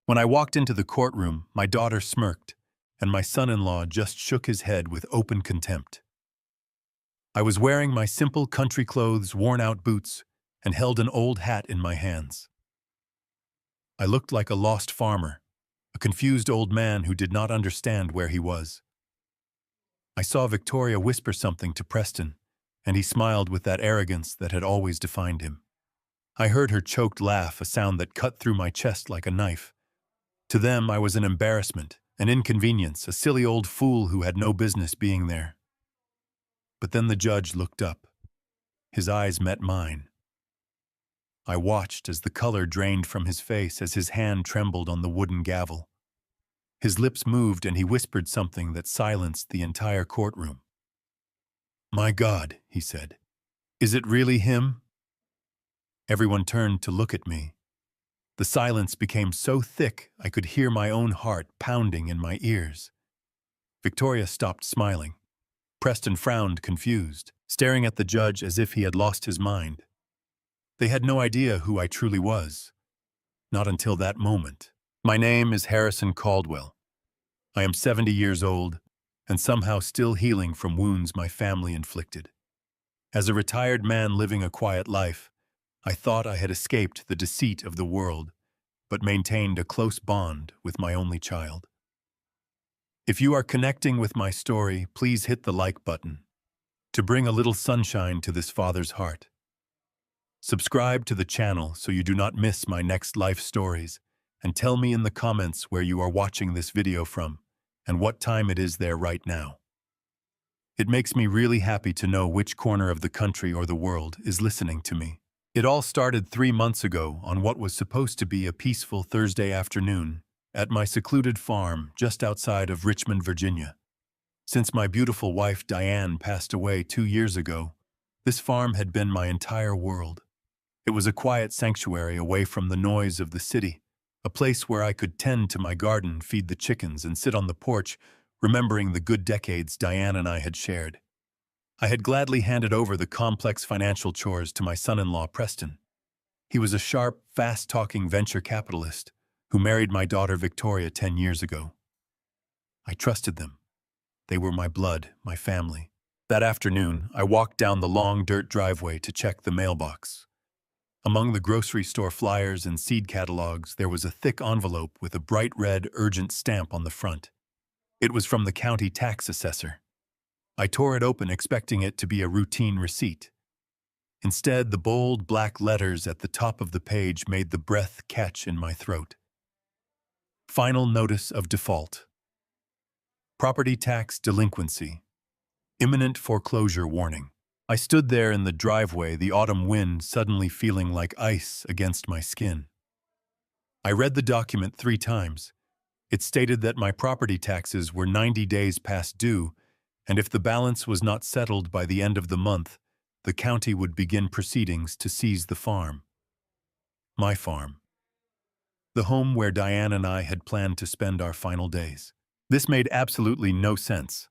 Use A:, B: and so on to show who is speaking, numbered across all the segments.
A: When I walked into the courtroom, my daughter smirked, and my son-in-law just shook his head with open contempt. I was wearing my simple country clothes, worn-out boots, and held an old hat in my hands. I looked like a lost farmer, a confused old man who did not understand where he was. I saw Victoria whisper something to Preston, and he smiled with that arrogance that had always defined him. I heard her choked laugh, a sound that cut through my chest like a knife. To them, I was an embarrassment, an inconvenience, a silly old fool who had no business being there. But then the judge looked up. His eyes met mine. I watched as the color drained from his face as his hand trembled on the wooden gavel. His lips moved and he whispered something that silenced the entire courtroom. "My God," he said, "is it really him?" Everyone turned to look at me. The silence became so thick I could hear my own heart pounding in my ears. Victoria stopped smiling. Preston frowned, confused, staring at the judge as if he had lost his mind. They had no idea who I truly was. Not until that moment. My name is Harrison Caldwell. I am 70 years old, and somehow still healing from wounds my family inflicted. As a retired man living a quiet life, I thought I had escaped the deceit of the world, but maintained a close bond with my only child. If you are connecting with my story, please hit the like button to bring a little sunshine to this father's heart. Subscribe to the channel so you do not miss my next life stories, and tell me in the comments where you are watching this video from and what time it is there right now. It makes me really happy to know which corner of the country or the world is listening to me. It all started 3 months ago on what was supposed to be a peaceful Thursday afternoon at my secluded farm just outside of Richmond, Virginia. Since my beautiful wife Diane passed away 2 years ago, this farm had been my entire world. It was a quiet sanctuary away from the noise of the city, a place where I could tend to my garden, feed the chickens, and sit on the porch, remembering the good decades Diane and I had shared. I had gladly handed over the complex financial chores to my son-in-law, Preston. He was a sharp, fast-talking venture capitalist who married my daughter Victoria 10 years ago. I trusted them. They were my blood, my family. That afternoon, I walked down the long dirt driveway to check the mailbox. Among the grocery store flyers and seed catalogs, there was a thick envelope with a bright red, urgent stamp on the front. It was from the county tax assessor. I tore it open, expecting it to be a routine receipt. Instead, the bold black letters at the top of the page made the breath catch in my throat. Final notice of default. Property tax delinquency. Imminent foreclosure warning. I stood there in the driveway, the autumn wind suddenly feeling like ice against my skin. I read the document 3 times. It stated that my property taxes were 90 days past due, and if the balance was not settled by the end of the month, the county would begin proceedings to seize the farm. My farm. The home where Diane and I had planned to spend our final days. This made absolutely no sense.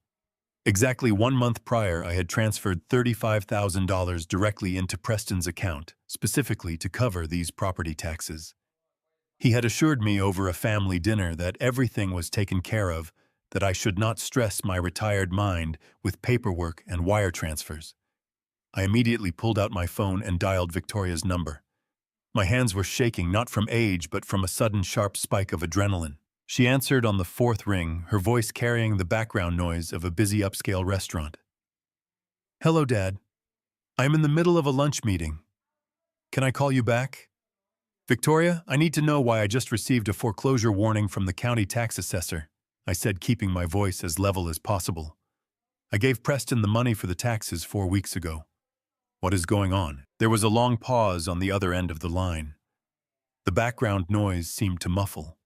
A: Exactly 1 month prior, I had transferred $35,000 directly into Preston's account, specifically to cover these property taxes. He had assured me over a family dinner that everything was taken care of, that I should not stress my retired mind with paperwork and wire transfers. I immediately pulled out my phone and dialed Victoria's number. My hands were shaking, not from age, but from a sudden sharp spike of adrenaline. She answered on the 4th ring, her voice carrying the background noise of a busy upscale restaurant. "Hello, Dad. I'm in the middle of a lunch meeting. Can I call you back? Victoria, I need to know why I just received a foreclosure warning from the county tax assessor," I said, keeping my voice as level as possible. "I gave Preston the money for the taxes 4 weeks ago. What is going on?" There was a long pause on the other end of the line. The background noise seemed to muffle.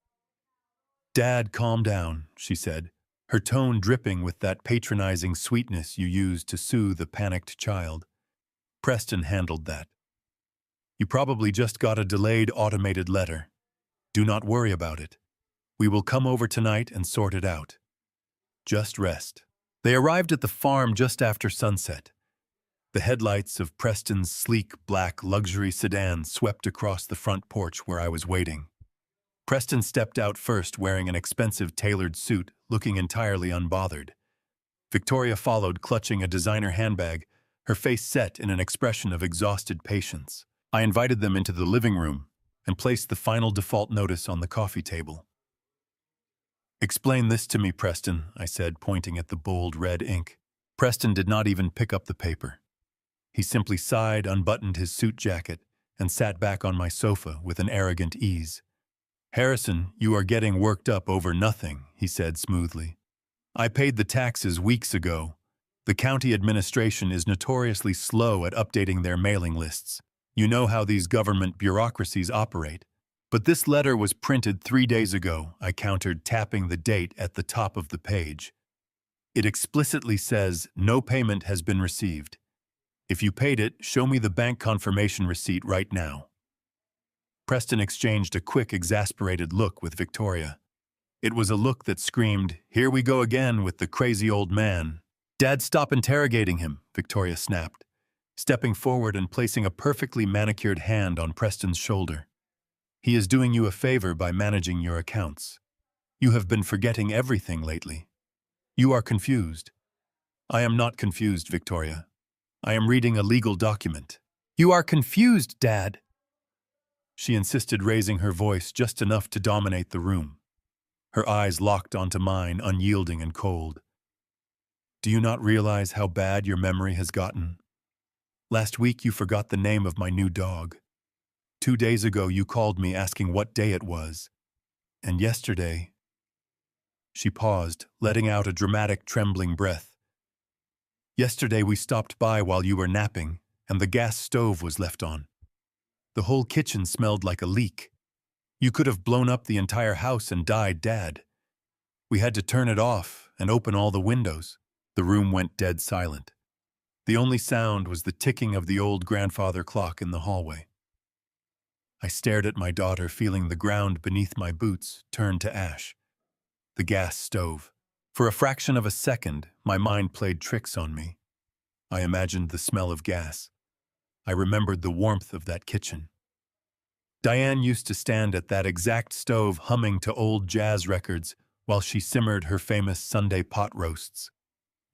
A: "Dad, calm down," she said, her tone dripping with that patronizing sweetness you use to soothe a panicked child. "Preston handled that. You probably just got a delayed automated letter. Do not worry about it. We will come over tonight and sort it out. Just rest." They arrived at the farm just after sunset. The headlights of Preston's sleek black luxury sedan swept across the front porch where I was waiting. Preston stepped out first wearing an expensive tailored suit, looking entirely unbothered. Victoria followed, clutching a designer handbag, her face set in an expression of exhausted patience. I invited them into the living room and placed the final default notice on the coffee table. "Explain this to me, Preston," I said, pointing at the bold red ink. Preston did not even pick up the paper. He simply sighed, unbuttoned his suit jacket, and sat back on my sofa with an arrogant ease. "Harrison, you are getting worked up over nothing," he said smoothly. "I paid the taxes weeks ago. The county administration is notoriously slow at updating their mailing lists. You know how these government bureaucracies operate. But this letter was printed 3 days ago," I countered, tapping the date at the top of the page. "It explicitly says no payment has been received. If you paid it, show me the bank confirmation receipt right now." Preston exchanged a quick, exasperated look with Victoria. It was a look that screamed, "Here we go again with the crazy old man." "Dad, stop interrogating him," Victoria snapped, stepping forward and placing a perfectly manicured hand on Preston's shoulder. "He is doing you a favor by managing your accounts. You have been forgetting everything lately. You are confused." "I am not confused, Victoria. I am reading a legal document." "You are confused, Dad," she insisted, raising her voice just enough to dominate the room. Her eyes locked onto mine, unyielding and cold. "Do you not realize how bad your memory has gotten? Last week you forgot the name of my new dog. 2 days ago you called me asking what day it was. And yesterday—" She paused, letting out a dramatic, trembling breath. "Yesterday we stopped by while you were napping, and the gas stove was left on. The whole kitchen smelled like a leak. You could have blown up the entire house and died, Dad. We had to turn it off and open all the windows." The room went dead silent. The only sound was the ticking of the old grandfather clock in the hallway. I stared at my daughter, feeling the ground beneath my boots turn to ash. The gas stove. For a fraction of a second, my mind played tricks on me. I imagined the smell of gas. I remembered the warmth of that kitchen. Diane used to stand at that exact stove humming to old jazz records while she simmered her famous Sunday pot roasts.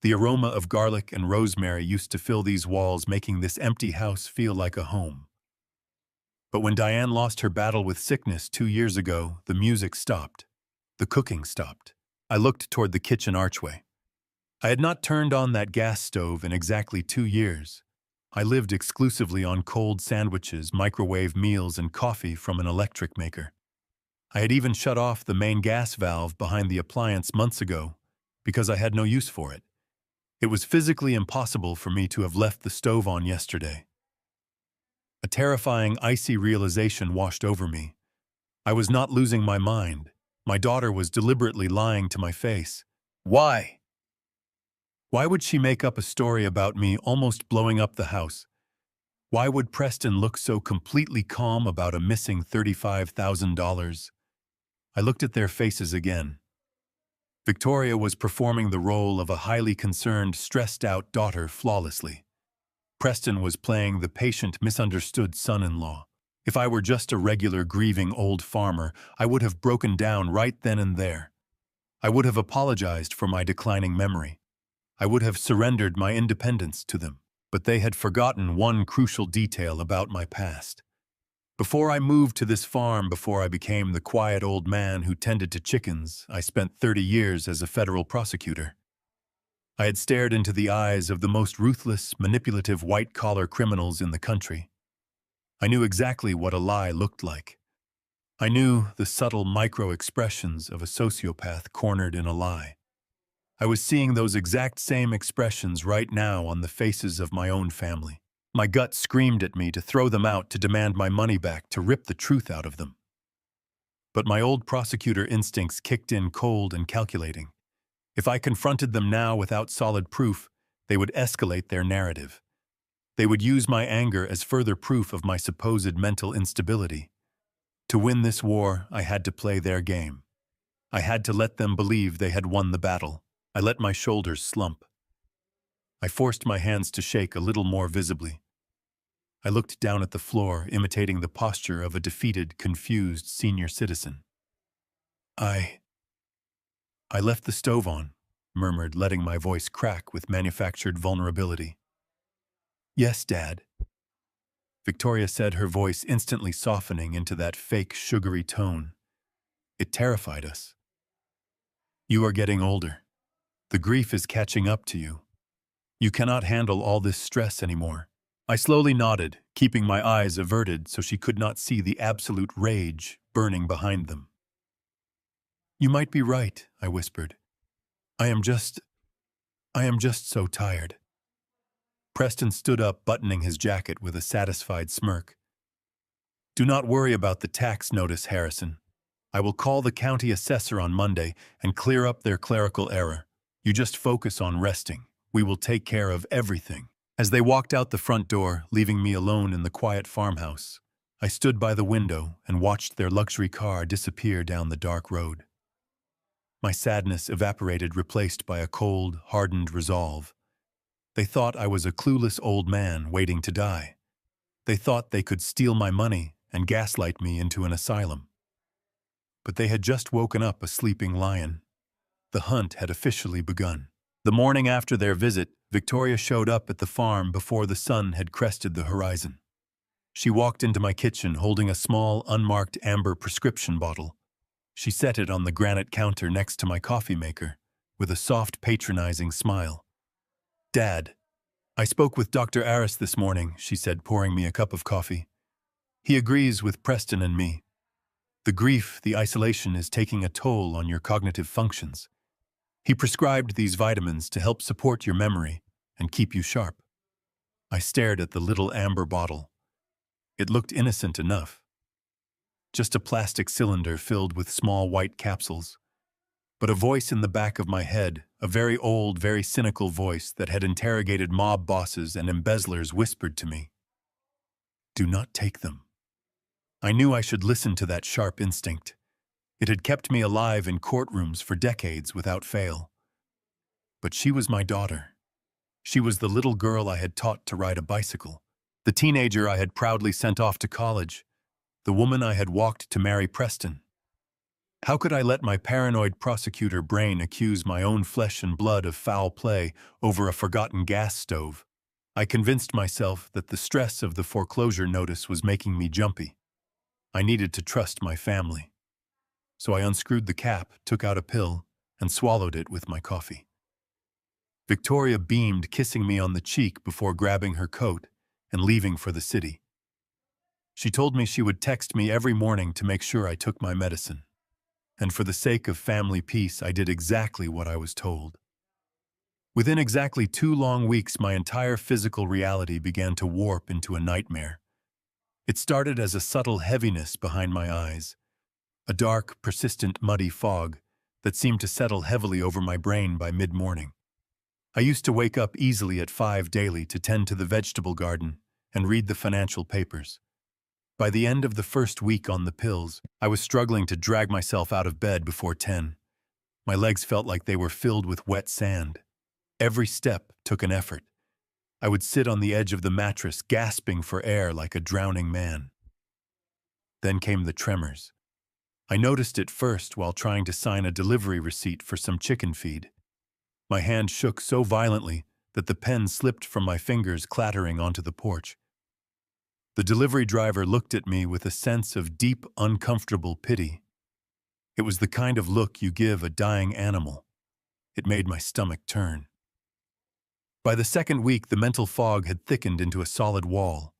A: The aroma of garlic and rosemary used to fill these walls, making this empty house feel like a home. But when Diane lost her battle with sickness 2 years ago, the music stopped. The cooking stopped. I looked toward the kitchen archway. I had not turned on that gas stove in exactly 2 years. I lived exclusively on cold sandwiches, microwave meals, and coffee from an electric maker. I had even shut off the main gas valve behind the appliance months ago because I had no use for it. It was physically impossible for me to have left the stove on yesterday. A terrifying, icy realization washed over me. I was not losing my mind. My daughter was deliberately lying to my face. Why? Why would she make up a story about me almost blowing up the house? Why would Preston look so completely calm about a missing $35,000? I looked at their faces again. Victoria was performing the role of a highly concerned, stressed-out daughter flawlessly. Preston was playing the patient, misunderstood son-in-law. If I were just a regular grieving old farmer, I would have broken down right then and there. I would have apologized for my declining memory. I would have surrendered my independence to them. But they had forgotten one crucial detail about my past. Before I moved to this farm, before I became the quiet old man who tended to chickens, I spent 30 years as a federal prosecutor. I had stared into the eyes of the most ruthless, manipulative white-collar criminals in the country. I knew exactly what a lie looked like. I knew the subtle micro-expressions of a sociopath cornered in a lie. I was seeing those exact same expressions right now on the faces of my own family. My gut screamed at me to throw them out, to demand my money back, to rip the truth out of them. But my old prosecutor instincts kicked in cold and calculating. If I confronted them now without solid proof, they would escalate their narrative. They would use my anger as further proof of my supposed mental instability. To win this war, I had to play their game. I had to let them believe they had won the battle. I let my shoulders slump. I forced my hands to shake a little more visibly. I looked down at the floor, imitating the posture of a defeated, confused senior citizen. I... I left the stove on, murmured, letting my voice crack with manufactured vulnerability. Yes, Dad, Victoria said, her voice instantly softening into that fake, sugary tone. It terrified us. You are getting older. The grief is catching up to you. You cannot handle all this stress anymore. I slowly nodded, keeping my eyes averted so she could not see the absolute rage burning behind them. You might be right, I whispered. I am just so tired. Preston stood up, buttoning his jacket with a satisfied smirk. Do not worry about the tax notice, Harrison. I will call the county assessor on Monday and clear up their clerical error. You just focus on resting. We will take care of everything. As they walked out the front door, leaving me alone in the quiet farmhouse, I stood by the window and watched their luxury car disappear down the dark road. My sadness evaporated, replaced by a cold, hardened resolve. They thought I was a clueless old man waiting to die. They thought they could steal my money and gaslight me into an asylum. But they had just woken up a sleeping lion. The hunt had officially begun. The morning after their visit, Victoria showed up at the farm before the sun had crested the horizon. She walked into my kitchen holding a small, unmarked amber prescription bottle. She set it on the granite counter next to my coffee maker, with a soft, patronizing smile. Dad, I spoke with Dr. Aris this morning, she said, pouring me a cup of coffee. He agrees with Preston and me. The grief, the isolation is taking a toll on your cognitive functions. He prescribed these vitamins to help support your memory and keep you sharp. I stared at the little amber bottle. It looked innocent enough. Just a plastic cylinder filled with small white capsules. But a voice in the back of my head, a very old, very cynical voice that had interrogated mob bosses and embezzlers, whispered to me, do not take them. I knew I should listen to that sharp instinct. It had kept me alive in courtrooms for decades without fail. But she was my daughter. She was the little girl I had taught to ride a bicycle, the teenager I had proudly sent off to college, the woman I had walked to marry Preston. How could I let my paranoid prosecutor brain accuse my own flesh and blood of foul play over a forgotten gas stove? I convinced myself that the stress of the foreclosure notice was making me jumpy. I needed to trust my family. So I unscrewed the cap, took out a pill, and swallowed it with my coffee. Victoria beamed, kissing me on the cheek before grabbing her coat and leaving for the city. She told me she would text me every morning to make sure I took my medicine. And for the sake of family peace, I did exactly what I was told. Within exactly 2 long weeks, my entire physical reality began to warp into a nightmare. It started as a subtle heaviness behind my eyes, a dark, persistent, muddy fog that seemed to settle heavily over my brain by mid-morning. I used to wake up easily at 5 daily to tend to the vegetable garden and read the financial papers. By the end of the first week on the pills, I was struggling to drag myself out of bed before 10. My legs felt like they were filled with wet sand. Every step took an effort. I would sit on the edge of the mattress, gasping for air like a drowning man. Then came the tremors. I noticed it first while trying to sign a delivery receipt for some chicken feed. My hand shook so violently that the pen slipped from my fingers, clattering onto the porch. The delivery driver looked at me with a sense of deep, uncomfortable pity. It was the kind of look you give a dying animal. It made my stomach turn. By the second week, the mental fog had thickened into a solid wall.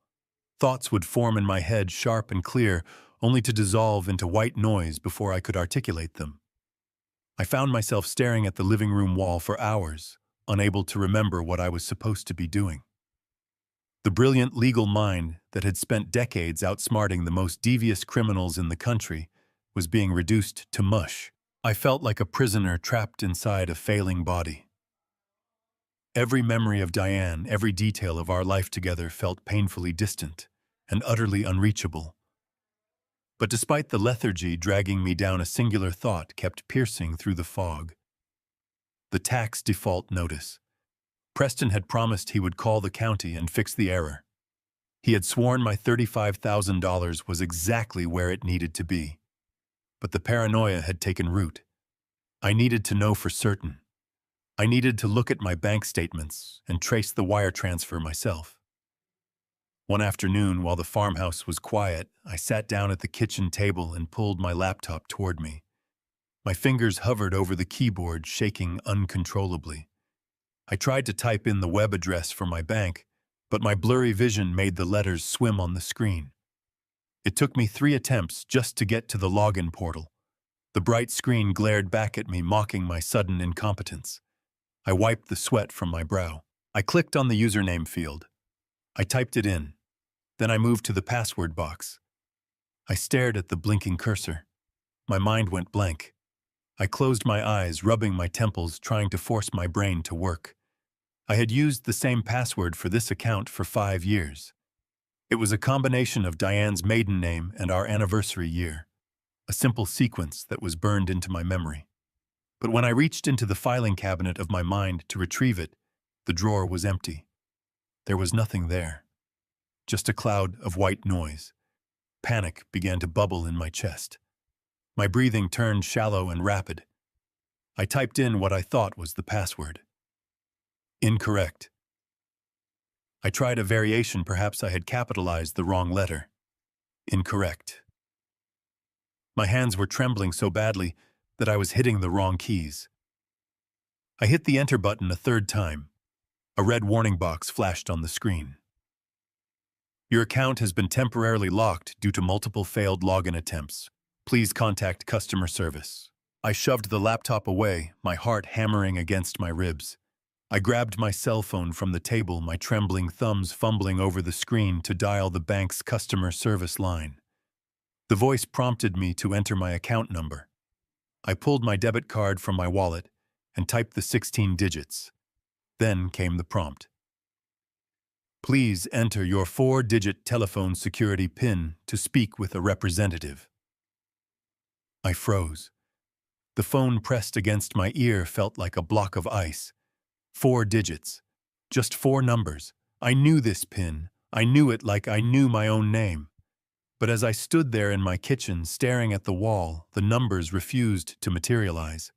A: Thoughts would form in my head, sharp and clear, only to dissolve into white noise before I could articulate them. I found myself staring at the living room wall for hours, unable to remember what I was supposed to be doing. The brilliant legal mind that had spent decades outsmarting the most devious criminals in the country was being reduced to mush. I felt like a prisoner trapped inside a failing body. Every memory of Diane, every detail of our life together felt painfully distant and utterly unreachable. But despite the lethargy dragging me down, a singular thought kept piercing through the fog. The tax default notice. Preston had promised he would call the county and fix the error. He had sworn my $35,000 was exactly where it needed to be. but the paranoia had taken root. I needed to know for certain. I needed to look at my bank statements and trace the wire transfer myself. One afternoon, while the farmhouse was quiet, I sat down at the kitchen table and pulled my laptop toward me. My fingers hovered over the keyboard, shaking uncontrollably. I tried to type in the web address for my bank, but my blurry vision made the letters swim on the screen. It took me 3 attempts just to get to the login portal. The bright screen glared back at me, mocking my sudden incompetence. I wiped the sweat from my brow. I clicked on the username field. I typed it in. Then I moved to the password box. I stared at the blinking cursor. My mind went blank. I closed my eyes, rubbing my temples, trying to force my brain to work. I had used the same password for this account for 5 years. It was a combination of Diane's maiden name and our anniversary year, a simple sequence that was burned into my memory. But when I reached into the filing cabinet of my mind to retrieve it, the drawer was empty. There was nothing there, just a cloud of white noise. Panic began to bubble in my chest. My breathing turned shallow and rapid. I typed in what I thought was the password. Incorrect. I tried a variation. Perhaps I had capitalized the wrong letter. Incorrect. My hands were trembling so badly that I was hitting the wrong keys. I hit the enter button a 3rd time. A red warning box flashed on the screen. Your account has been temporarily locked due to multiple failed login attempts. Please contact customer service. I shoved the laptop away, my heart hammering against my ribs. I grabbed my cell phone from the table, my trembling thumbs fumbling over the screen to dial the bank's customer service line. The voice prompted me to enter my account number. I pulled my debit card from my wallet and typed the 16 digits. Then came the prompt. Please enter your 4-digit telephone security PIN to speak with a representative. I froze. The phone pressed against my ear felt like a block of ice. 4 digits. Just 4 numbers. I knew this PIN. I knew it like I knew my own name. But as I stood there in my kitchen staring at the wall, the numbers refused to materialize.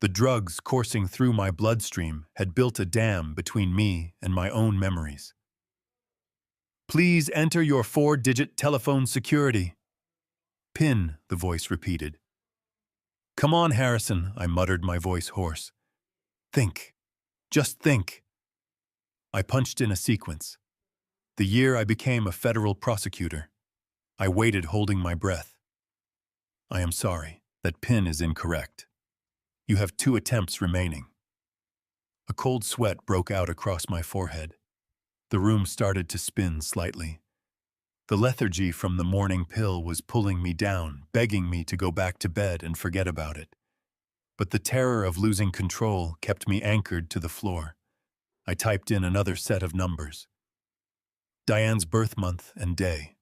A: The drugs coursing through my bloodstream had built a dam between me and my own memories. Please enter your 4-digit telephone security PIN, the voice repeated. Come on, Harrison, I muttered, my voice hoarse. Think. Just think. I punched in a sequence. The year I became a federal prosecutor. I waited, holding my breath. I am sorry. That PIN is incorrect. You have 2 attempts remaining. A cold sweat broke out across my forehead. The room started to spin slightly. The lethargy from the morning pill was pulling me down, begging me to go back to bed and forget about it. But the terror of losing control kept me anchored to the floor. I typed in another set of numbers. Diane's birth month and day.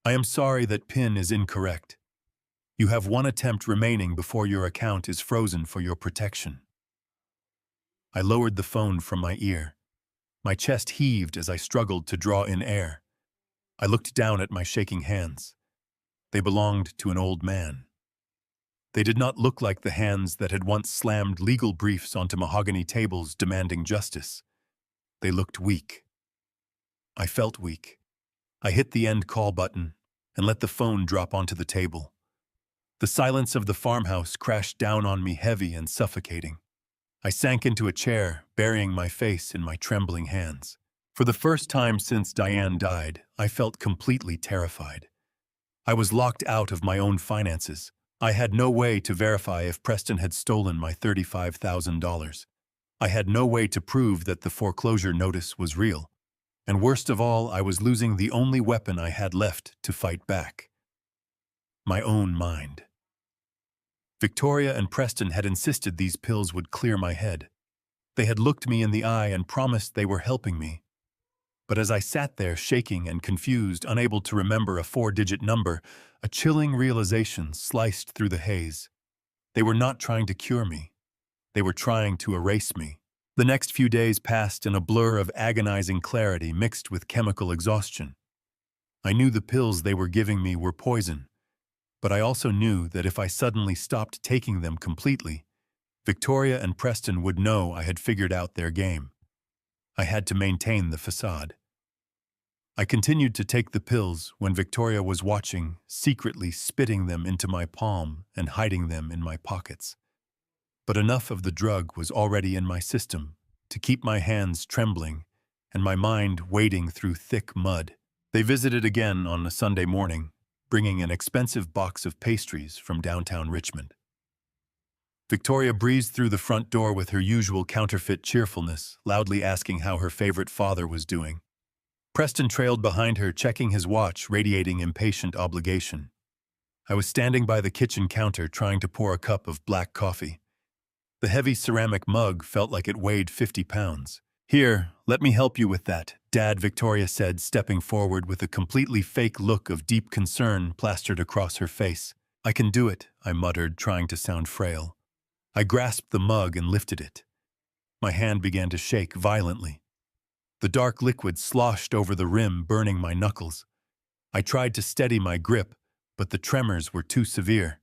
A: I am sorry, that PIN is incorrect. You have 1 attempt remaining before your account is frozen for your protection. I lowered the phone from my ear. My chest heaved as I struggled to draw in air. I looked down at my shaking hands. They belonged to an old man. They did not look like the hands that had once slammed legal briefs onto mahogany tables demanding justice. They looked weak. I felt weak. I hit the end call button and let the phone drop onto the table. The silence of the farmhouse crashed down on me, heavy and suffocating. I sank into a chair, burying my face in my trembling hands. For the first time since Diane died, I felt completely terrified. I was locked out of my own finances. I had no way to verify if Preston had stolen my $35,000. I had no way to prove that the foreclosure notice was real. And worst of all, I was losing the only weapon I had left to fight back. My own mind. Victoria and Preston had insisted these pills would clear my head. They had looked me in the eye and promised they were helping me. But as I sat there shaking and confused, unable to remember a 4-digit number, a chilling realization sliced through the haze. They were not trying to cure me. They were trying to erase me. The next few days passed in a blur of agonizing clarity mixed with chemical exhaustion. I knew the pills they were giving me were poison, But I also knew that if I suddenly stopped taking them completely, Victoria and Preston would know I had figured out their game. I had to maintain the facade. I continued to take the pills when Victoria was watching, secretly spitting them into my palm and hiding them in my pockets. But enough of the drug was already in my system to keep my hands trembling and my mind wading through thick mud. They visited again on a Sunday morning, bringing an expensive box of pastries from downtown Richmond. Victoria breezed through the front door with her usual counterfeit cheerfulness, loudly asking how her favorite father was doing. Preston trailed behind her, checking his watch, radiating impatient obligation. I was standing by the kitchen counter trying to pour a cup of black coffee. The heavy ceramic mug felt like it weighed 50 pounds. "Here, let me help you with that," Dad, Victoria said, stepping forward with a completely fake look of deep concern plastered across her face. "I can do it," I muttered, trying to sound frail. I grasped the mug and lifted it. My hand began to shake violently. The dark liquid sloshed over the rim, burning my knuckles. I tried to steady my grip, but the tremors were too severe.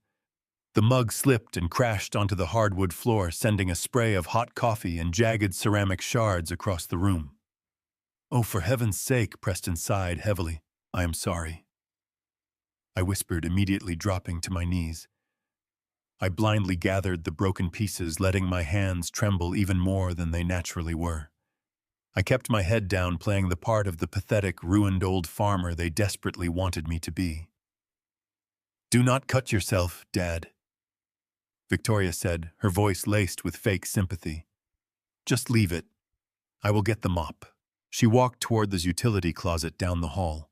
A: The mug slipped and crashed onto the hardwood floor, sending a spray of hot coffee and jagged ceramic shards across the room. "Oh, for heaven's sake," Preston sighed heavily. "I am sorry," I whispered, immediately dropping to my knees. I blindly gathered the broken pieces, letting my hands tremble even more than they naturally were. I kept my head down, playing the part of the pathetic, ruined old farmer they desperately wanted me to be. "Do not cut yourself, Dad," Victoria said, her voice laced with fake sympathy. "Just leave it. I will get the mop." She walked toward the utility closet down the hall.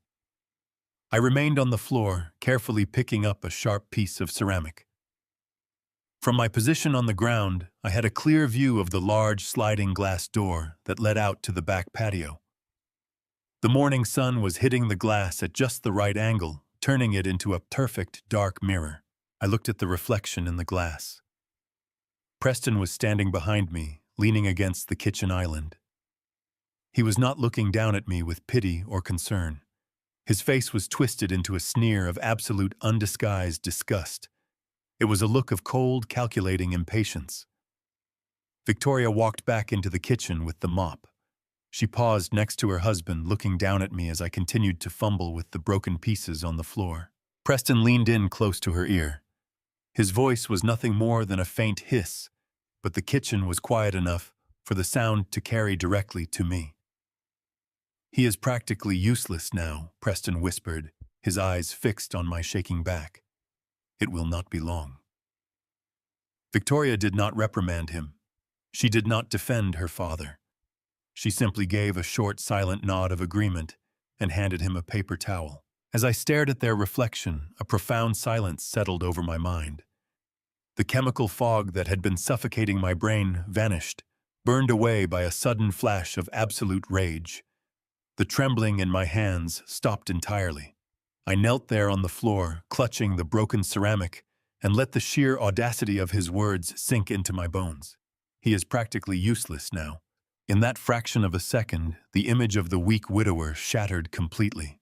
A: I remained on the floor, carefully picking up a sharp piece of ceramic. From my position on the ground, I had a clear view of the large sliding glass door that led out to the back patio. The morning sun was hitting the glass at just the right angle, turning it into a perfect dark mirror. I looked at the reflection in the glass. Preston was standing behind me, leaning against the kitchen island. He was not looking down at me with pity or concern. His face was twisted into a sneer of absolute undisguised disgust. It was a look of cold, calculating impatience. Victoria walked back into the kitchen with the mop. She paused next to her husband, looking down at me as I continued to fumble with the broken pieces on the floor. Preston leaned in close to her ear. His voice was nothing more than a faint hiss, but the kitchen was quiet enough for the sound to carry directly to me. "He is practically useless now," Preston whispered, his eyes fixed on my shaking back. "It will not be long." Victoria did not reprimand him. She did not defend her father. She simply gave a short, silent nod of agreement and handed him a paper towel. As I stared at their reflection, a profound silence settled over my mind. The chemical fog that had been suffocating my brain vanished, burned away by a sudden flash of absolute rage. The trembling in my hands stopped entirely. I knelt there on the floor, clutching the broken ceramic, and let the sheer audacity of his words sink into my bones. He is practically useless now. In that fraction of a second, the image of the weak widower shattered completely.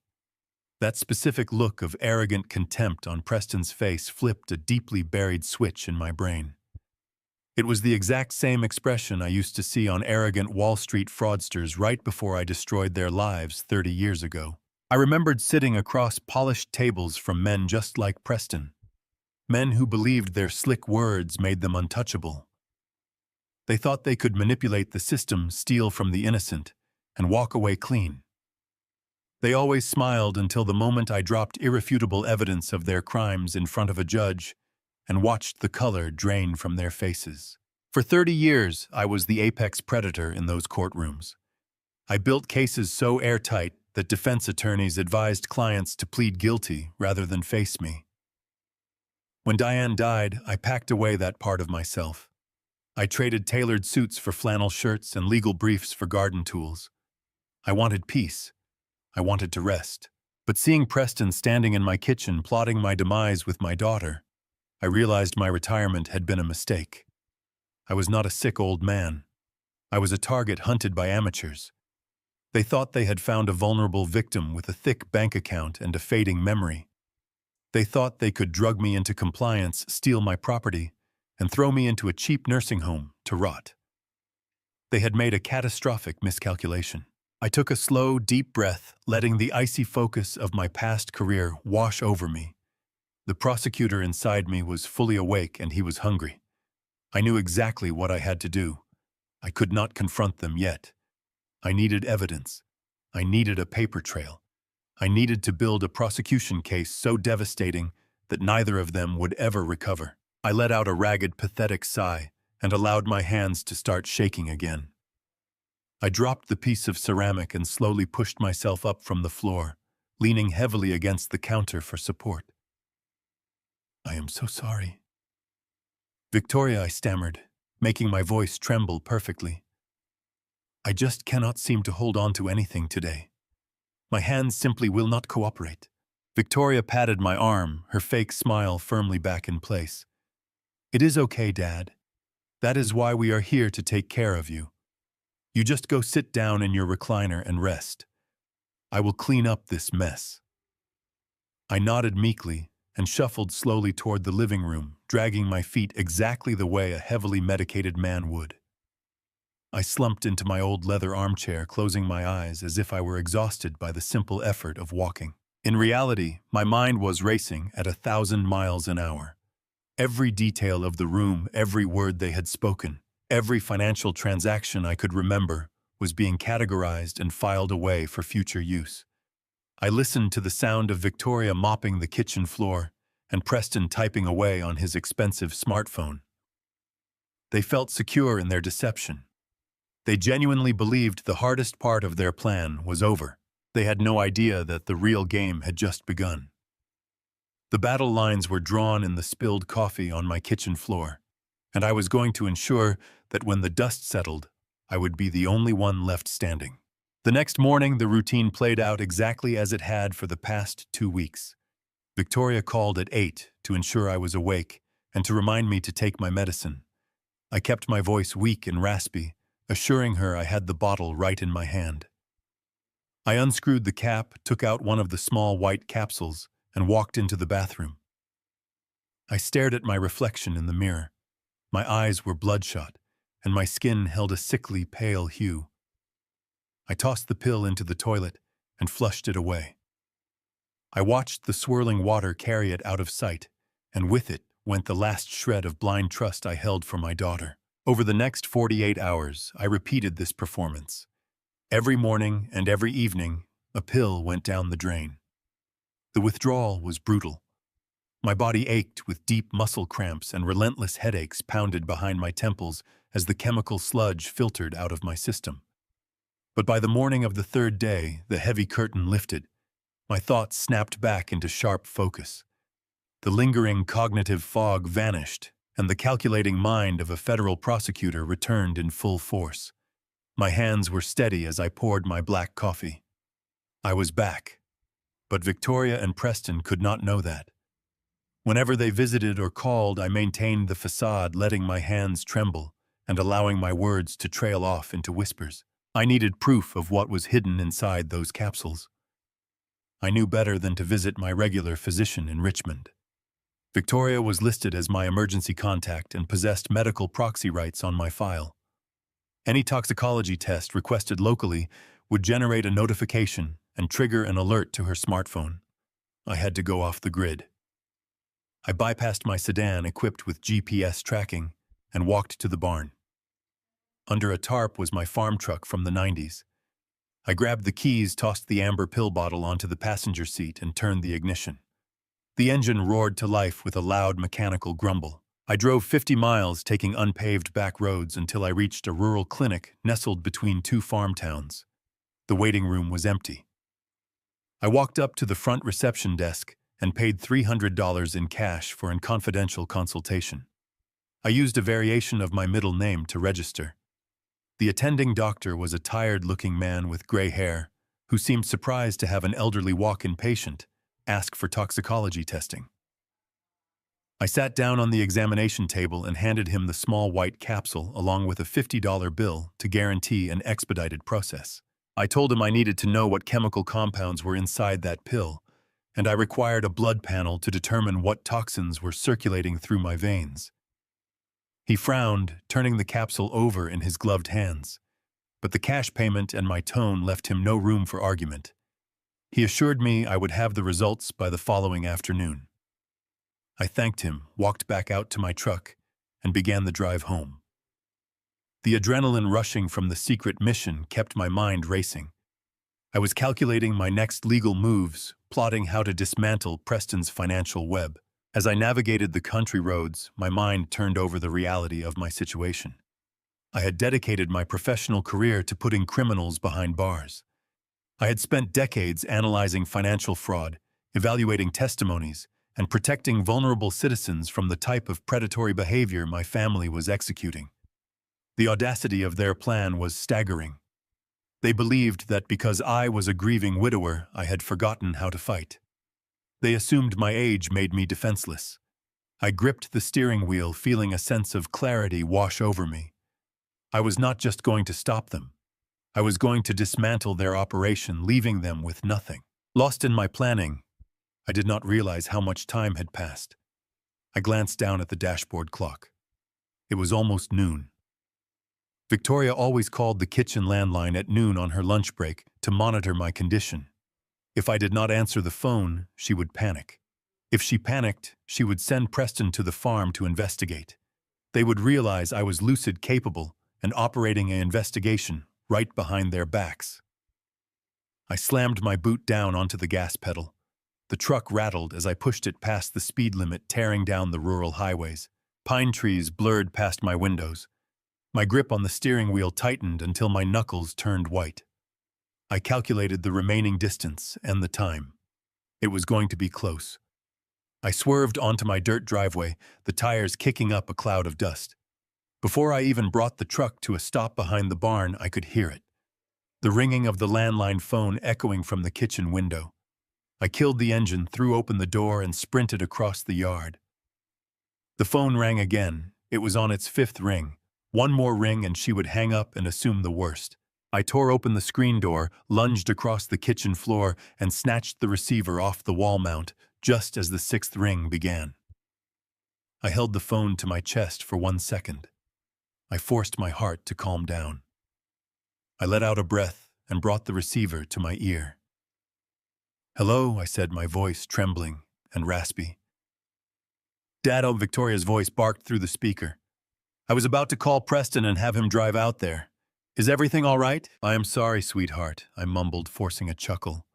A: That specific look of arrogant contempt on Preston's face flipped a deeply buried switch in my brain. It was the exact same expression I used to see on arrogant Wall Street fraudsters right before I destroyed their lives 30 years ago. I remembered sitting across polished tables from men just like Preston. Men who believed their slick words made them untouchable. They thought they could manipulate the system, steal from the innocent, and walk away clean. They always smiled until the moment I dropped irrefutable evidence of their crimes in front of a judge and watched the color drain from their faces. For 30 years, I was the apex predator in those courtrooms. I built cases so airtight that defense attorneys advised clients to plead guilty rather than face me. When Diane died, I packed away that part of myself. I traded tailored suits for flannel shirts and legal briefs for garden tools. I wanted peace. I wanted to rest. But seeing Preston standing in my kitchen plotting my demise with my daughter, I realized my retirement had been a mistake. I was not a sick old man. I was a target hunted by amateurs. They thought they had found a vulnerable victim with a thick bank account and a fading memory. They thought they could drug me into compliance, steal my property, and throw me into a cheap nursing home to rot. They had made a catastrophic miscalculation. I took a slow, deep breath, letting the icy focus of my past career wash over me. The prosecutor inside me was fully awake and he was hungry. I knew exactly what I had to do. I could not confront them yet. I needed evidence. I needed a paper trail. I needed to build a prosecution case so devastating that neither of them would ever recover. I let out a ragged, pathetic sigh and allowed my hands to start shaking again. I dropped the piece of ceramic and slowly pushed myself up from the floor, leaning heavily against the counter for support. "I am so sorry." "Victoria," I stammered, making my voice tremble perfectly. "I just cannot seem to hold on to anything today. My hands simply will not cooperate." Victoria patted my arm, her fake smile firmly back in place. "It is okay, Dad. That is why we are here to take care of you. You just go sit down in your recliner and rest. I will clean up this mess." I nodded meekly and shuffled slowly toward the living room, dragging my feet exactly the way a heavily medicated man would. I slumped into my old leather armchair, closing my eyes as if I were exhausted by the simple effort of walking. In reality, my mind was racing at 1,000 miles an hour. Every detail of the room, every word they had spoken, every financial transaction I could remember was being categorized and filed away for future use. I listened to the sound of Victoria mopping the kitchen floor and Preston typing away on his expensive smartphone. They felt secure in their deception. They genuinely believed the hardest part of their plan was over. They had no idea that the real game had just begun. The battle lines were drawn in the spilled coffee on my kitchen floor, and I was going to ensure that when the dust settled, I would be the only one left standing. The next morning, the routine played out exactly as it had for the past 2 weeks. Victoria called at 8 to ensure I was awake and to remind me to take my medicine. I kept my voice weak and raspy, assuring her I had the bottle right in my hand. I unscrewed the cap, took out one of the small white capsules, and walked into the bathroom. I stared at my reflection in the mirror. My eyes were bloodshot, and my skin held a sickly, pale hue. I tossed the pill into the toilet and flushed it away. I watched the swirling water carry it out of sight, and with it went the last shred of blind trust I held for my daughter. Over the next 48 hours, I repeated this performance. Every morning and every evening, a pill went down the drain. The withdrawal was brutal. My body ached with deep muscle cramps and relentless headaches pounded behind my temples as the chemical sludge filtered out of my system. But by the morning of the 3rd day, the heavy curtain lifted. My thoughts snapped back into sharp focus. The lingering cognitive fog vanished, and the calculating mind of a federal prosecutor returned in full force. My hands were steady as I poured my black coffee. I was back. But Victoria and Preston could not know that. Whenever they visited or called, I maintained the facade, letting my hands tremble and allowing my words to trail off into whispers. I needed proof of what was hidden inside those capsules. I knew better than to visit my regular physician in Richmond. Victoria was listed as my emergency contact and possessed medical proxy rights on my file. Any toxicology test requested locally would generate a notification and trigger an alert to her smartphone. I had to go off the grid. I bypassed my sedan equipped with GPS tracking and walked to the barn. Under a tarp was my farm truck from the 90s. I grabbed the keys, tossed the amber pill bottle onto the passenger seat, and turned the ignition. The engine roared to life with a loud mechanical grumble. I drove 50 miles, taking unpaved back roads until I reached a rural clinic nestled between 2 farm towns. The waiting room was empty. I walked up to the front reception desk and paid $300 in cash for a confidential consultation. I used a variation of my middle name to register. The attending doctor was a tired-looking man with gray hair who seemed surprised to have an elderly walk-in patient ask for toxicology testing. I sat down on the examination table and handed him the small white capsule along with a $50 bill to guarantee an expedited process. I told him I needed to know what chemical compounds were inside that pill, and I required a blood panel to determine what toxins were circulating through my veins. He frowned, turning the capsule over in his gloved hands, but the cash payment and my tone left him no room for argument. He assured me I would have the results by the following afternoon. I thanked him, walked back out to my truck, and began the drive home. The adrenaline rushing from the secret mission kept my mind racing. I was calculating my next legal moves, plotting how to dismantle Preston's financial web. As I navigated the country roads, my mind turned over the reality of my situation. I had dedicated my professional career to putting criminals behind bars. I had spent decades analyzing financial fraud, evaluating testimonies, and protecting vulnerable citizens from the type of predatory behavior my family was executing. The audacity of their plan was staggering. They believed that because I was a grieving widower, I had forgotten how to fight. They assumed my age made me defenseless. I gripped the steering wheel, feeling a sense of clarity wash over me. I was not just going to stop them. I was going to dismantle their operation, leaving them with nothing. Lost in my planning, I did not realize how much time had passed. I glanced down at the dashboard clock. It was almost noon. Victoria always called the kitchen landline at noon on her lunch break to monitor my condition. If I did not answer the phone, she would panic. If she panicked, she would send Preston to the farm to investigate. They would realize I was lucid capable and operating an investigation right behind their backs. I slammed my boot down onto the gas pedal. The truck rattled as I pushed it past the speed limit, tearing down the rural highways. Pine trees blurred past my windows. My grip on the steering wheel tightened until my knuckles turned white. I calculated the remaining distance and the time. It was going to be close. I swerved onto my dirt driveway, the tires kicking up a cloud of dust. Before I even brought the truck to a stop behind the barn, I could hear it. The ringing of the landline phone echoing from the kitchen window. I killed the engine, threw open the door, and sprinted across the yard. The phone rang again. It was on its fifth ring. One more ring and she would hang up and assume the worst. I tore open the screen door, lunged across the kitchen floor, and snatched the receiver off the wall mount just as the sixth ring began. I held the phone to my chest for 1 second. I forced my heart to calm down. I let out a breath and brought the receiver to my ear. "Hello," I said, my voice trembling and raspy. "Dad," Victoria's voice barked through the speaker. "I was about to call Preston and have him drive out there. Is everything all right?" "I am sorry, sweetheart," I mumbled, forcing a chuckle.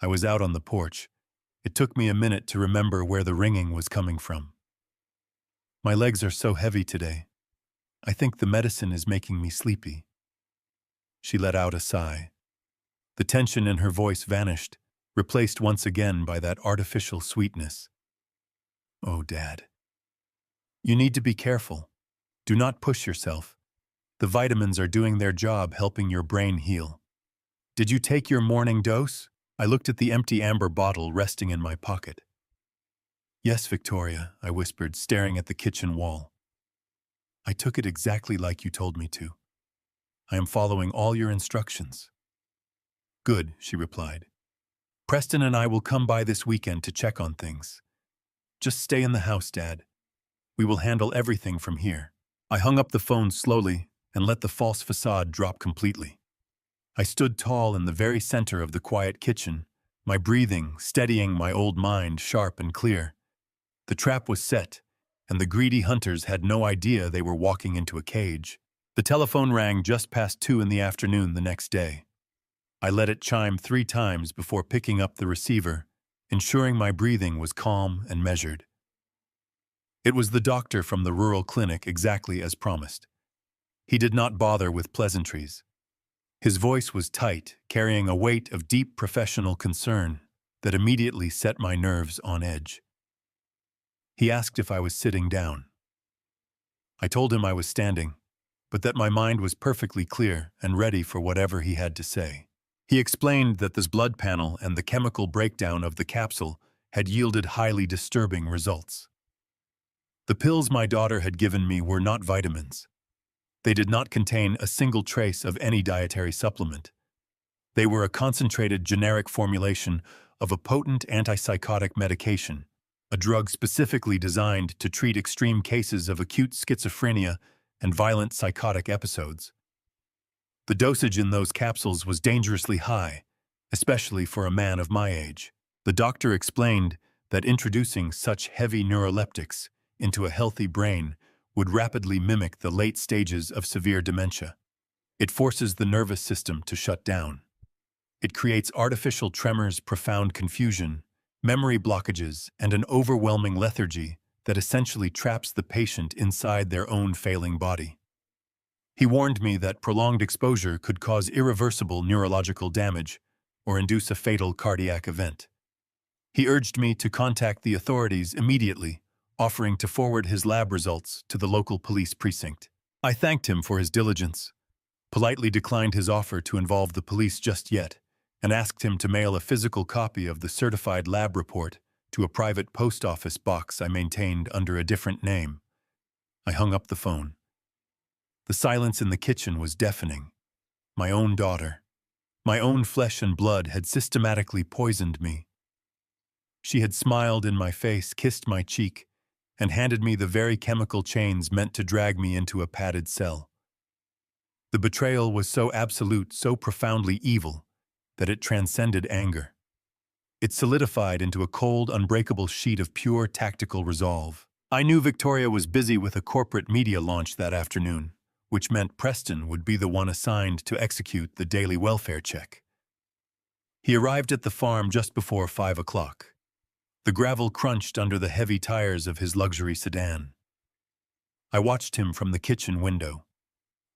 A: I was out on the porch. It took me a minute to remember where the ringing was coming from. "My legs are so heavy today. I think the medicine is making me sleepy." She let out a sigh. The tension in her voice vanished, replaced once again by that artificial sweetness. "Oh, Dad. You need to be careful. Do not push yourself. The vitamins are doing their job, helping your brain heal. Did you take your morning dose?" I looked at the empty amber bottle resting in my pocket. "Yes, Victoria," I whispered, staring at the kitchen wall. "I took it exactly like you told me to. I am following all your instructions." "Good," she replied. "Preston and I will come by this weekend to check on things. Just stay in the house, Dad. We will handle everything from here." I hung up the phone slowly and let the false facade drop completely. I stood tall in the very center of the quiet kitchen, my breathing steadying my old mind sharp and clear. The trap was set, and the greedy hunters had no idea they were walking into a cage. The telephone rang just past 2 in the afternoon the next day. I let it chime 3 times before picking up the receiver, ensuring my breathing was calm and measured. It was the doctor from the rural clinic, exactly as promised. He did not bother with pleasantries. His voice was tight, carrying a weight of deep professional concern that immediately set my nerves on edge. He asked if I was sitting down. I told him I was standing, but that my mind was perfectly clear and ready for whatever he had to say. He explained that this blood panel and the chemical breakdown of the capsule had yielded highly disturbing results. The pills my daughter had given me were not vitamins. They did not contain a single trace of any dietary supplement. They were a concentrated generic formulation of a potent antipsychotic medication, a drug specifically designed to treat extreme cases of acute schizophrenia and violent psychotic episodes. The dosage in those capsules was dangerously high, especially for a man of my age. The doctor explained that introducing such heavy neuroleptics into a healthy brain would rapidly mimic the late stages of severe dementia. It forces the nervous system to shut down. It creates artificial tremors, profound confusion, memory blockages, and an overwhelming lethargy that essentially traps the patient inside their own failing body. He warned me that prolonged exposure could cause irreversible neurological damage or induce a fatal cardiac event. He urged me to contact the authorities immediately, offering to forward his lab results to the local police precinct. I thanked him for his diligence, politely declined his offer to involve the police just yet, and asked him to mail a physical copy of the certified lab report to a private post office box I maintained under a different name. I hung up the phone. The silence in the kitchen was deafening. My own daughter, my own flesh and blood, had systematically poisoned me. She had smiled in my face, kissed my cheek, and handed me the very chemical chains meant to drag me into a padded cell. The betrayal was so absolute, so profoundly evil, that it transcended anger. It solidified into a cold, unbreakable sheet of pure tactical resolve. I knew Victoria was busy with a corporate media launch that afternoon, which meant Preston would be the one assigned to execute the daily welfare check. He arrived at the farm just before 5 o'clock. The gravel crunched under the heavy tires of his luxury sedan. I watched him from the kitchen window.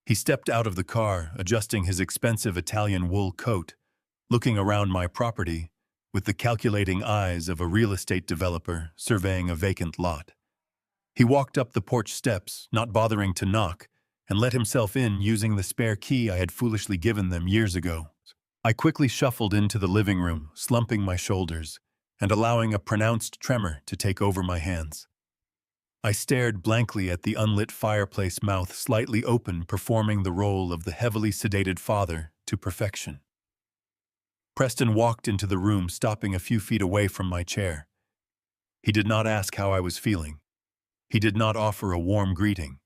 A: He stepped out of the car, adjusting his expensive Italian wool coat, looking around my property with the calculating eyes of a real estate developer surveying a vacant lot. He walked up the porch steps, not bothering to knock, and let himself in using the spare key I had foolishly given them years ago. I quickly shuffled into the living room, slumping my shoulders and allowing a pronounced tremor to take over my hands. I stared blankly at the unlit fireplace, mouth slightly open, performing the role of the heavily sedated father to perfection. Preston walked into the room, stopping a few feet away from my chair. He did not ask how I was feeling. He did not offer a warm greeting.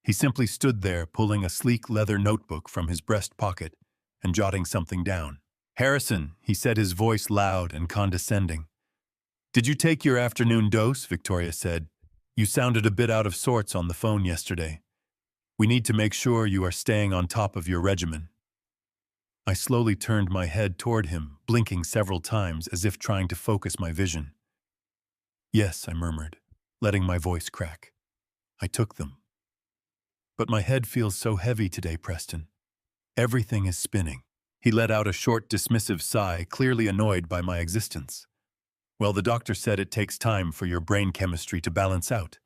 A: He simply stood there, pulling a sleek leather notebook from his breast pocket and jotting something down. "Harrison," he said, his voice loud and condescending. "Did you take your afternoon dose?" Victoria said. "You sounded a bit out of sorts on the phone yesterday. We need to make sure you are staying on top of your regimen." I slowly turned my head toward him, blinking several times as if trying to focus my vision. "Yes," I murmured, letting my voice crack. "I took them. But my head feels so heavy today, Preston. Everything is spinning." He let out a short, dismissive sigh, clearly annoyed by my existence. "Well, the doctor said it takes time for your brain chemistry to balance out.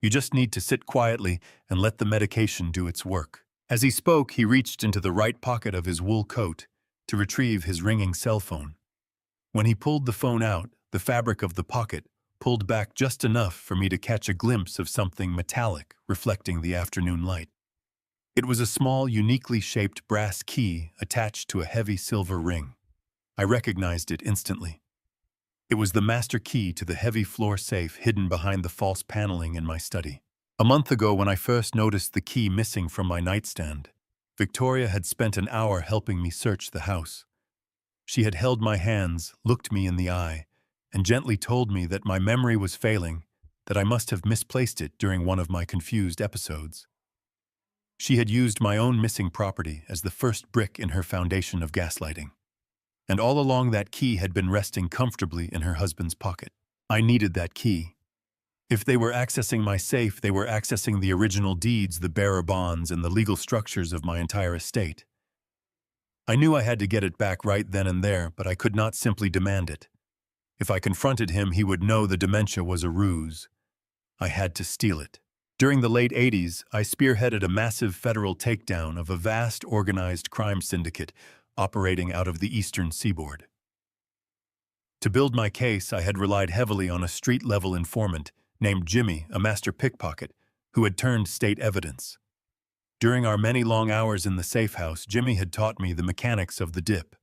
A: You just need to sit quietly and let the medication do its work." As he spoke, he reached into the right pocket of his wool coat to retrieve his ringing cell phone. When he pulled the phone out, the fabric of the pocket pulled back just enough for me to catch a glimpse of something metallic reflecting the afternoon light. It was a small, uniquely shaped brass key attached to a heavy silver ring. I recognized it instantly. It was the master key to the heavy floor safe hidden behind the false paneling in my study. A month ago, when I first noticed the key missing from my nightstand, Victoria had spent an hour helping me search the house. She had held my hands, looked me in the eye, and gently told me that my memory was failing, that I must have misplaced it during one of my confused episodes. She had used my own missing property as the first brick in her foundation of gaslighting. And all along, that key had been resting comfortably in her husband's pocket. I needed that key. If they were accessing my safe, they were accessing the original deeds, the bearer bonds, and the legal structures of my entire estate. I knew I had to get it back right then and there, but I could not simply demand it. If I confronted him, he would know the dementia was a ruse. I had to steal it. During the late 80s, I spearheaded a massive federal takedown of a vast organized crime syndicate operating out of the eastern seaboard. To build my case, I had relied heavily on a street-level informant named Jimmy, a master pickpocket, who had turned state evidence. During our many long hours in the safe house, Jimmy had taught me the mechanics of the dip.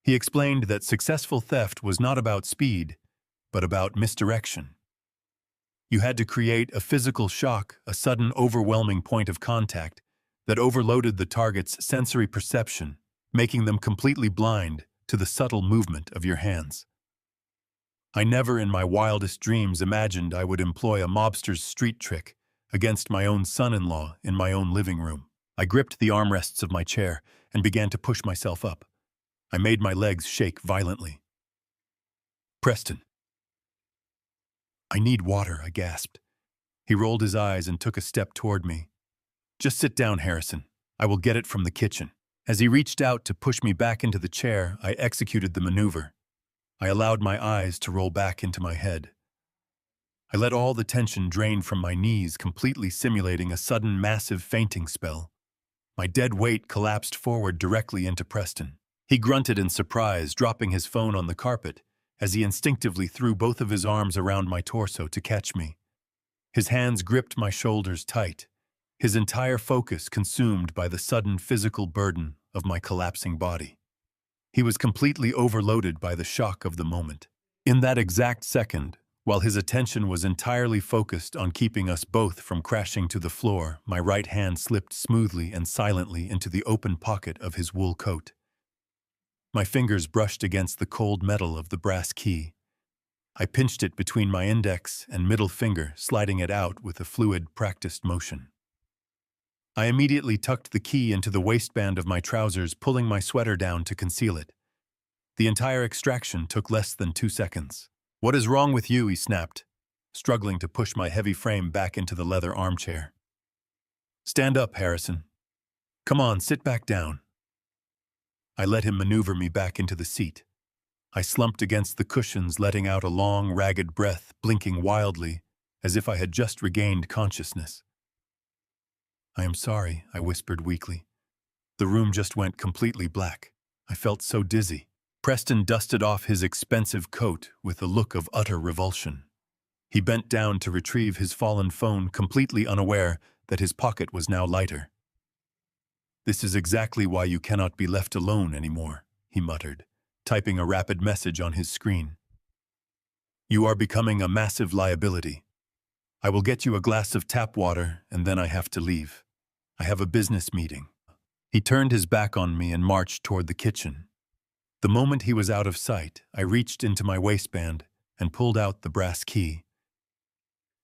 A: He explained that successful theft was not about speed, but about misdirection. You had to create a physical shock, a sudden overwhelming point of contact that overloaded the target's sensory perception, making them completely blind to the subtle movement of your hands. I never in my wildest dreams imagined I would employ a mobster's street trick against my own son-in-law in my own living room. I gripped the armrests of my chair and began to push myself up. I made my legs shake violently. Preston. I need water, I gasped. He rolled his eyes and took a step toward me. Just sit down, Harrison. I will get it from the kitchen. As he reached out to push me back into the chair, I executed the maneuver. I allowed my eyes to roll back into my head. I let all the tension drain from my knees, completely simulating a sudden massive fainting spell. My dead weight collapsed forward directly into Preston. He grunted in surprise, dropping his phone on the carpet, as he instinctively threw both of his arms around my torso to catch me. His hands gripped my shoulders tight, his entire focus consumed by the sudden physical burden of my collapsing body. He was completely overloaded by the shock of the moment. In that exact second, while his attention was entirely focused on keeping us both from crashing to the floor, my right hand slipped smoothly and silently into the open pocket of his wool coat. My fingers brushed against the cold metal of the brass key. I pinched it between my index and middle finger, sliding it out with a fluid, practiced motion. I immediately tucked the key into the waistband of my trousers, pulling my sweater down to conceal it. The entire extraction took less than 2 seconds. "What is wrong with you?" he snapped, struggling to push my heavy frame back into the leather armchair. "Stand up, Harrison. Come on, sit back down." I let him maneuver me back into the seat. I slumped against the cushions, letting out a long, ragged breath, blinking wildly, as if I had just regained consciousness. "I am sorry," I whispered weakly. The room just went completely black. I felt so dizzy. Preston dusted off his expensive coat with a look of utter revulsion. He bent down to retrieve his fallen phone, completely unaware that his pocket was now lighter. "This is exactly why you cannot be left alone anymore," he muttered, typing a rapid message on his screen. "You are becoming a massive liability. I will get you a glass of tap water, and then I have to leave. I have a business meeting." He turned his back on me and marched toward the kitchen. The moment he was out of sight, I reached into my waistband and pulled out the brass key.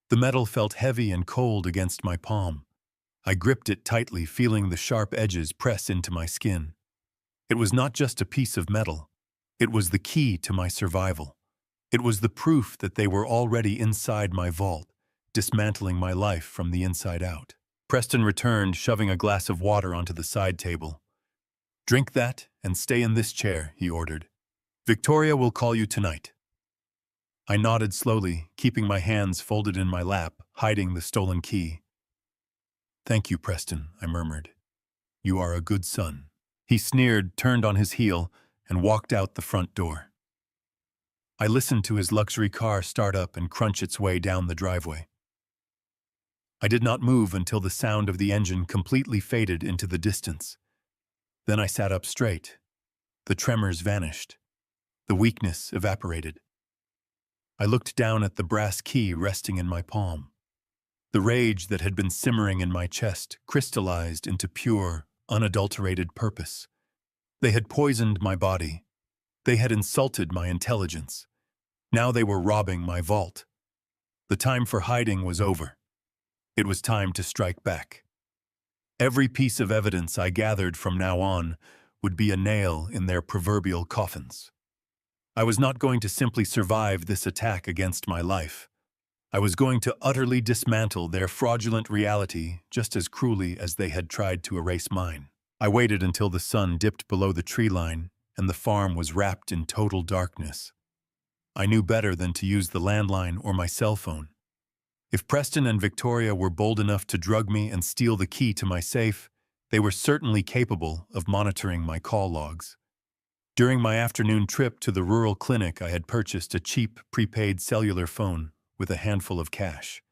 A: The metal felt heavy and cold against my palm. I gripped it tightly, feeling the sharp edges press into my skin. It was not just a piece of metal. It was the key to my survival. It was the proof that they were already inside my vault, dismantling my life from the inside out. Preston returned, shoving a glass of water onto the side table. "Drink that and stay in this chair," he ordered. "Victoria will call you tonight." I nodded slowly, keeping my hands folded in my lap, hiding the stolen key. "Thank you, Preston," I murmured. "You are a good son." He sneered, turned on his heel, and walked out the front door. I listened to his luxury car start up and crunch its way down the driveway. I did not move until the sound of the engine completely faded into the distance. Then I sat up straight. The tremors vanished. The weakness evaporated. I looked down at the brass key resting in my palm. The rage that had been simmering in my chest crystallized into pure, unadulterated purpose. They had poisoned my body. They had insulted my intelligence. Now they were robbing my vault. The time for hiding was over. It was time to strike back. Every piece of evidence I gathered from now on would be a nail in their proverbial coffins. I was not going to simply survive this attack against my life. I was going to utterly dismantle their fraudulent reality just as cruelly as they had tried to erase mine. I waited until the sun dipped below the tree line and the farm was wrapped in total darkness. I knew better than to use the landline or my cell phone. If Preston and Victoria were bold enough to drug me and steal the key to my safe, they were certainly capable of monitoring my call logs. During my afternoon trip to the rural clinic, I had purchased a cheap, prepaid cellular phone with a handful of cash.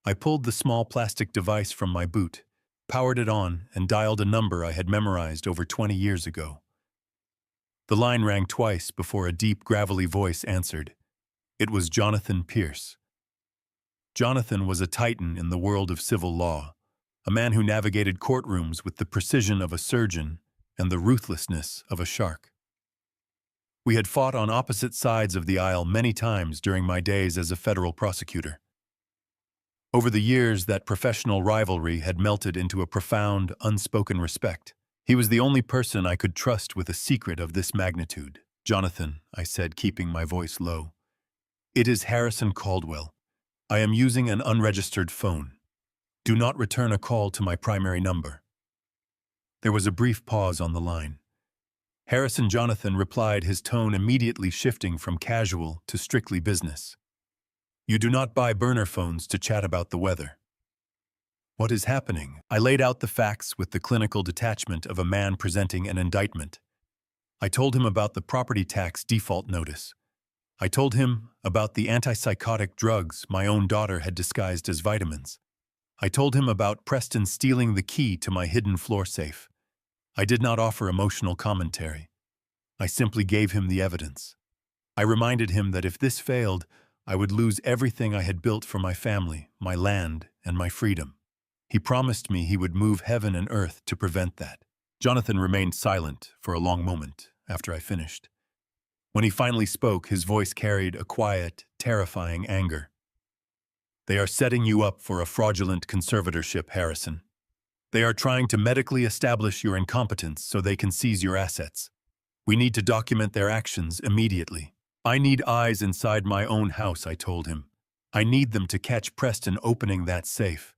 A: I pulled the small plastic device from my boot, powered it on, and dialed a number I had memorized over 20 years ago. The line rang twice before a deep, gravelly voice answered. It was Jonathan Pierce. Jonathan was a titan in the world of civil law, a man who navigated courtrooms with the precision of a surgeon and the ruthlessness of a shark. We had fought on opposite sides of the aisle many times during my days as a federal prosecutor. Over the years, that professional rivalry had melted into a profound, unspoken respect. He was the only person I could trust with a secret of this magnitude. "Jonathan," I said, keeping my voice low. "It is Harrison Caldwell. I am using an unregistered phone. Do not return a call to my primary number." There was a brief pause on the line. Harrison Jonathan replied, his tone immediately shifting from casual to strictly business. "You do not buy burner phones to chat about the weather." "What is happening?" I laid out the facts with the clinical detachment of a man presenting an indictment. I told him about the property tax default notice. I told him about the antipsychotic drugs my own daughter had disguised as vitamins. I told him about Preston stealing the key to my hidden floor safe. I did not offer emotional commentary. I simply gave him the evidence. I reminded him that if this failed, I would lose everything I had built for my family, my land, and my freedom. He promised me he would move heaven and earth to prevent that. Jonathan remained silent for a long moment after I finished. When he finally spoke, his voice carried a quiet, terrifying anger. "They are setting you up for a fraudulent conservatorship, Harrison. They are trying to medically establish your incompetence so they can seize your assets. We need to document their actions immediately. I need eyes inside my own house," I told him. "I need them to catch Preston opening that safe.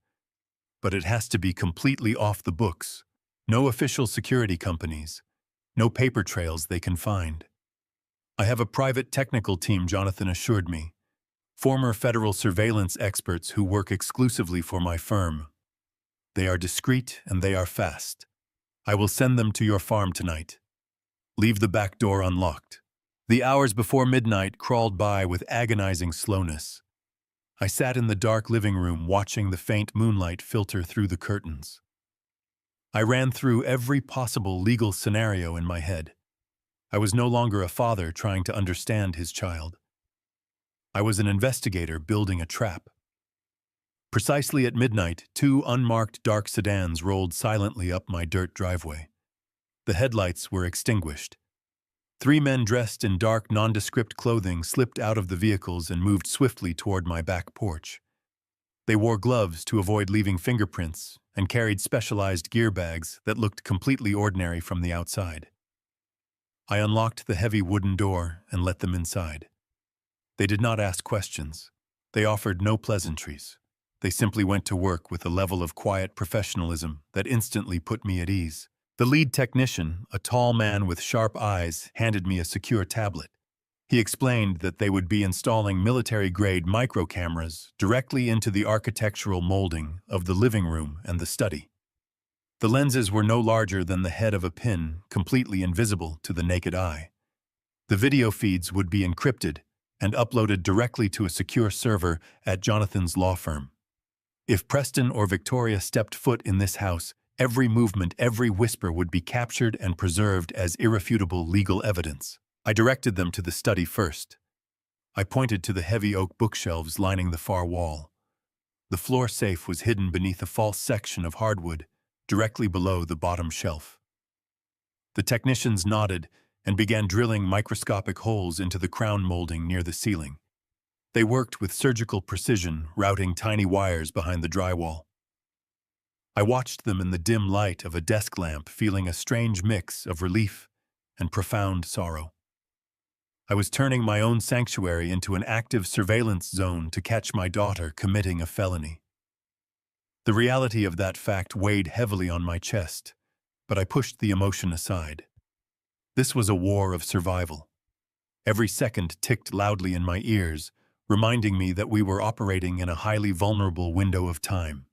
A: But it has to be completely off the books. No official security companies. No paper trails they can find." "I have a private technical team," Jonathan assured me. "Former federal surveillance experts who work exclusively for my firm. They are discreet and they are fast. I will send them to your farm tonight. Leave the back door unlocked." The hours before midnight crawled by with agonizing slowness. I sat in the dark living room watching the faint moonlight filter through the curtains. I ran through every possible legal scenario in my head. I was no longer a father trying to understand his child. I was an investigator building a trap. Precisely at midnight, 2 unmarked dark sedans rolled silently up my dirt driveway. The headlights were extinguished. 3 men dressed in dark, nondescript clothing slipped out of the vehicles and moved swiftly toward my back porch. They wore gloves to avoid leaving fingerprints and carried specialized gear bags that looked completely ordinary from the outside. I unlocked the heavy wooden door and let them inside. They did not ask questions. They offered no pleasantries. They simply went to work with a level of quiet professionalism that instantly put me at ease. The lead technician, a tall man with sharp eyes, handed me a secure tablet. He explained that they would be installing military-grade micro-cameras directly into the architectural molding of the living room and the study. The lenses were no larger than the head of a pin, completely invisible to the naked eye. The video feeds would be encrypted and uploaded directly to a secure server at Jonathan's law firm. If Preston or Victoria stepped foot in this house, every movement, every whisper would be captured and preserved as irrefutable legal evidence. I directed them to the study first. I pointed to the heavy oak bookshelves lining the far wall. The floor safe was hidden beneath a false section of hardwood, directly below the bottom shelf. The technicians nodded and began drilling microscopic holes into the crown molding near the ceiling. They worked with surgical precision, routing tiny wires behind the drywall. I watched them in the dim light of a desk lamp, feeling a strange mix of relief and profound sorrow. I was turning my own sanctuary into an active surveillance zone to catch my daughter committing a felony. The reality of that fact weighed heavily on my chest, but I pushed the emotion aside. This was a war of survival. Every second ticked loudly in my ears, reminding me that we were operating in a highly vulnerable window of time.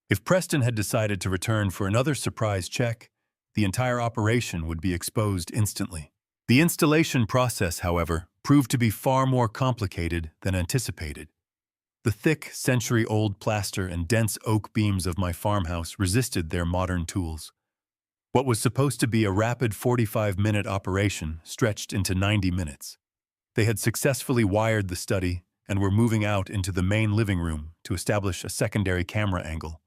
A: If Preston had decided to return for another surprise check, the entire operation would be exposed instantly. The installation process, however, proved to be far more complicated than anticipated. The thick, century-old plaster and dense oak beams of my farmhouse resisted their modern tools. What was supposed to be a rapid 45-minute operation stretched into 90 minutes. They had successfully wired the study and were moving out into the main living room to establish a secondary camera angle.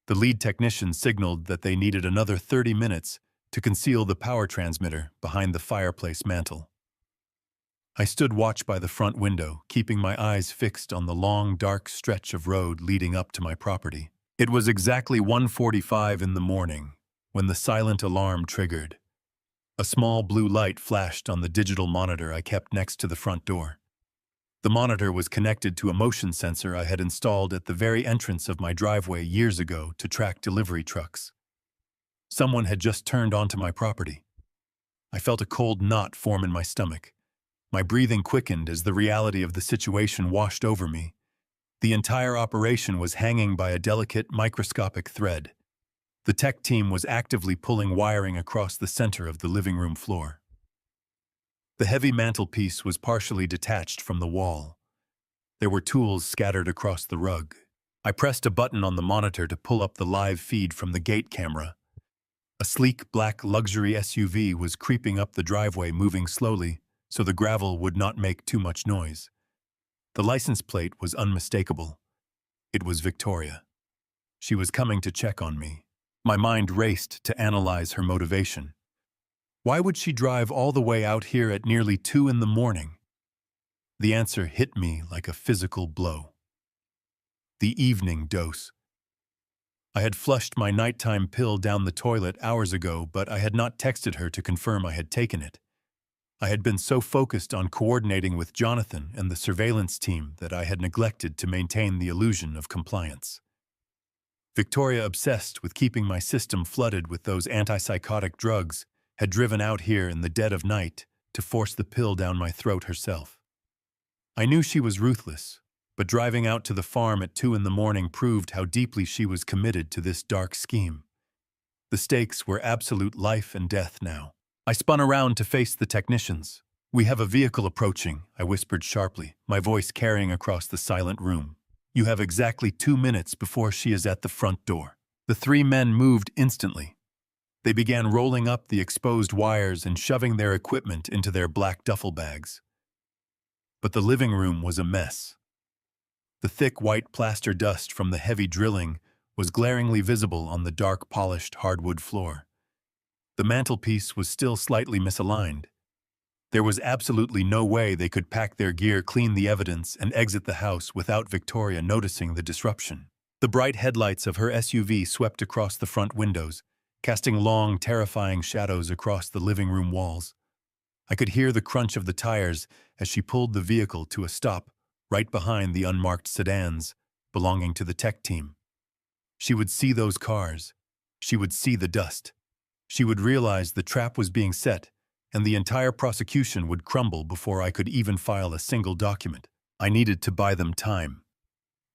A: The lead technician signaled that they needed another 30 minutes to conceal the power transmitter behind the fireplace mantel. I stood watch by the front window, keeping my eyes fixed on the long, dark stretch of road leading up to my property. It was exactly 1:45 in the morning when the silent alarm triggered. A small blue light flashed on the digital monitor I kept next to the front door. The monitor was connected to a motion sensor I had installed at the very entrance of my driveway years ago to track delivery trucks. Someone had just turned onto my property. I felt a cold knot form in my stomach. My breathing quickened as the reality of the situation washed over me. The entire operation was hanging by a delicate, microscopic thread. The tech team was actively pulling wiring across the center of the living room floor. The heavy mantelpiece was partially detached from the wall. There were tools scattered across the rug. I pressed a button on the monitor to pull up the live feed from the gate camera. A sleek, black luxury SUV was creeping up the driveway, moving slowly, so the gravel would not make too much noise. The license plate was unmistakable. It was Victoria. She was coming to check on me. My mind raced to analyze her motivation. Why would she drive all the way out here at nearly 2 in the morning? The answer hit me like a physical blow. The evening dose. I had flushed my nighttime pill down the toilet hours ago, but I had not texted her to confirm I had taken it. I had been so focused on coordinating with Jonathan and the surveillance team that I had neglected to maintain the illusion of compliance. Victoria, obsessed with keeping my system flooded with those antipsychotic drugs, had driven out here in the dead of night to force the pill down my throat herself. I knew she was ruthless, but driving out to the farm at 2 in the morning proved how deeply she was committed to this dark scheme. The stakes were absolute life and death now. I spun around to face the technicians. "We have a vehicle approaching," I whispered sharply, my voice carrying across the silent room. "You have exactly 2 minutes before she is at the front door." The 3 men moved instantly. They began rolling up the exposed wires and shoving their equipment into their black duffel bags. But the living room was a mess. The thick white plaster dust from the heavy drilling was glaringly visible on the dark polished hardwood floor. The mantelpiece was still slightly misaligned. There was absolutely no way they could pack their gear, clean the evidence, and exit the house without Victoria noticing the disruption. The bright headlights of her SUV swept across the front windows, casting long, terrifying shadows across the living room walls. I could hear the crunch of the tires as she pulled the vehicle to a stop right behind the unmarked sedans belonging to the tech team. She would see those cars. She would see the dust. She would realize the trap was being set, and the entire prosecution would crumble before I could even file a single document. I needed to buy them time.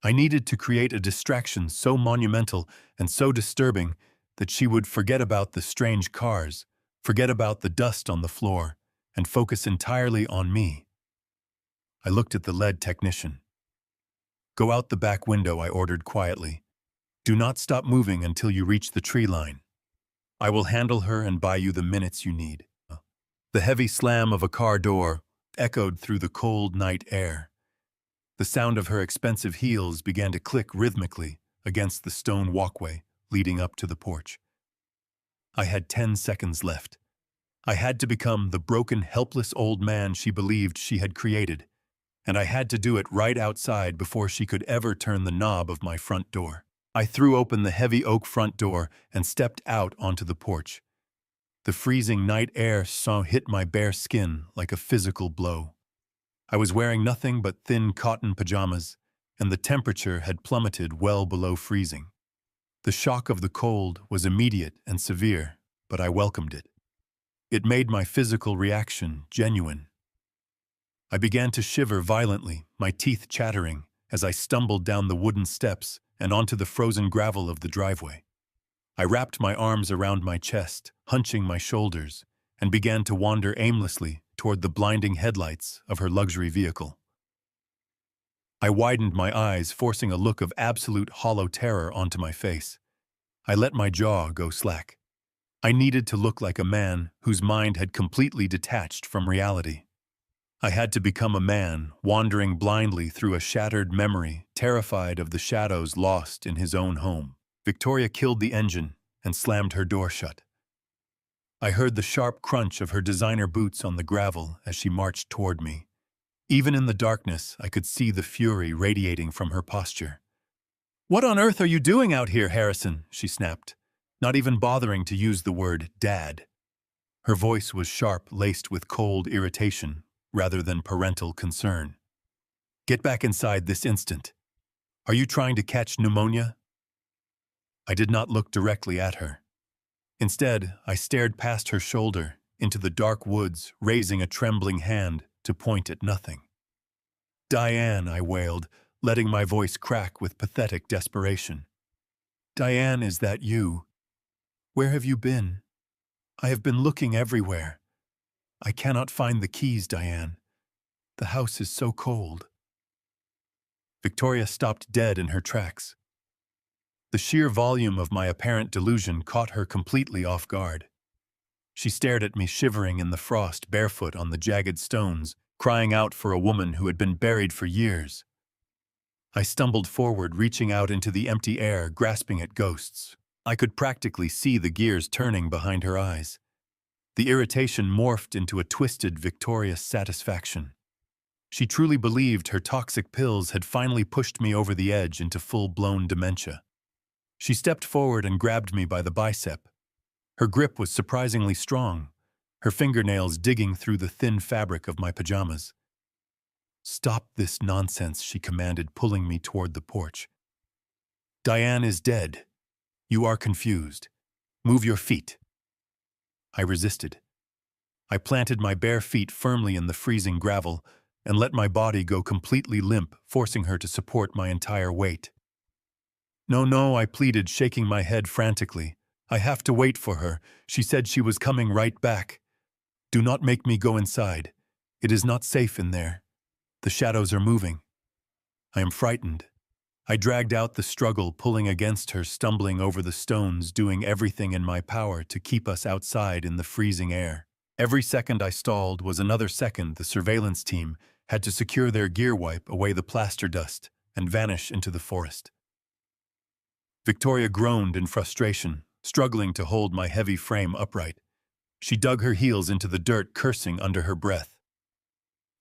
A: I needed to create a distraction so monumental and so disturbing that she would forget about the strange cars, forget about the dust on the floor, and focus entirely on me. I looked at the lead technician. "Go out the back window," I ordered quietly. "Do not stop moving until you reach the tree line. I will handle her and buy you the minutes you need." The heavy slam of a car door echoed through the cold night air. The sound of her expensive heels began to click rhythmically against the stone walkway leading up to the porch. I had 10 seconds left. I had to become the broken, helpless old man she believed she had created, and I had to do it right outside before she could ever turn the knob of my front door. I threw open the heavy oak front door and stepped out onto the porch. The freezing night air hit my bare skin like a physical blow. I was wearing nothing but thin cotton pajamas, and the temperature had plummeted well below freezing. The shock of the cold was immediate and severe, but I welcomed it. It made my physical reaction genuine. I began to shiver violently, my teeth chattering, as I stumbled down the wooden steps and onto the frozen gravel of the driveway. I wrapped my arms around my chest, hunching my shoulders, and began to wander aimlessly toward the blinding headlights of her luxury vehicle. I widened my eyes, forcing a look of absolute hollow terror onto my face. I let my jaw go slack. I needed to look like a man whose mind had completely detached from reality. I had to become a man, wandering blindly through a shattered memory, terrified of the shadows lost in his own home. Victoria killed the engine and slammed her door shut. I heard the sharp crunch of her designer boots on the gravel as she marched toward me. Even in the darkness, I could see the fury radiating from her posture. "What on earth are you doing out here, Harrison?" she snapped, not even bothering to use the word "dad." Her voice was sharp, laced with cold irritation, rather than parental concern. "Get back inside this instant. Are you trying to catch pneumonia?" I did not look directly at her. Instead, I stared past her shoulder into the dark woods, raising a trembling hand to point at nothing. "Diane," I wailed, letting my voice crack with pathetic desperation. "Diane, is that you? Where have you been? I have been looking everywhere. I cannot find the keys, Diane. The house is so cold." Victoria stopped dead in her tracks. The sheer volume of my apparent delusion caught her completely off guard. She stared at me, shivering in the frost, barefoot on the jagged stones, crying out for a woman who had been buried for years. I stumbled forward, reaching out into the empty air, grasping at ghosts. I could practically see the gears turning behind her eyes. The irritation morphed into a twisted, victorious satisfaction. She truly believed her toxic pills had finally pushed me over the edge into full-blown dementia. She stepped forward and grabbed me by the bicep. Her grip was surprisingly strong, her fingernails digging through the thin fabric of my pajamas. "Stop this nonsense," she commanded, pulling me toward the porch. "Diane is dead. You are confused. Move your feet." I resisted. I planted my bare feet firmly in the freezing gravel and let my body go completely limp, forcing her to support my entire weight. "No, no," I pleaded, shaking my head frantically. "I have to wait for her. She said she was coming right back. Do not make me go inside. It is not safe in there. The shadows are moving. I am frightened." I dragged out the struggle, pulling against her, stumbling over the stones, doing everything in my power to keep us outside in the freezing air. Every second I stalled was another second the surveillance team had to secure their gear, wipe away the plaster dust, and vanish into the forest. Victoria groaned in frustration, struggling to hold my heavy frame upright. She dug her heels into the dirt, cursing under her breath.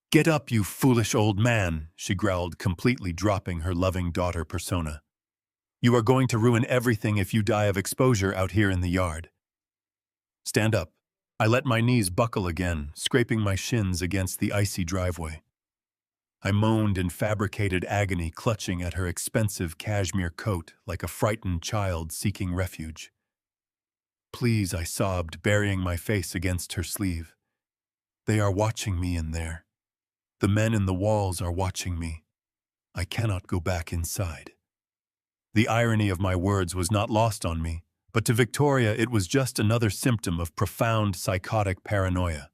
A: "Get up, you foolish old man," she growled, completely dropping her loving daughter persona. "You are going to ruin everything if you die of exposure out here in the yard." "Stand up." I let my knees buckle again, scraping my shins against the icy driveway. I moaned in fabricated agony, clutching at her expensive cashmere coat like a frightened child seeking refuge. "Please," I sobbed, burying my face against her sleeve. "They are watching me in there. The men in the walls are watching me. I cannot go back inside." The irony of my words was not lost on me, but to Victoria it was just another symptom of profound psychotic paranoia.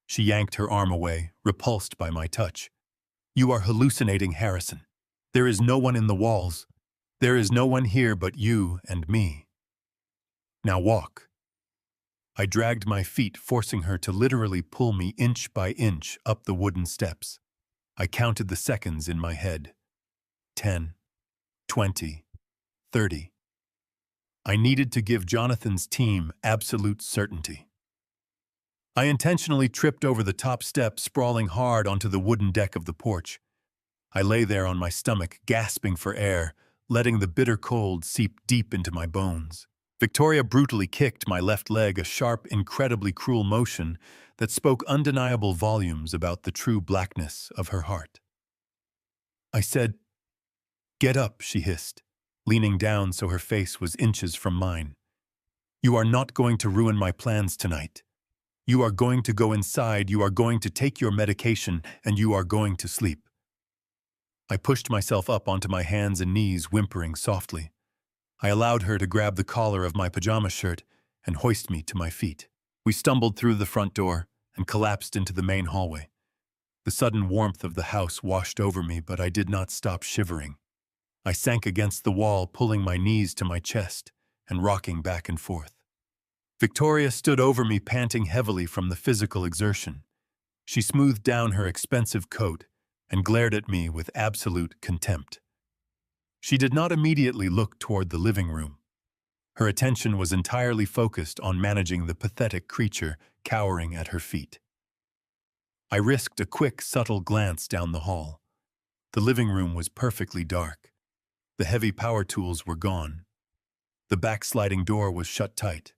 A: She yanked her arm away, repulsed by my touch. "You are hallucinating, Harrison. There is no one in the walls. There is no one here but you and me. Now walk." I dragged my feet, forcing her to literally pull me inch by inch up the wooden steps. I counted the seconds in my head. 10, 20, 30. I needed to give Jonathan's team absolute certainty. I intentionally tripped over the top step, sprawling hard onto the wooden deck of the porch. I lay there on my stomach, gasping for air, letting the bitter cold seep deep into my bones. Victoria brutally kicked my left leg, a sharp, incredibly cruel motion that spoke undeniable volumes about the true blackness of her heart. I said, "Get up," she hissed, leaning down so her face was inches from mine. "You are not going to ruin my plans tonight. You are going to go inside, you are going to take your medication, and you are going to sleep." I pushed myself up onto my hands and knees, whimpering softly. I allowed her to grab the collar of my pajama shirt and hoist me to my feet. We stumbled through the front door and collapsed into the main hallway. The sudden warmth of the house washed over me, but I did not stop shivering. I sank against the wall, pulling my knees to my chest and rocking back and forth. Victoria stood over me, panting heavily from the physical exertion. She smoothed down her expensive coat and glared at me with absolute contempt. She did not immediately look toward the living room. Her attention was entirely focused on managing the pathetic creature cowering at her feet. I risked a quick, subtle glance down the hall. The living room was perfectly dark. The heavy power tools were gone. The backsliding door was shut tight.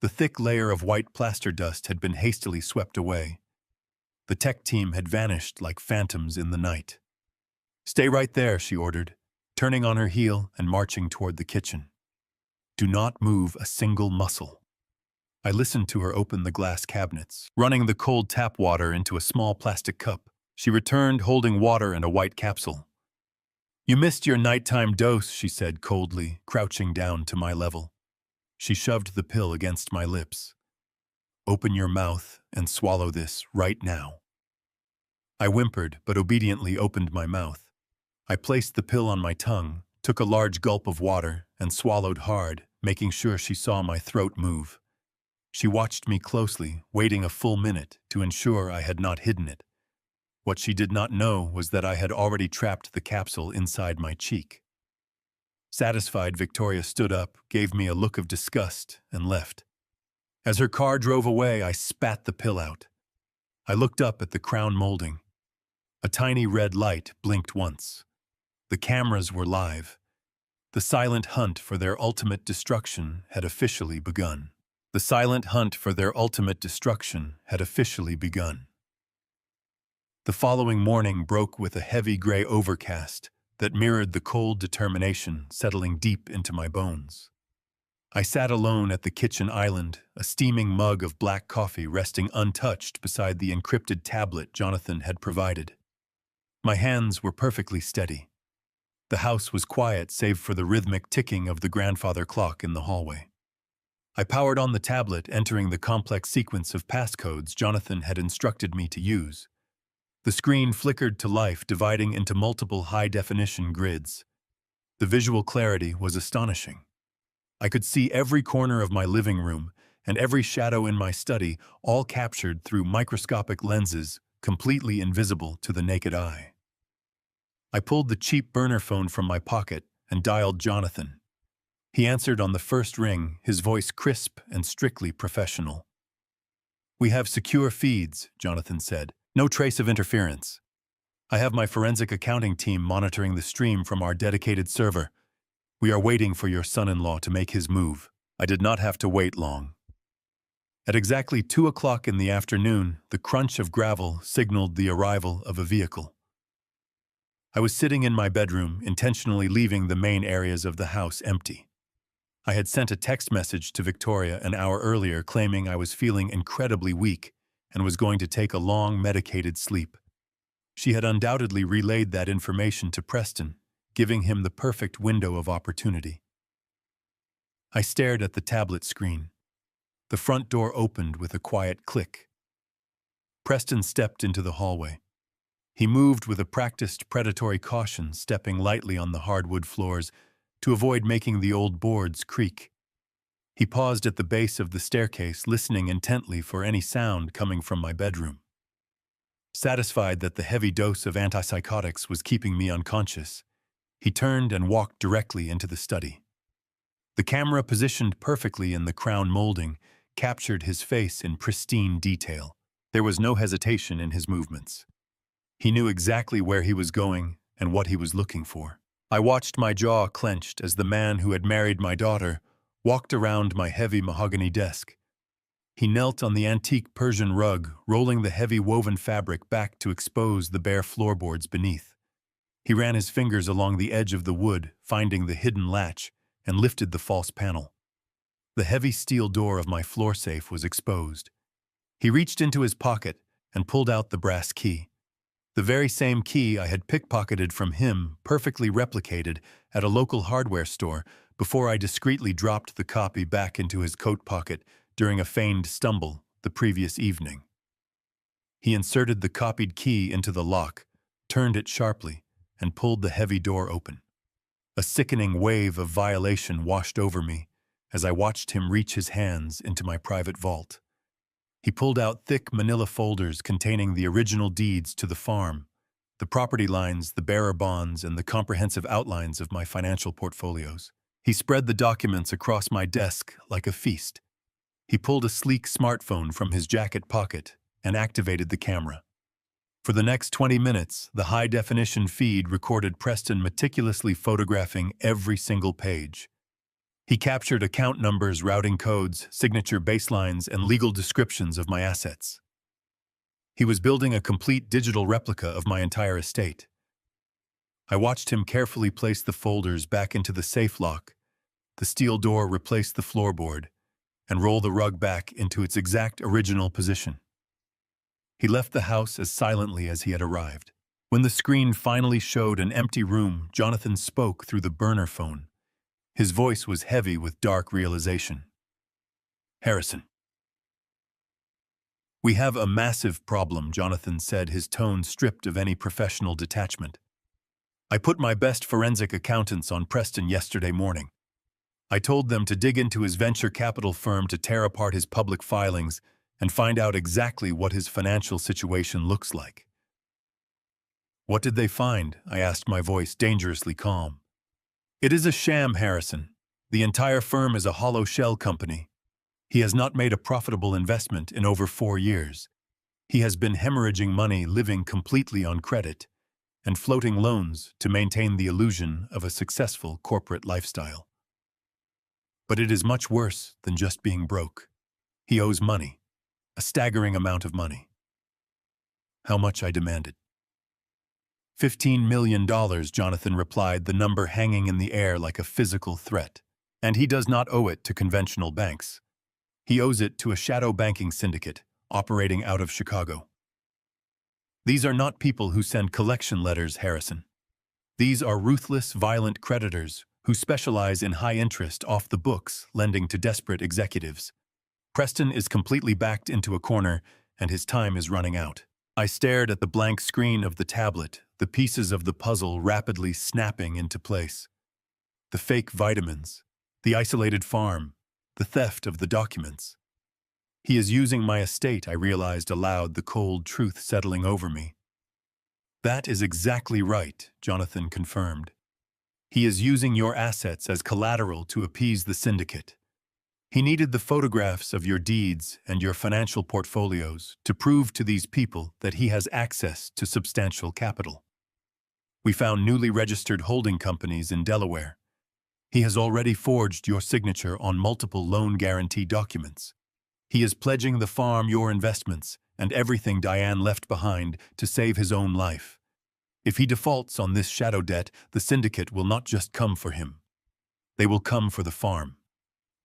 A: The thick layer of white plaster dust had been hastily swept away. The tech team had vanished like phantoms in the night. "Stay right there," she ordered, turning on her heel and marching toward the kitchen. "Do not move a single muscle." I listened to her open the glass cabinets, running the cold tap water into a small plastic cup. She returned holding water and a white capsule. "You missed your nighttime dose," she said coldly, crouching down to my level. She shoved the pill against my lips. "Open your mouth and swallow this right now." I whimpered, but obediently opened my mouth. I placed the pill on my tongue, took a large gulp of water, and swallowed hard, making sure she saw my throat move. She watched me closely, waiting a full minute to ensure I had not hidden it. What she did not know was that I had already trapped the capsule inside my cheek. Satisfied, Victoria stood up, gave me a look of disgust, and left. As her car drove away, I spat the pill out. I looked up at the crown molding. A tiny red light blinked once. The cameras were live. The silent hunt for their ultimate destruction had officially begun. The silent hunt for their ultimate destruction had officially begun. The following morning broke with a heavy gray overcast that mirrored the cold determination settling deep into my bones. I sat alone at the kitchen island, a steaming mug of black coffee resting untouched beside the encrypted tablet Jonathan had provided. My hands were perfectly steady. The house was quiet save for the rhythmic ticking of the grandfather clock in the hallway. I powered on the tablet, entering the complex sequence of passcodes Jonathan had instructed me to use. The screen flickered to life, dividing into multiple high-definition grids. The visual clarity was astonishing. I could see every corner of my living room and every shadow in my study, all captured through microscopic lenses, completely invisible to the naked eye. I pulled the cheap burner phone from my pocket and dialed Jonathan. He answered on the first ring, his voice crisp and strictly professional. "We have secure feeds," Jonathan said. "No trace of interference. I have my forensic accounting team monitoring the stream from our dedicated server. We are waiting for your son-in-law to make his move." I did not have to wait long. At exactly 2 o'clock in the afternoon, the crunch of gravel signaled the arrival of a vehicle. I was sitting in my bedroom, intentionally leaving the main areas of the house empty. I had sent a text message to Victoria an hour earlier claiming I was feeling incredibly weak and was going to take a long medicated sleep. She had undoubtedly relayed that information to Preston, giving him the perfect window of opportunity. I stared at the tablet screen. The front door opened with a quiet click. Preston stepped into the hallway. He moved with a practiced predatory caution, stepping lightly on the hardwood floors to avoid making the old boards creak. He paused at the base of the staircase, listening intently for any sound coming from my bedroom. Satisfied that the heavy dose of antipsychotics was keeping me unconscious, he turned and walked directly into the study. The camera, positioned perfectly in the crown molding, captured his face in pristine detail. There was no hesitation in his movements. He knew exactly where he was going and what he was looking for. I watched, my jaw clenched, as the man who had married my daughter walked around my heavy mahogany desk. He knelt on the antique Persian rug, rolling the heavy woven fabric back to expose the bare floorboards beneath. He ran his fingers along the edge of the wood, finding the hidden latch, and lifted the false panel. The heavy steel door of my floor safe was exposed. He reached into his pocket and pulled out the brass key. The very same key I had pickpocketed from him, perfectly replicated at a local hardware store, before I discreetly dropped the copy back into his coat pocket during a feigned stumble the previous evening. He inserted the copied key into the lock, turned it sharply, and pulled the heavy door open. A sickening wave of violation washed over me, as I watched him reach his hands into my private vault. He pulled out thick manila folders containing the original deeds to the farm, the property lines, the bearer bonds, and the comprehensive outlines of my financial portfolios. He spread the documents across my desk like a feast. He pulled a sleek smartphone from his jacket pocket and activated the camera. For the next 20 minutes, the high-definition feed recorded Preston meticulously photographing every single page. He captured account numbers, routing codes, signature baselines, and legal descriptions of my assets. He was building a complete digital replica of my entire estate. I watched him carefully place the folders back into the safe lock, the steel door replace the floorboard, and roll the rug back into its exact original position. He left the house as silently as he had arrived. When the screen finally showed an empty room, Jonathan spoke through the burner phone. His voice was heavy with dark realization. "Harrison. We have a massive problem," Jonathan said, his tone stripped of any professional detachment. "I put my best forensic accountants on Preston yesterday morning. I told them to dig into his venture capital firm to tear apart his public filings and find out exactly what his financial situation looks like." "What did they find?" I asked, my voice dangerously calm. "It is a sham, Harrison. The entire firm is a hollow shell company. He has not made a profitable investment in over 4 years. He has been hemorrhaging money, living completely on credit, and floating loans to maintain the illusion of a successful corporate lifestyle. But it is much worse than just being broke. He owes money, a staggering amount of money." "How much?" I demanded. $15 million, Jonathan replied, the number hanging in the air like a physical threat. "And he does not owe it to conventional banks. He owes it to a shadow banking syndicate operating out of Chicago. These are not people who send collection letters, Harrison. These are ruthless, violent creditors who specialize in high-interest, off-the-books lending to desperate executives. Preston is completely backed into a corner, and his time is running out." I stared at the blank screen of the tablet, the pieces of the puzzle rapidly snapping into place. The fake vitamins, the isolated farm, the theft of the documents. "He is using my estate," I realized aloud, the cold truth settling over me. "That is exactly right," Jonathan confirmed. "He is using your assets as collateral to appease the syndicate. He needed the photographs of your deeds and your financial portfolios to prove to these people that he has access to substantial capital. We found newly registered holding companies in Delaware. He has already forged your signature on multiple loan guarantee documents. He is pledging the farm, your investments, and everything Diane left behind to save his own life. If he defaults on this shadow debt, the syndicate will not just come for him. They will come for the farm.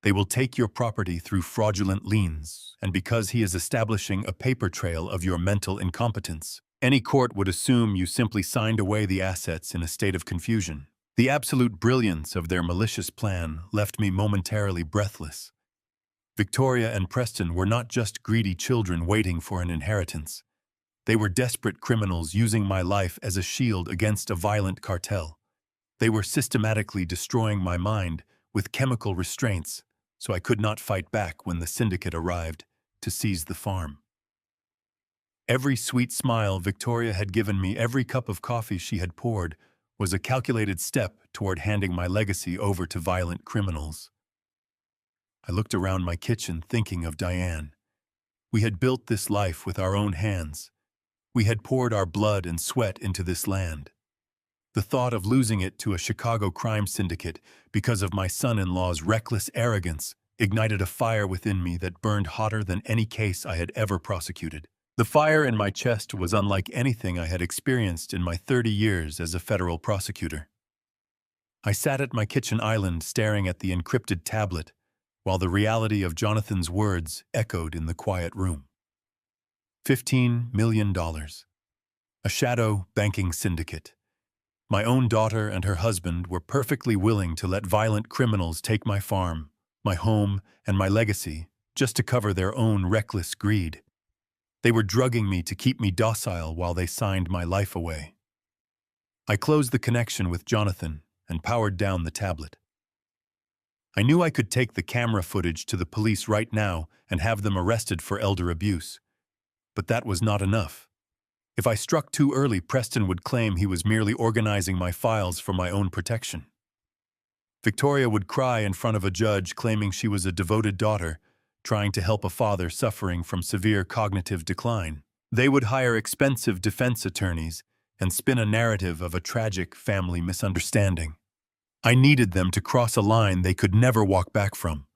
A: They will take your property through fraudulent liens, and because he is establishing a paper trail of your mental incompetence, any court would assume you simply signed away the assets in a state of confusion. The absolute brilliance of their malicious plan left me momentarily breathless. Victoria and Preston were not just greedy children waiting for an inheritance. They were desperate criminals using my life as a shield against a violent cartel. They were systematically destroying my mind with chemical restraints, so I could not fight back when the syndicate arrived to seize the farm. Every sweet smile Victoria had given me, every cup of coffee she had poured, was a calculated step toward handing my legacy over to violent criminals. I looked around my kitchen thinking of Diane. We had built this life with our own hands. We had poured our blood and sweat into this land. The thought of losing it to a Chicago crime syndicate because of my son-in-law's reckless arrogance ignited a fire within me that burned hotter than any case I had ever prosecuted. The fire in my chest was unlike anything I had experienced in my 30 years as a federal prosecutor. I sat at my kitchen island staring at the encrypted tablet, while the reality of Jonathan's words echoed in the quiet room. $15 million. A shadow banking syndicate. My own daughter and her husband were perfectly willing to let violent criminals take my farm, my home, and my legacy just to cover their own reckless greed. They were drugging me to keep me docile while they signed my life away. I closed the connection with Jonathan and powered down the tablet. I knew I could take the camera footage to the police right now and have them arrested for elder abuse. But that was not enough. If I struck too early, Preston would claim he was merely organizing my files for my own protection. Victoria would cry in front of a judge claiming she was a devoted daughter, trying to help a father suffering from severe cognitive decline. They would hire expensive defense attorneys and spin a narrative of a tragic family misunderstanding. I needed them to cross a line they could never walk back from.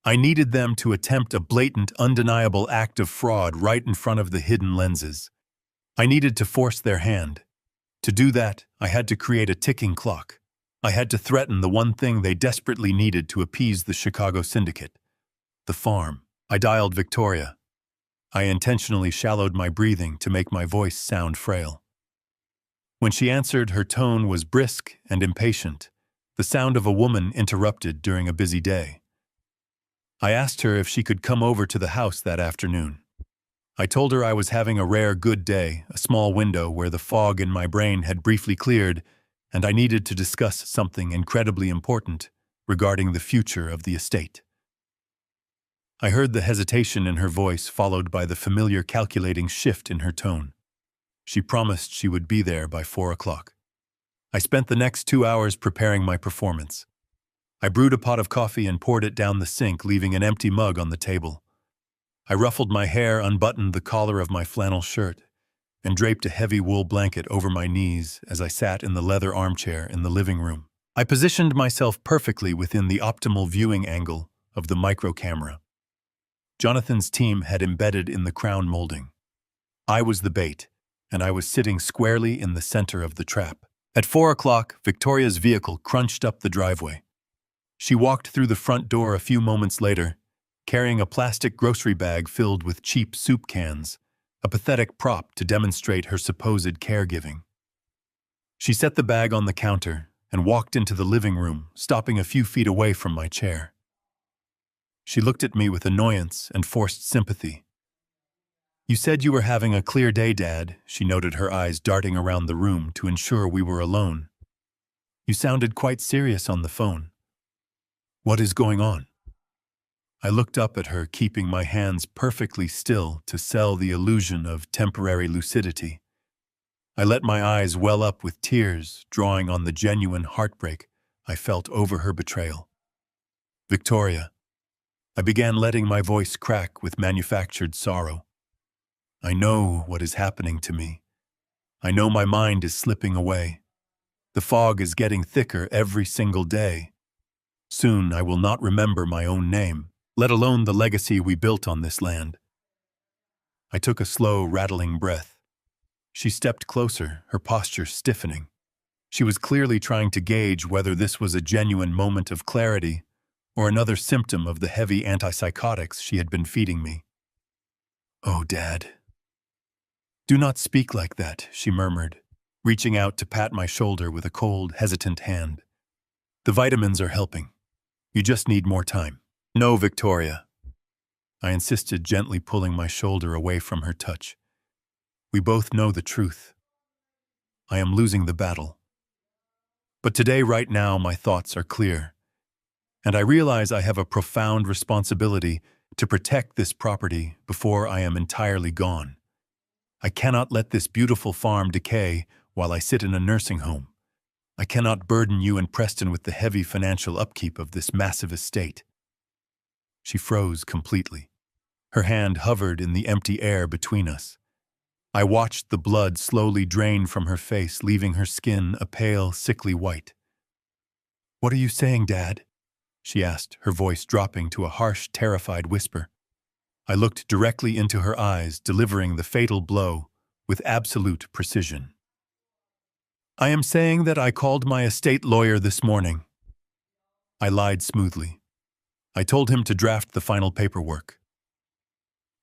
A: I needed them to attempt a blatant, undeniable act of fraud right in front of the hidden lenses. I needed to force their hand. To do that, I had to create a ticking clock. I had to threaten the one thing they desperately needed to appease the Chicago syndicate: the farm. I dialed Victoria. I intentionally shallowed my breathing to make my voice sound frail. When she answered, her tone was brisk and impatient, the sound of a woman interrupted during a busy day. I asked her if she could come over to the house that afternoon. I told her I was having a rare good day, a small window where the fog in my brain had briefly cleared, and I needed to discuss something incredibly important regarding the future of the estate. I heard the hesitation in her voice, followed by the familiar calculating shift in her tone. She promised she would be there by 4 o'clock. I spent the next 2 hours preparing my performance. I brewed a pot of coffee and poured it down the sink, leaving an empty mug on the table. I ruffled my hair, unbuttoned the collar of my flannel shirt, and draped a heavy wool blanket over my knees as I sat in the leather armchair in the living room. I positioned myself perfectly within the optimal viewing angle of the micro camera. Jonathan's team had embedded in the crown molding. I was the bait, and I was sitting squarely in the center of the trap. At 4 o'clock, Victoria's vehicle crunched up the driveway. She walked through the front door a few moments later, carrying a plastic grocery bag filled with cheap soup cans, a pathetic prop to demonstrate her supposed caregiving. She set the bag on the counter and walked into the living room, stopping a few feet away from my chair. She looked at me with annoyance and forced sympathy. "You said you were having a clear day, Dad," she noted, her eyes darting around the room to ensure we were alone. "You sounded quite serious on the phone. What is going on?" I looked up at her, keeping my hands perfectly still to sell the illusion of temporary lucidity. I let my eyes well up with tears, drawing on the genuine heartbreak I felt over her betrayal. "Victoria," I began, letting my voice crack with manufactured sorrow. "I know what is happening to me. I know my mind is slipping away. The fog is getting thicker every single day. Soon I will not remember my own name, let alone the legacy we built on this land." I took a slow, rattling breath. She stepped closer, her posture stiffening. She was clearly trying to gauge whether this was a genuine moment of clarity or another symptom of the heavy antipsychotics she had been feeding me. "Oh, Dad." "Do not speak like that," she murmured, reaching out to pat my shoulder with a cold, hesitant hand. "The vitamins are helping. You just need more time." "No, Victoria," I insisted, gently pulling my shoulder away from her touch. "We both know the truth. I am losing the battle. But today, right now, my thoughts are clear. And I realize I have a profound responsibility to protect this property before I am entirely gone. I cannot let this beautiful farm decay while I sit in a nursing home. I cannot burden you and Preston with the heavy financial upkeep of this massive estate." She froze completely. Her hand hovered in the empty air between us. I watched the blood slowly drain from her face, leaving her skin a pale, sickly white. "What are you saying, Dad?" she asked, her voice dropping to a harsh, terrified whisper. I looked directly into her eyes, delivering the fatal blow with absolute precision. "I am saying that I called my estate lawyer this morning." I lied smoothly. I told him to draft the final paperwork.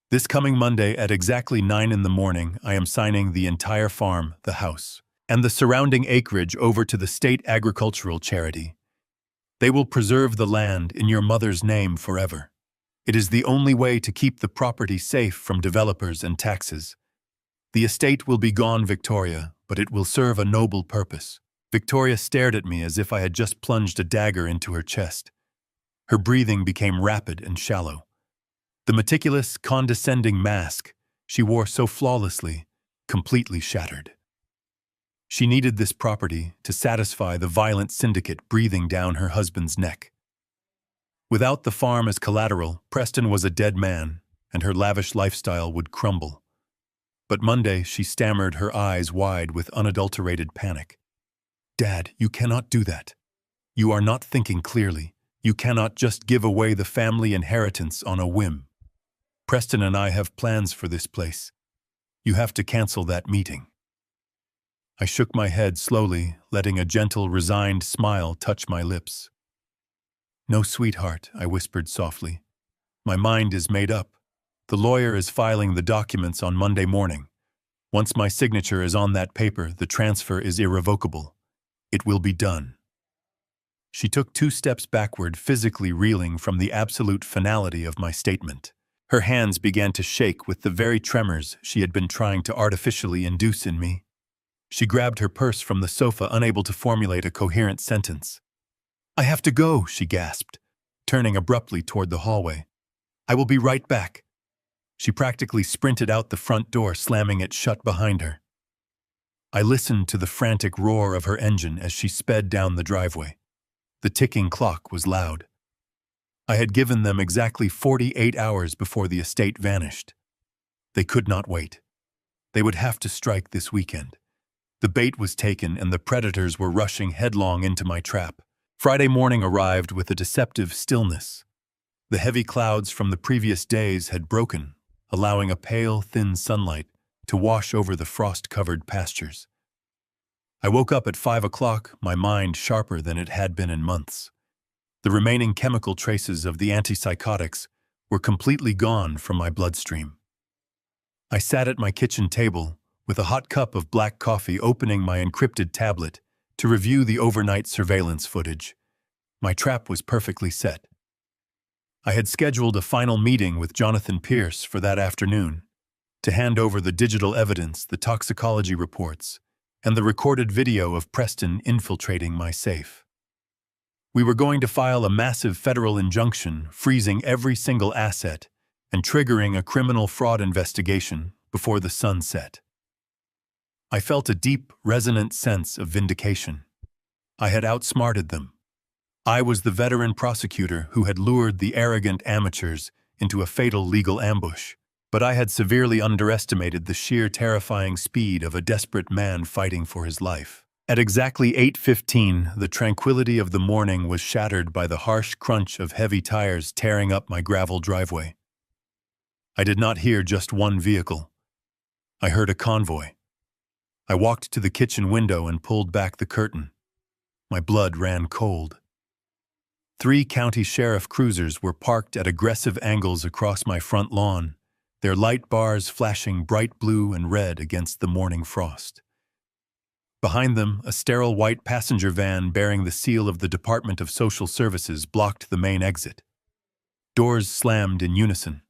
A: "This coming Monday at exactly 9 in the morning, I am signing the entire farm, the house, and the surrounding acreage over to the state agricultural charity. They will preserve the land in your mother's name forever. It is the only way to keep the property safe from developers and taxes. The estate will be gone, Victoria, but it will serve a noble purpose." Victoria stared at me as if I had just plunged a dagger into her chest. Her breathing became rapid and shallow. The meticulous, condescending mask she wore so flawlessly, completely shattered. She needed this property to satisfy the violent syndicate breathing down her husband's neck. Without the farm as collateral, Preston was a dead man, and her lavish lifestyle would crumble. But Monday, she stammered, her eyes wide with unadulterated panic. "Dad, you cannot do that. You are not thinking clearly. You cannot just give away the family inheritance on a whim. Preston and I have plans for this place. You have to cancel that meeting." I shook my head slowly, letting a gentle, resigned smile touch my lips. "No, sweetheart," I whispered softly. "My mind is made up. The lawyer is filing the documents on Monday morning. Once my signature is on that paper, the transfer is irrevocable. It will be done." She took 2 steps backward, physically reeling from the absolute finality of my statement. Her hands began to shake with the very tremors she had been trying to artificially induce in me. She grabbed her purse from the sofa, unable to formulate a coherent sentence. "I have to go," she gasped, turning abruptly toward the hallway. "I will be right back." She practically sprinted out the front door, slamming it shut behind her. I listened to the frantic roar of her engine as she sped down the driveway. The ticking clock was loud. I had given them exactly 48 hours before the estate vanished. They could not wait. They would have to strike this weekend. The bait was taken and the predators were rushing headlong into my trap. Friday morning arrived with a deceptive stillness. The heavy clouds from the previous days had broken, allowing a pale, thin sunlight to wash over the frost-covered pastures. I woke up at 5 o'clock, my mind sharper than it had been in months. The remaining chemical traces of the antipsychotics were completely gone from my bloodstream. I sat at my kitchen table with a hot cup of black coffee, opening my encrypted tablet to review the overnight surveillance footage. My trap was perfectly set. I had scheduled a final meeting with Jonathan Pierce for that afternoon to hand over the digital evidence, the toxicology reports, and the recorded video of Preston infiltrating my safe. We were going to file a massive federal injunction, freezing every single asset and triggering a criminal fraud investigation before the sun set. I felt a deep, resonant sense of vindication. I had outsmarted them. I was the veteran prosecutor who had lured the arrogant amateurs into a fatal legal ambush, but I had severely underestimated the sheer terrifying speed of a desperate man fighting for his life. At exactly 8:15, the tranquility of the morning was shattered by the harsh crunch of heavy tires tearing up my gravel driveway. I did not hear just one vehicle. I heard a convoy. I walked to the kitchen window and pulled back the curtain. My blood ran cold. 3 county sheriff cruisers were parked at aggressive angles across my front lawn, their light bars flashing bright blue and red against the morning frost. Behind them, a sterile white passenger van bearing the seal of the Department of Social Services blocked the main exit. Doors slammed in unison.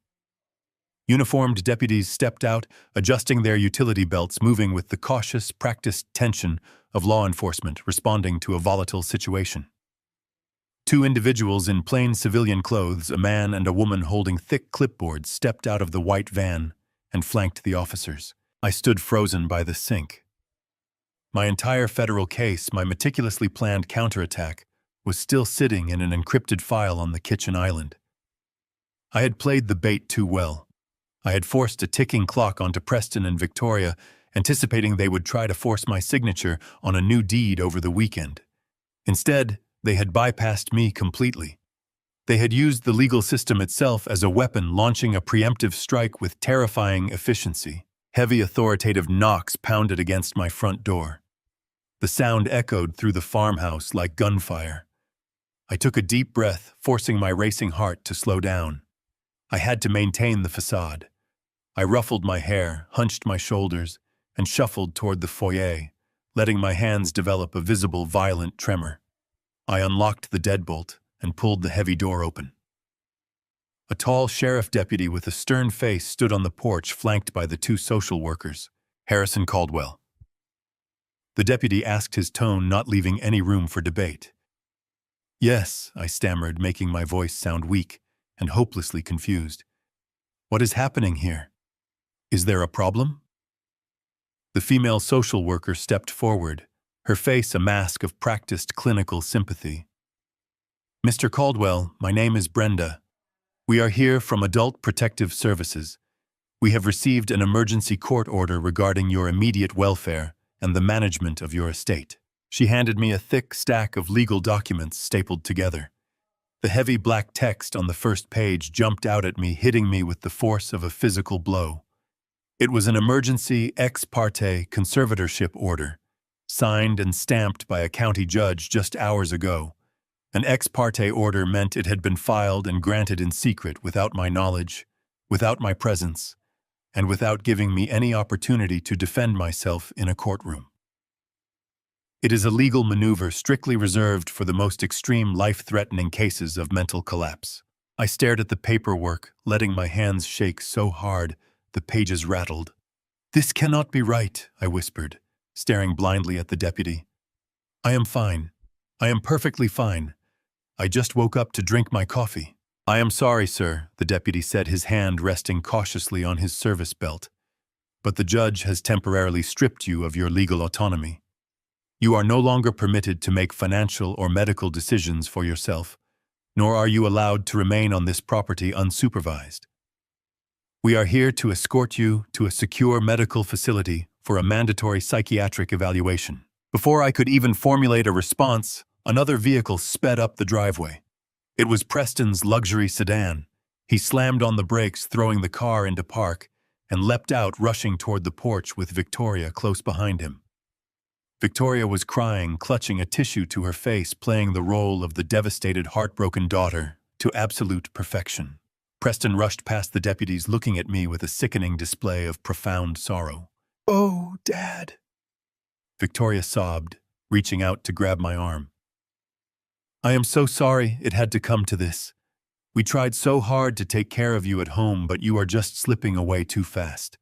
A: Uniformed deputies stepped out, adjusting their utility belts, moving with the cautious, practiced tension of law enforcement responding to a volatile situation. 2 individuals in plain civilian clothes, a man and a woman holding thick clipboards, stepped out of the white van and flanked the officers. I stood frozen by the sink. My entire federal case, my meticulously planned counterattack, was still sitting in an encrypted file on the kitchen island. I had played the bait too well. I had forced a ticking clock onto Preston and Victoria, anticipating they would try to force my signature on a new deed over the weekend. Instead, they had bypassed me completely. They had used the legal system itself as a weapon, launching a preemptive strike with terrifying efficiency. Heavy authoritative knocks pounded against my front door. The sound echoed through the farmhouse like gunfire. I took a deep breath, forcing my racing heart to slow down. I had to maintain the facade. I ruffled my hair, hunched my shoulders, and shuffled toward the foyer, letting my hands develop a visible, violent tremor. I unlocked the deadbolt and pulled the heavy door open. A tall sheriff deputy with a stern face stood on the porch, flanked by the 2 social workers. "Harrison Caldwell." The deputy asked, his tone not leaving any room for debate. Yes, I stammered, making my voice sound weak and hopelessly confused. What is happening here? Is there a problem? The female social worker stepped forward, her face a mask of practiced clinical sympathy. Mr. Caldwell, my name is Brenda. We are here from Adult Protective Services. We have received an emergency court order regarding your immediate welfare and the management of your estate. She handed me a thick stack of legal documents stapled together. The heavy black text on the first page jumped out at me, hitting me with the force of a physical blow. It was an emergency ex parte conservatorship order, signed and stamped by a county judge just hours ago. An ex parte order meant it had been filed and granted in secret without my knowledge, without my presence, and without giving me any opportunity to defend myself in a courtroom. It is a legal maneuver strictly reserved for the most extreme life-threatening cases of mental collapse. I stared at the paperwork, letting my hands shake so hard the pages rattled. "This cannot be right," I whispered, staring blindly at the deputy. "I am fine. I am perfectly fine. I just woke up to drink my coffee." "I am sorry, sir," the deputy said, his hand resting cautiously on his service belt. "But the judge has temporarily stripped you of your legal autonomy. You are no longer permitted to make financial or medical decisions for yourself, nor are you allowed to remain on this property unsupervised. We are here to escort you to a secure medical facility for a mandatory psychiatric evaluation." Before I could even formulate a response, another vehicle sped up the driveway. It was Preston's luxury sedan. He slammed on the brakes, throwing the car into park, and leapt out, rushing toward the porch with Victoria close behind him. Victoria was crying, clutching a tissue to her face, playing the role of the devastated, heartbroken daughter to absolute perfection. Preston rushed past the deputies, looking at me with a sickening display of profound sorrow. "Oh, Dad!" Victoria sobbed, reaching out to grab my arm. "I am so sorry it had to come to this. We tried so hard to take care of you at home, but you are just slipping away too fast.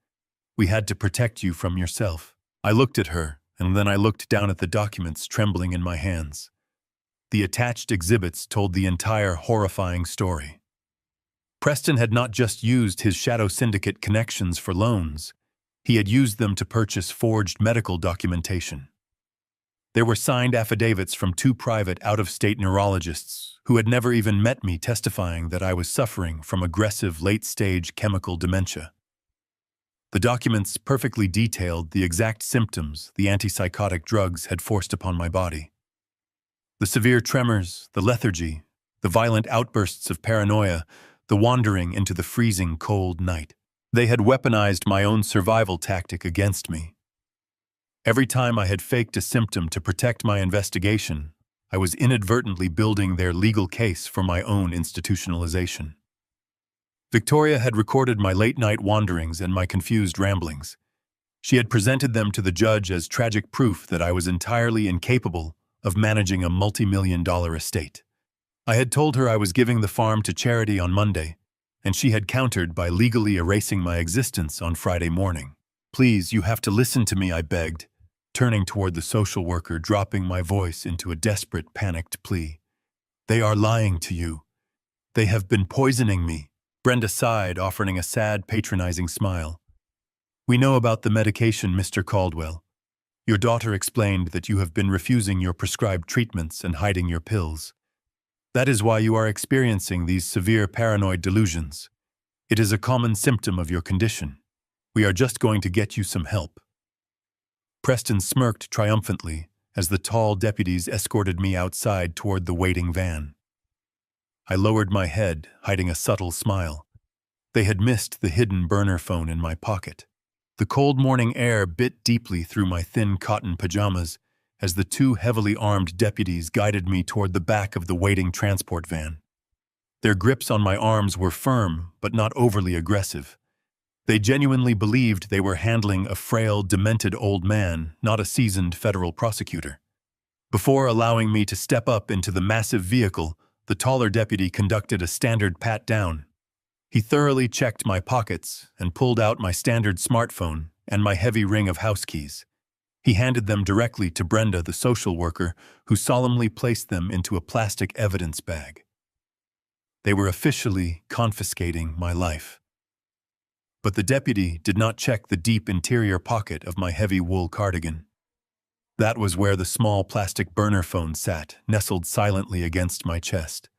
A: We had to protect you from yourself." I looked at her, and then I looked down at the documents trembling in my hands. The attached exhibits told the entire horrifying story. Preston had not just used his shadow syndicate connections for loans. He had used them to purchase forged medical documentation. There were signed affidavits from 2 private out-of-state neurologists who had never even met me, testifying that I was suffering from aggressive late-stage chemical dementia. The documents perfectly detailed the exact symptoms the antipsychotic drugs had forced upon my body. The severe tremors, the lethargy, the violent outbursts of paranoia, the wandering into the freezing cold night. They had weaponized my own survival tactic against me. Every time I had faked a symptom to protect my investigation, I was inadvertently building their legal case for my own institutionalization. Victoria had recorded my late-night wanderings and my confused ramblings. She had presented them to the judge as tragic proof that I was entirely incapable of managing a multi-million-dollar estate. I had told her I was giving the farm to charity on Monday, and she had countered by legally erasing my existence on Friday morning. "Please, you have to listen to me," I begged, turning toward the social worker, dropping my voice into a desperate, panicked plea. "They are lying to you. They have been poisoning me." Brenda sighed, offering a sad, patronizing smile. "We know about the medication, Mr. Caldwell. Your daughter explained that you have been refusing your prescribed treatments and hiding your pills. That is why you are experiencing these severe paranoid delusions. It is a common symptom of your condition. We are just going to get you some help." Preston smirked triumphantly as the tall deputies escorted me outside toward the waiting van. I lowered my head, hiding a subtle smile. They had missed the hidden burner phone in my pocket. The cold morning air bit deeply through my thin cotton pajamas as the 2 heavily armed deputies guided me toward the back of the waiting transport van. Their grips on my arms were firm, but not overly aggressive. They genuinely believed they were handling a frail, demented old man, not a seasoned federal prosecutor. Before allowing me to step up into the massive vehicle, the taller deputy conducted a standard pat-down. He thoroughly checked my pockets and pulled out my standard smartphone and my heavy ring of house keys. He handed them directly to Brenda, the social worker, who solemnly placed them into a plastic evidence bag. They were officially confiscating my life. But the deputy did not check the deep interior pocket of my heavy wool cardigan. That was where the small plastic burner phone sat, nestled silently against my chest.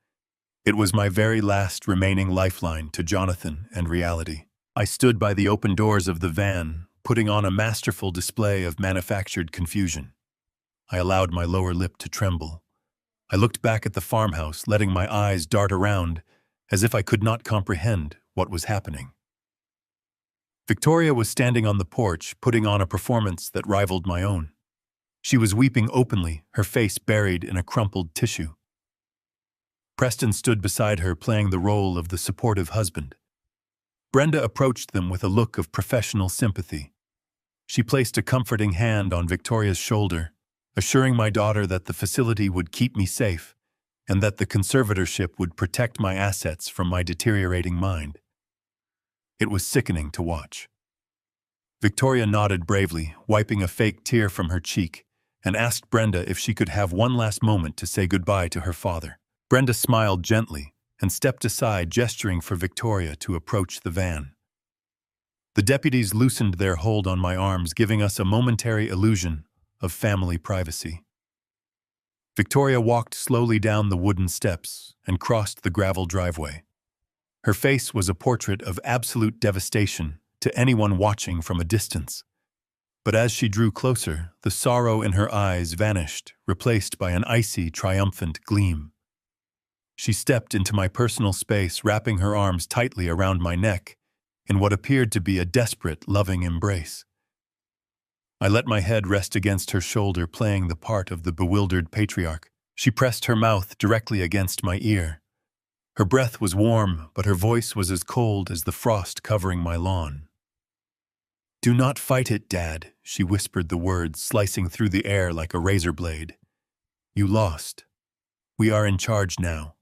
A: It was my very last remaining lifeline to Jonathan and reality. I stood by the open doors of the van, putting on a masterful display of manufactured confusion. I allowed my lower lip to tremble. I looked back at the farmhouse, letting my eyes dart around, as if I could not comprehend what was happening. Victoria was standing on the porch, putting on a performance that rivaled my own. She was weeping openly, her face buried in a crumpled tissue. Preston stood beside her, playing the role of the supportive husband. Brenda approached them with a look of professional sympathy. She placed a comforting hand on Victoria's shoulder, assuring my daughter that the facility would keep me safe and that the conservatorship would protect my assets from my deteriorating mind. It was sickening to watch. Victoria nodded bravely, wiping a fake tear from her cheek, and asked Brenda if she could have one last moment to say goodbye to her father. Brenda smiled gently and stepped aside, gesturing for Victoria to approach the van. The deputies loosened their hold on my arms, giving us a momentary illusion of family privacy. Victoria walked slowly down the wooden steps and crossed the gravel driveway. Her face was a portrait of absolute devastation to anyone watching from a distance. But as she drew closer, the sorrow in her eyes vanished, replaced by an icy, triumphant gleam. She stepped into my personal space, wrapping her arms tightly around my neck in what appeared to be a desperate, loving embrace. I let my head rest against her shoulder, playing the part of the bewildered patriarch. She pressed her mouth directly against my ear. Her breath was warm, but her voice was as cold as the frost covering my lawn. "Do not fight it, Dad," she whispered the words, slicing through the air like a razor blade. "You lost. We are in charge now.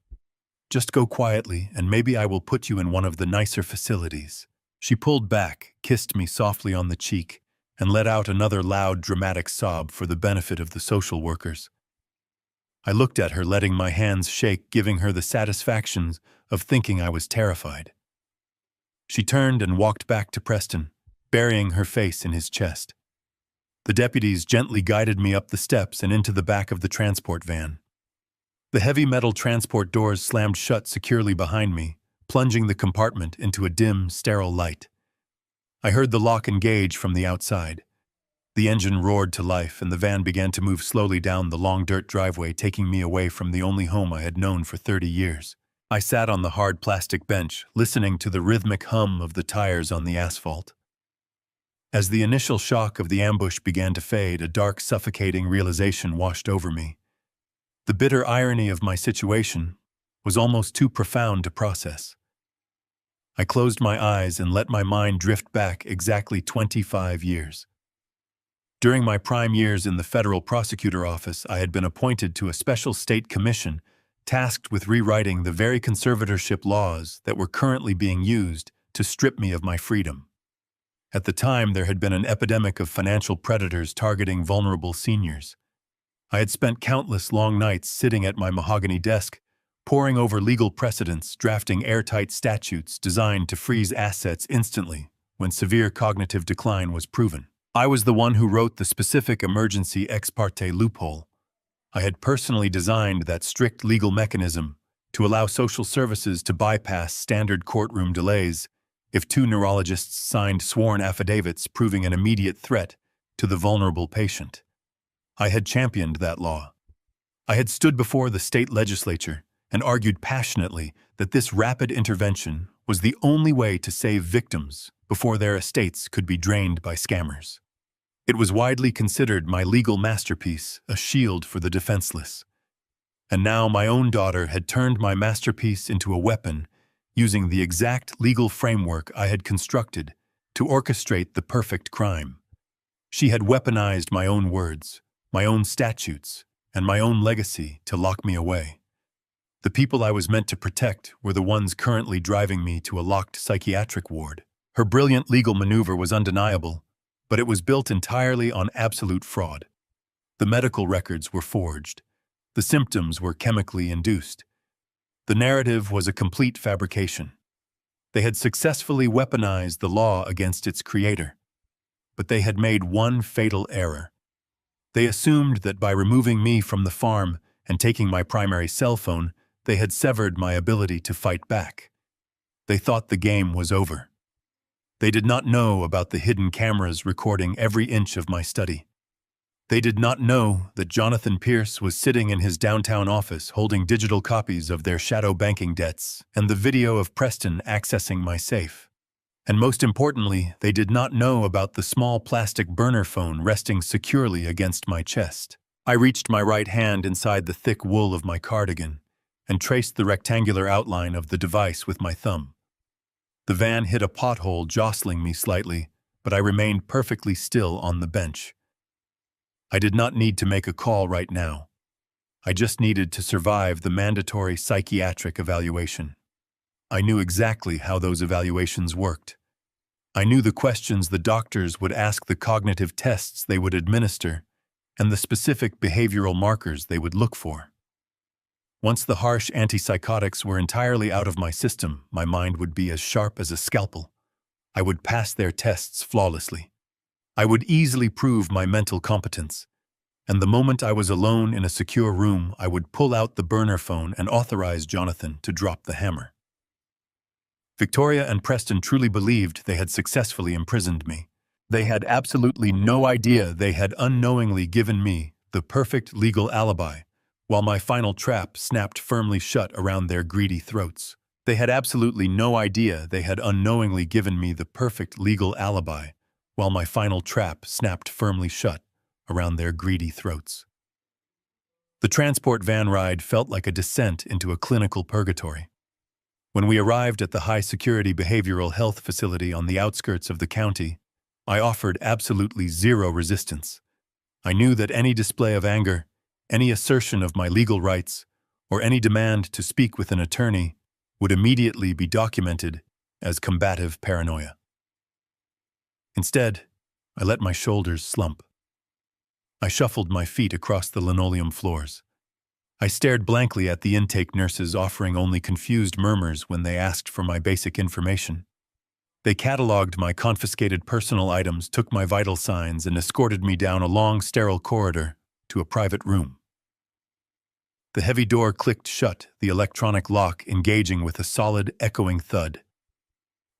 A: Just go quietly, and maybe I will put you in one of the nicer facilities." She pulled back, kissed me softly on the cheek, and let out another loud, dramatic sob for the benefit of the social workers. I looked at her, letting my hands shake, giving her the satisfaction of thinking I was terrified. She turned and walked back to Preston, burying her face in his chest. The deputies gently guided me up the steps and into the back of the transport van. The heavy metal transport doors slammed shut securely behind me, plunging the compartment into a dim, sterile light. I heard the lock engage from the outside. The engine roared to life, and the van began to move slowly down the long dirt driveway, taking me away from the only home I had known for 30 years. I sat on the hard plastic bench, listening to the rhythmic hum of the tires on the asphalt. As the initial shock of the ambush began to fade, a dark, suffocating realization washed over me. The bitter irony of my situation was almost too profound to process. I closed my eyes and let my mind drift back exactly 25 years. During my prime years in the federal prosecutor office, I had been appointed to a special state commission tasked with rewriting the very conservatorship laws that were currently being used to strip me of my freedom. At the time, there had been an epidemic of financial predators targeting vulnerable seniors. I had spent countless long nights sitting at my mahogany desk, poring over legal precedents, drafting airtight statutes designed to freeze assets instantly when severe cognitive decline was proven. I was the one who wrote the specific emergency ex parte loophole. I had personally designed that strict legal mechanism to allow social services to bypass standard courtroom delays if two neurologists signed sworn affidavits proving an immediate threat to the vulnerable patient. I had championed that law. I had stood before the state legislature and argued passionately that this rapid intervention was the only way to save victims before their estates could be drained by scammers. It was widely considered my legal masterpiece, a shield for the defenseless. And now my own daughter had turned my masterpiece into a weapon, using the exact legal framework I had constructed to orchestrate the perfect crime. She had weaponized my own words, my own statutes, and my own legacy to lock me away. The people I was meant to protect were the ones currently driving me to a locked psychiatric ward. Her brilliant legal maneuver was undeniable, but it was built entirely on absolute fraud. The medical records were forged. The symptoms were chemically induced. The narrative was a complete fabrication. They had successfully weaponized the law against its creator. But they had made one fatal error. They assumed that by removing me from the farm and taking my primary cell phone, they had severed my ability to fight back. They thought the game was over. They did not know about the hidden cameras recording every inch of my study. They did not know that Jonathan Pierce was sitting in his downtown office holding digital copies of their shadow banking debts and the video of Preston accessing my safe. And most importantly, they did not know about the small plastic burner phone resting securely against my chest. I reached my right hand inside the thick wool of my cardigan and traced the rectangular outline of the device with my thumb. The van hit a pothole, jostling me slightly, but I remained perfectly still on the bench. I did not need to make a call right now. I just needed to survive the mandatory psychiatric evaluation. I knew exactly how those evaluations worked. I knew the questions the doctors would ask, the cognitive tests they would administer, and the specific behavioral markers they would look for. Once the harsh antipsychotics were entirely out of my system, my mind would be as sharp as a scalpel. I would pass their tests flawlessly. I would easily prove my mental competence. And the moment I was alone in a secure room, I would pull out the burner phone and authorize Jonathan to drop the hammer. Victoria and Preston truly believed they had successfully imprisoned me. They had absolutely no idea they had unknowingly given me the perfect legal alibi, while my final trap snapped firmly shut around their greedy throats. They had absolutely no idea they had unknowingly given me the perfect legal alibi, while my final trap snapped firmly shut around their greedy throats. The transport van ride felt like a descent into a clinical purgatory. When we arrived at the high-security behavioral health facility on the outskirts of the county, I offered absolutely zero resistance. I knew that any display of anger, any assertion of my legal rights, or any demand to speak with an attorney would immediately be documented as combative paranoia. Instead, I let my shoulders slump. I shuffled my feet across the linoleum floors. I stared blankly at the intake nurses, offering only confused murmurs when they asked for my basic information. They cataloged my confiscated personal items, took my vital signs, and escorted me down a long, sterile corridor to a private room. The heavy door clicked shut, the electronic lock engaging with a solid, echoing thud.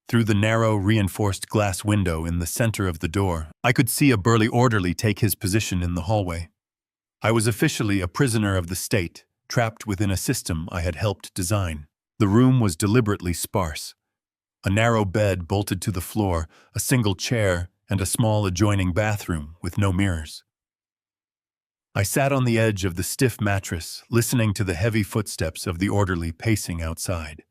A: Through the narrow, reinforced glass window in the center of the door, I could see a burly orderly take his position in the hallway. I was officially a prisoner of the state, trapped within a system I had helped design. The room was deliberately sparse. A narrow bed bolted to the floor, a single chair, and a small adjoining bathroom with no mirrors. I sat on the edge of the stiff mattress, listening to the heavy footsteps of the orderly pacing outside.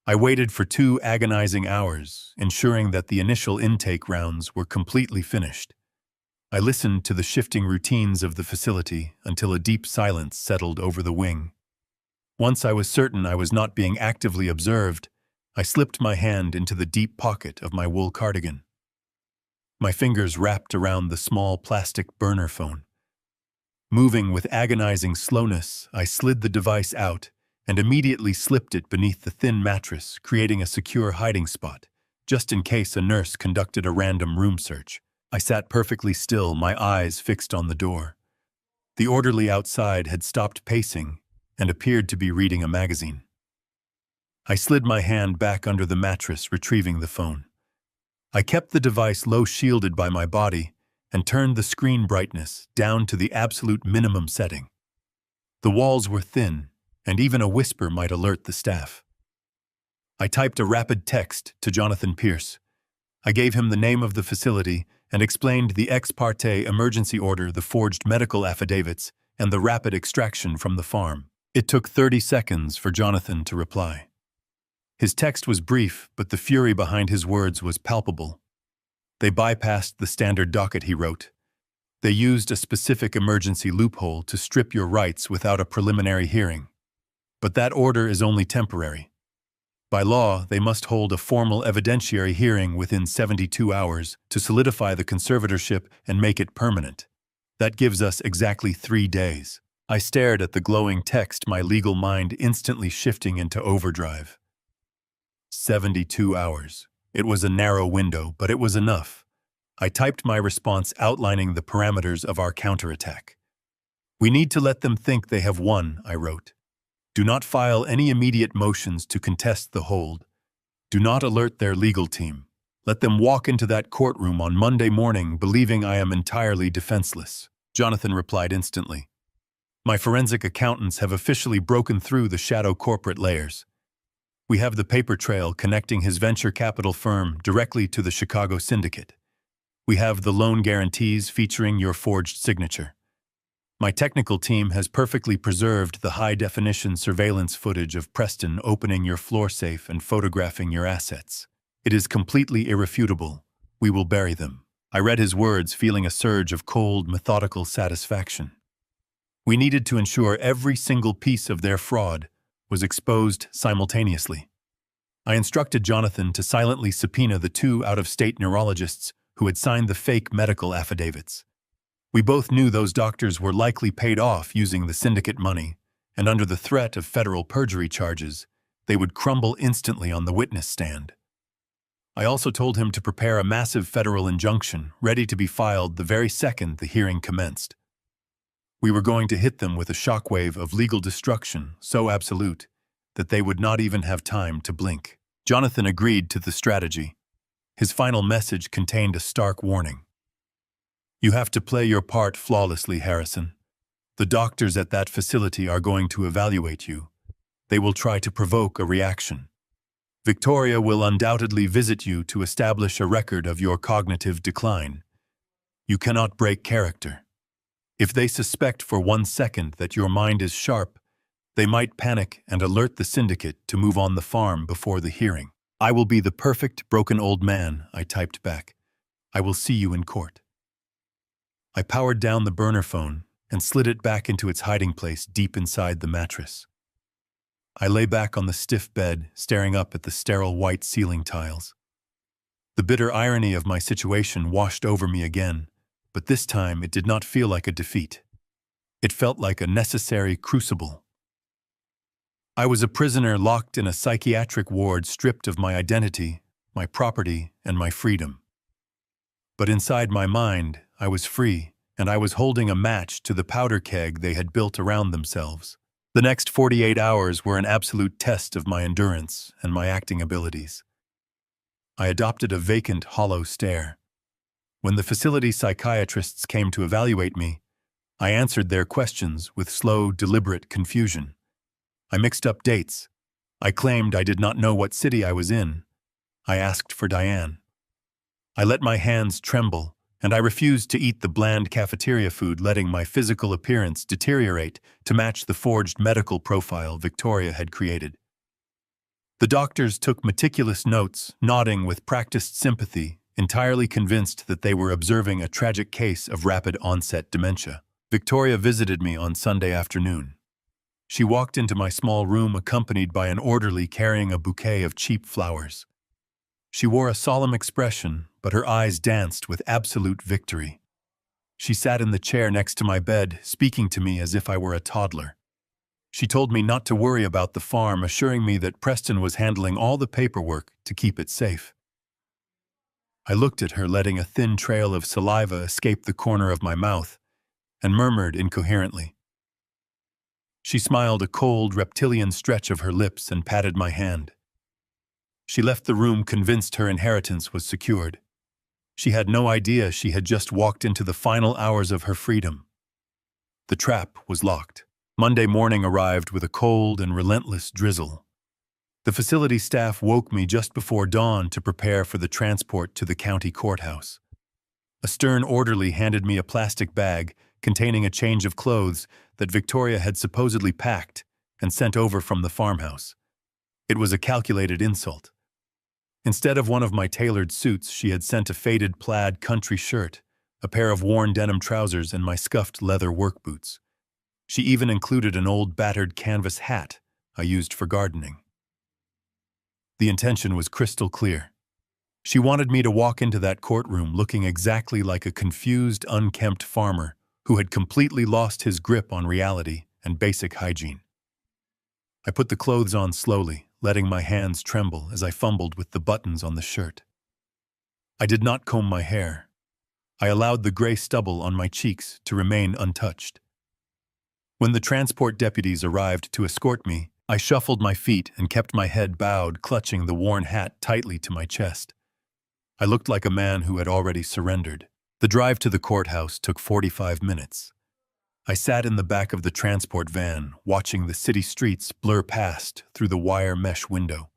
A: I waited for 2 agonizing hours, ensuring that the initial intake rounds were completely finished. I listened to the shifting routines of the facility until a deep silence settled over the wing. Once I was certain I was not being actively observed, I slipped my hand into the deep pocket of my wool cardigan. My fingers wrapped around the small plastic burner phone. Moving with agonizing slowness, I slid the device out and immediately slipped it beneath the thin mattress, creating a secure hiding spot, just in case a nurse conducted a random room search. I sat perfectly still, my eyes fixed on the door. The orderly outside had stopped pacing and appeared to be reading a magazine. I slid my hand back under the mattress, retrieving the phone. I kept the device low, shielded by my body, and turned the screen brightness down to the absolute minimum setting. The walls were thin, and even a whisper might alert the staff. I typed a rapid text to Jonathan Pierce. I gave him the name of the facility and explained the ex parte emergency order, the forged medical affidavits, and the rapid extraction from the farm. It took 30 seconds for Jonathan to reply. His text was brief, but the fury behind his words was palpable. They bypassed the standard docket, he wrote. They used a specific emergency loophole to strip your rights without a preliminary hearing. But that order is only temporary. By law, they must hold a formal evidentiary hearing within 72 hours to solidify the conservatorship and make it permanent. That gives us exactly 3 days. I stared at the glowing text, my legal mind instantly shifting into overdrive. 72 hours. It was a narrow window, but it was enough. I typed my response outlining the parameters of our counterattack. We need to let them think they have won, I wrote. Do not file any immediate motions to contest the hold. Do not alert their legal team. Let them walk into that courtroom on Monday morning believing I am entirely defenseless. Jonathan replied instantly. My forensic accountants have officially broken through the shadow corporate layers. We have the paper trail connecting his venture capital firm directly to the Chicago syndicate. We have the loan guarantees featuring your forged signature. My technical team has perfectly preserved the high-definition surveillance footage of Preston opening your floor safe and photographing your assets. It is completely irrefutable. We will bury them. I read his words, feeling a surge of cold, methodical satisfaction. We needed to ensure every single piece of their fraud was exposed simultaneously. I instructed Jonathan to silently subpoena the 2 out-of-state neurologists who had signed the fake medical affidavits. We both knew those doctors were likely paid off using the syndicate money, and under the threat of federal perjury charges, they would crumble instantly on the witness stand. I also told him to prepare a massive federal injunction ready to be filed the very second the hearing commenced. We were going to hit them with a shockwave of legal destruction so absolute that they would not even have time to blink. Jonathan agreed to the strategy. His final message contained a stark warning. You have to play your part flawlessly, Harrison. The doctors at that facility are going to evaluate you. They will try to provoke a reaction. Victoria will undoubtedly visit you to establish a record of your cognitive decline. You cannot break character. If they suspect for 1 second that your mind is sharp, they might panic and alert the syndicate to move on the farm before the hearing. I will be the perfect broken old man, I typed back. I will see you in court. I powered down the burner phone and slid it back into its hiding place deep inside the mattress. I lay back on the stiff bed, staring up at the sterile white ceiling tiles. The bitter irony of my situation washed over me again, but this time it did not feel like a defeat. It felt like a necessary crucible. I was a prisoner locked in a psychiatric ward, stripped of my identity, my property, and my freedom. But inside my mind, I was free, and I was holding a match to the powder keg they had built around themselves. The next 48 hours were an absolute test of my endurance and my acting abilities. I adopted a vacant, hollow stare. When the facility psychiatrists came to evaluate me, I answered their questions with slow, deliberate confusion. I mixed up dates. I claimed I did not know what city I was in. I asked for Diane. I let my hands tremble, and I refused to eat the bland cafeteria food, letting my physical appearance deteriorate to match the forged medical profile Victoria had created. The doctors took meticulous notes, nodding with practiced sympathy, entirely convinced that they were observing a tragic case of rapid-onset dementia. Victoria visited me on Sunday afternoon. She walked into my small room accompanied by an orderly carrying a bouquet of cheap flowers. She wore a solemn expression, but her eyes danced with absolute victory. She sat in the chair next to my bed, speaking to me as if I were a toddler. She told me not to worry about the farm, assuring me that Preston was handling all the paperwork to keep it safe. I looked at her, letting a thin trail of saliva escape the corner of my mouth, and murmured incoherently. She smiled a cold, reptilian stretch of her lips and patted my hand. She left the room convinced her inheritance was secured. She had no idea she had just walked into the final hours of her freedom. The trap was locked. Monday morning arrived with a cold and relentless drizzle. The facility staff woke me just before dawn to prepare for the transport to the county courthouse. A stern orderly handed me a plastic bag containing a change of clothes that Victoria had supposedly packed and sent over from the farmhouse. It was a calculated insult. Instead of one of my tailored suits, she had sent a faded plaid country shirt, a pair of worn denim trousers, and my scuffed leather work boots. She even included an old battered canvas hat I used for gardening. The intention was crystal clear. She wanted me to walk into that courtroom looking exactly like a confused, unkempt farmer who had completely lost his grip on reality and basic hygiene. I put the clothes on slowly, letting my hands tremble as I fumbled with the buttons on the shirt. I did not comb my hair. I allowed the gray stubble on my cheeks to remain untouched. When the transport deputies arrived to escort me, I shuffled my feet and kept my head bowed, clutching the worn hat tightly to my chest. I looked like a man who had already surrendered. The drive to the courthouse took 45 minutes. I sat in the back of the transport van, watching the city streets blur past through the wire mesh window.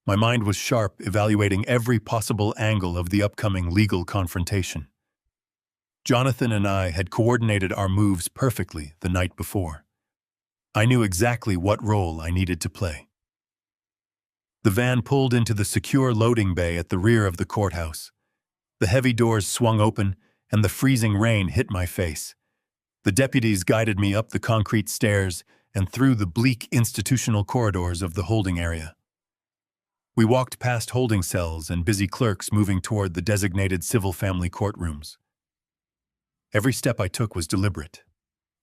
A: My mind was sharp, evaluating every possible angle of the upcoming legal confrontation. Jonathan and I had coordinated our moves perfectly the night before. I knew exactly what role I needed to play. The van pulled into the secure loading bay at the rear of the courthouse. The heavy doors swung open, and the freezing rain hit my face. The deputies guided me up the concrete stairs and through the bleak institutional corridors of the holding area. We walked past holding cells and busy clerks moving toward the designated civil family courtrooms. Every step I took was deliberate.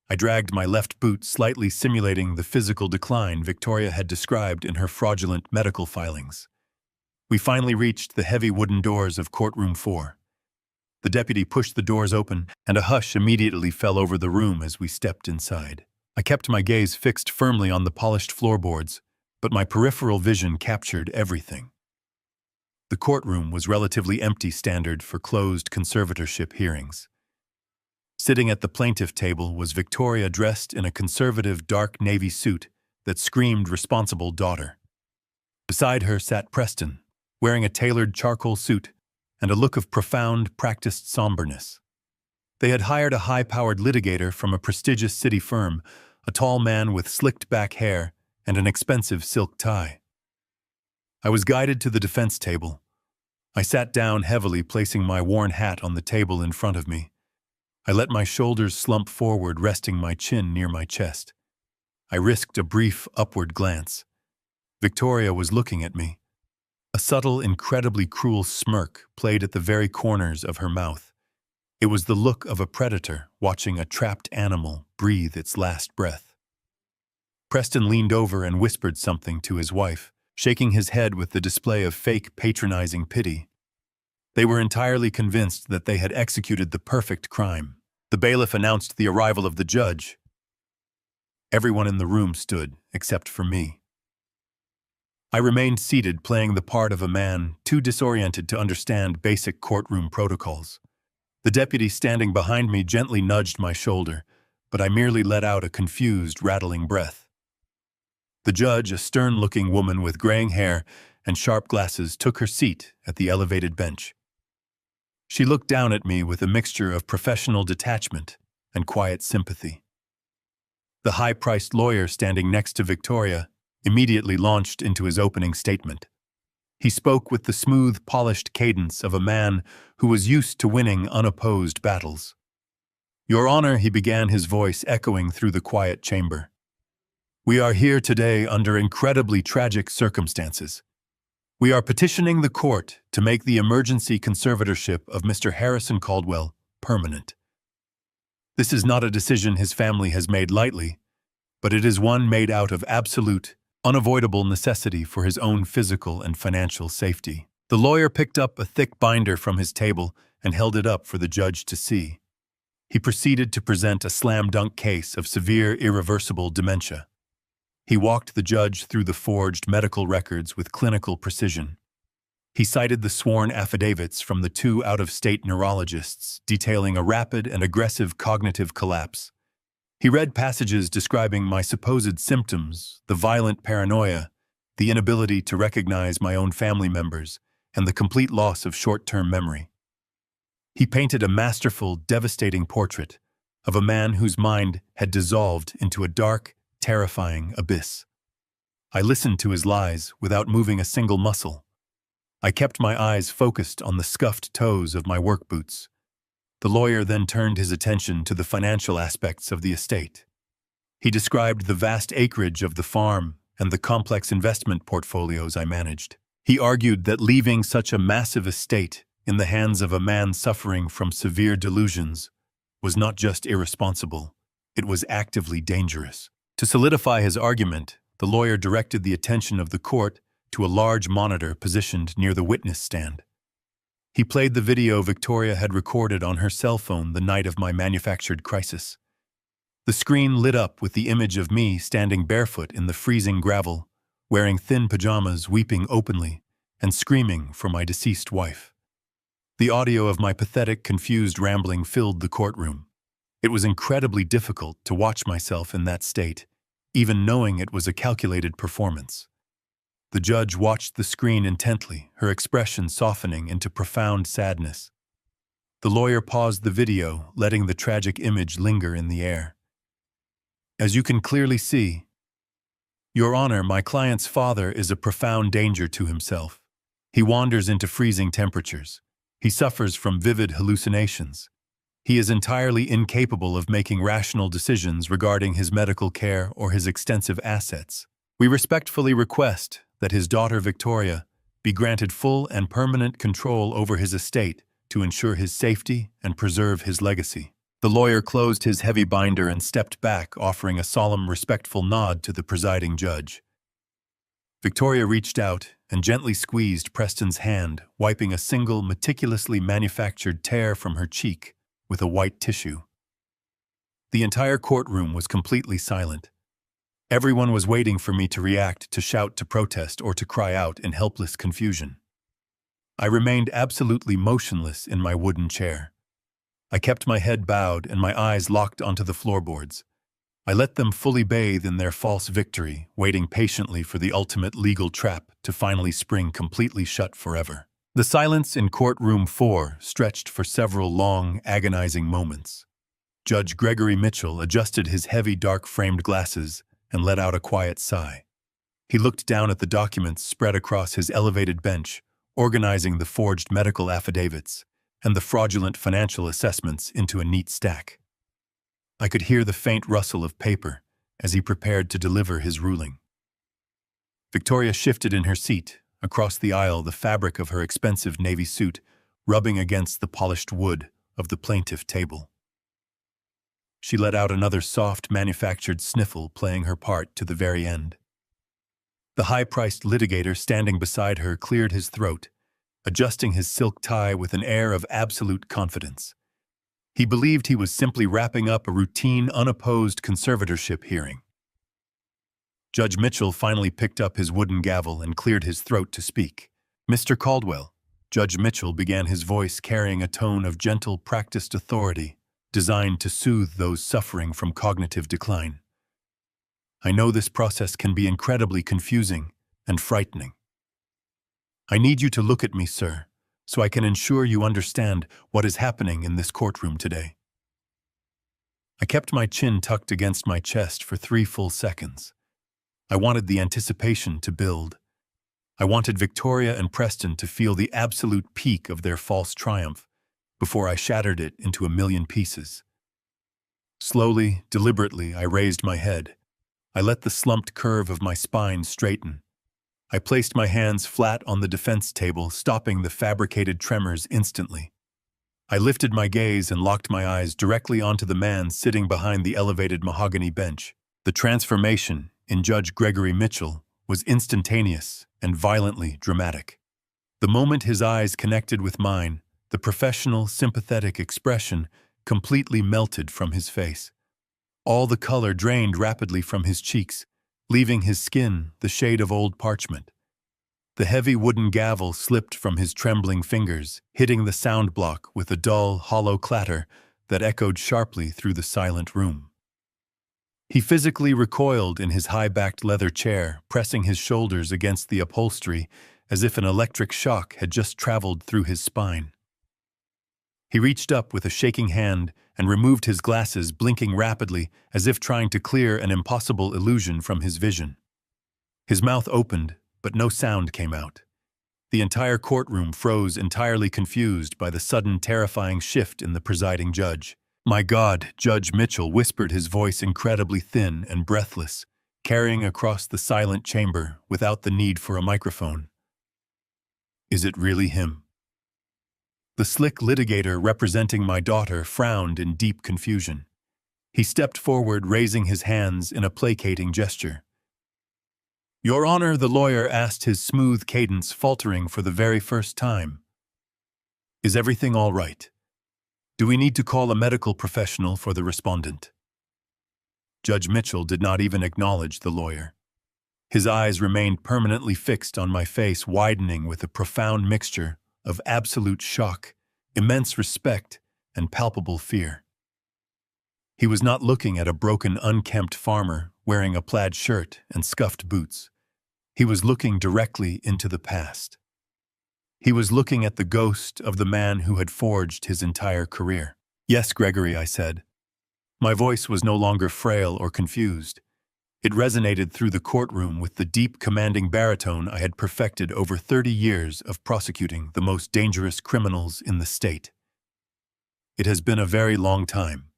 A: I dragged my left boot, slightly simulating the physical decline Victoria had described in her fraudulent medical filings. We finally reached the heavy wooden doors of courtroom 4. The deputy pushed the doors open, and a hush immediately fell over the room as we stepped inside. I kept my gaze fixed firmly on the polished floorboards, but my peripheral vision captured everything. The courtroom was relatively empty, standard for closed conservatorship hearings. Sitting at the plaintiff table was Victoria, dressed in a conservative dark navy suit that screamed responsible daughter. Beside her sat Preston, wearing a tailored charcoal suit and a look of profound, practiced somberness. They had hired a high-powered litigator from a prestigious city firm, a tall man with slicked-back hair and an expensive silk tie. I was guided to the defense table. I sat down heavily, placing my worn hat on the table in front of me. I let my shoulders slump forward, resting my chin near my chest. I risked a brief upward glance. Victoria was looking at me. A subtle, incredibly cruel smirk played at the very corners of her mouth. It was the look of a predator watching a trapped animal breathe its last breath. Preston leaned over and whispered something to his wife, shaking his head with the display of fake, patronizing pity. They were entirely convinced that they had executed the perfect crime. The bailiff announced the arrival of the judge. Everyone in the room stood, except for me. I remained seated, playing the part of a man too disoriented to understand basic courtroom protocols. The deputy standing behind me gently nudged my shoulder, but I merely let out a confused, rattling breath. The judge, a stern-looking woman with graying hair and sharp glasses, took her seat at the elevated bench. She looked down at me with a mixture of professional detachment and quiet sympathy. The high-priced lawyer standing next to Victoria immediately launched into his opening statement. He spoke with the smooth, polished cadence of a man who was used to winning unopposed battles. "Your Honor," he began, his voice echoing through the quiet chamber. "We are here today under incredibly tragic circumstances. We are petitioning the court to make the emergency conservatorship of Mr. Harrison Caldwell permanent. This is not a decision his family has made lightly, but it is one made out of absolute, unavoidable necessity for his own physical and financial safety." The lawyer picked up a thick binder from his table and held it up for the judge to see. He proceeded to present a slam-dunk case of severe, irreversible dementia. He walked the judge through the forged medical records with clinical precision. He cited the sworn affidavits from the 2 out-of-state neurologists detailing a rapid and aggressive cognitive collapse. He read passages describing my supposed symptoms, the violent paranoia, the inability to recognize my own family members, and the complete loss of short-term memory. He painted a masterful, devastating portrait of a man whose mind had dissolved into a dark, terrifying abyss. I listened to his lies without moving a single muscle. I kept my eyes focused on the scuffed toes of my work boots. The lawyer then turned his attention to the financial aspects of the estate. He described the vast acreage of the farm, and the complex investment portfolios I managed. He argued that leaving such a massive estate in the hands of a man suffering from severe delusions was not just irresponsible, it was actively dangerous. To solidify his argument, the lawyer directed the attention of the court to a large monitor positioned near the witness stand. He played the video Victoria had recorded on her cell phone the night of my manufactured crisis. The screen lit up with the image of me standing barefoot in the freezing gravel, wearing thin pajamas, weeping openly, and screaming for my deceased wife. The audio of my pathetic, confused rambling filled the courtroom. It was incredibly difficult to watch myself in that state, even knowing it was a calculated performance. The judge watched the screen intently, her expression softening into profound sadness. The lawyer paused the video, letting the tragic image linger in the air. As you can clearly see, Your Honor, my client's father is a profound danger to himself. He wanders into freezing temperatures. He suffers from vivid hallucinations. He is entirely incapable of making rational decisions regarding his medical care or his extensive assets. We respectfully request that his daughter Victoria be granted full and permanent control over his estate to ensure his safety and preserve his legacy. The lawyer closed his heavy binder and stepped back, offering a solemn, respectful nod to the presiding judge. Victoria reached out and gently squeezed Preston's hand, wiping a single, meticulously manufactured tear from her cheek with a white tissue. The entire courtroom was completely silent. Everyone was waiting for me to react, to shout, to protest, or to cry out in helpless confusion. I remained absolutely motionless in my wooden chair. I kept my head bowed and my eyes locked onto the floorboards. I let them fully bathe in their false victory, waiting patiently for the ultimate legal trap to finally spring completely shut forever. The silence in courtroom 4 stretched for several long, agonizing moments. Judge Gregory Mitchell adjusted his heavy, dark-framed glasses and let out a quiet sigh. He looked down at the documents spread across his elevated bench, organizing the forged medical affidavits and the fraudulent financial assessments into a neat stack. I could hear the faint rustle of paper as he prepared to deliver his ruling. Victoria shifted in her seat, across the aisle, the fabric of her expensive navy suit rubbing against the polished wood of the plaintiff table. She let out another soft, manufactured sniffle, playing her part to the very end. The high-priced litigator standing beside her cleared his throat, adjusting his silk tie with an air of absolute confidence. He believed he was simply wrapping up a routine, unopposed conservatorship hearing. Judge Mitchell finally picked up his wooden gavel and cleared his throat to speak. "Mr. Caldwell," Judge Mitchell began, his voice carrying a tone of gentle, practiced authority, designed to soothe those suffering from cognitive decline. "I know this process can be incredibly confusing and frightening. I need you to look at me, sir, so I can ensure you understand what is happening in this courtroom today." I kept my chin tucked against my chest for 3 full seconds. I wanted the anticipation to build. I wanted Victoria and Preston to feel the absolute peak of their false triumph before I shattered it into a million pieces. Slowly, deliberately, I raised my head. I let the slumped curve of my spine straighten. I placed my hands flat on the defense table, stopping the fabricated tremors instantly. I lifted my gaze and locked my eyes directly onto the man sitting behind the elevated mahogany bench. The transformation in Judge Gregory Mitchell was instantaneous and violently dramatic. The moment his eyes connected with mine, the professional, sympathetic expression completely melted from his face. All the color drained rapidly from his cheeks, leaving his skin the shade of old parchment. The heavy wooden gavel slipped from his trembling fingers, hitting the sound block with a dull, hollow clatter that echoed sharply through the silent room. He physically recoiled in his high-backed leather chair, pressing his shoulders against the upholstery as if an electric shock had just traveled through his spine. He reached up with a shaking hand and removed his glasses, blinking rapidly as if trying to clear an impossible illusion from his vision. His mouth opened, but no sound came out. The entire courtroom froze, entirely confused by the sudden, terrifying shift in the presiding judge. "My God," Judge Mitchell whispered, his voice incredibly thin and breathless. carrying across the silent chamber without the need for a microphone. Is it really him? The slick litigator representing my daughter frowned in deep confusion. He stepped forward, raising his hands in a placating gesture. Your Honor, the lawyer asked, his smooth cadence faltering for the very first time. Is everything all right? Do we need to call a medical professional for the respondent? Judge Mitchell did not even acknowledge the lawyer. His eyes remained permanently fixed on my face, widening with a profound mixture of absolute shock, immense respect, and palpable fear. He was not looking at a broken, unkempt farmer wearing a plaid shirt and scuffed boots. He was looking directly into the past. He was looking at the ghost of the man who had forged his entire career. Yes, Gregory, I said. My voice was no longer frail or confused. It resonated through the courtroom with the deep, commanding baritone I had perfected over 30 years of prosecuting the most dangerous criminals in the state. It has been a very long time.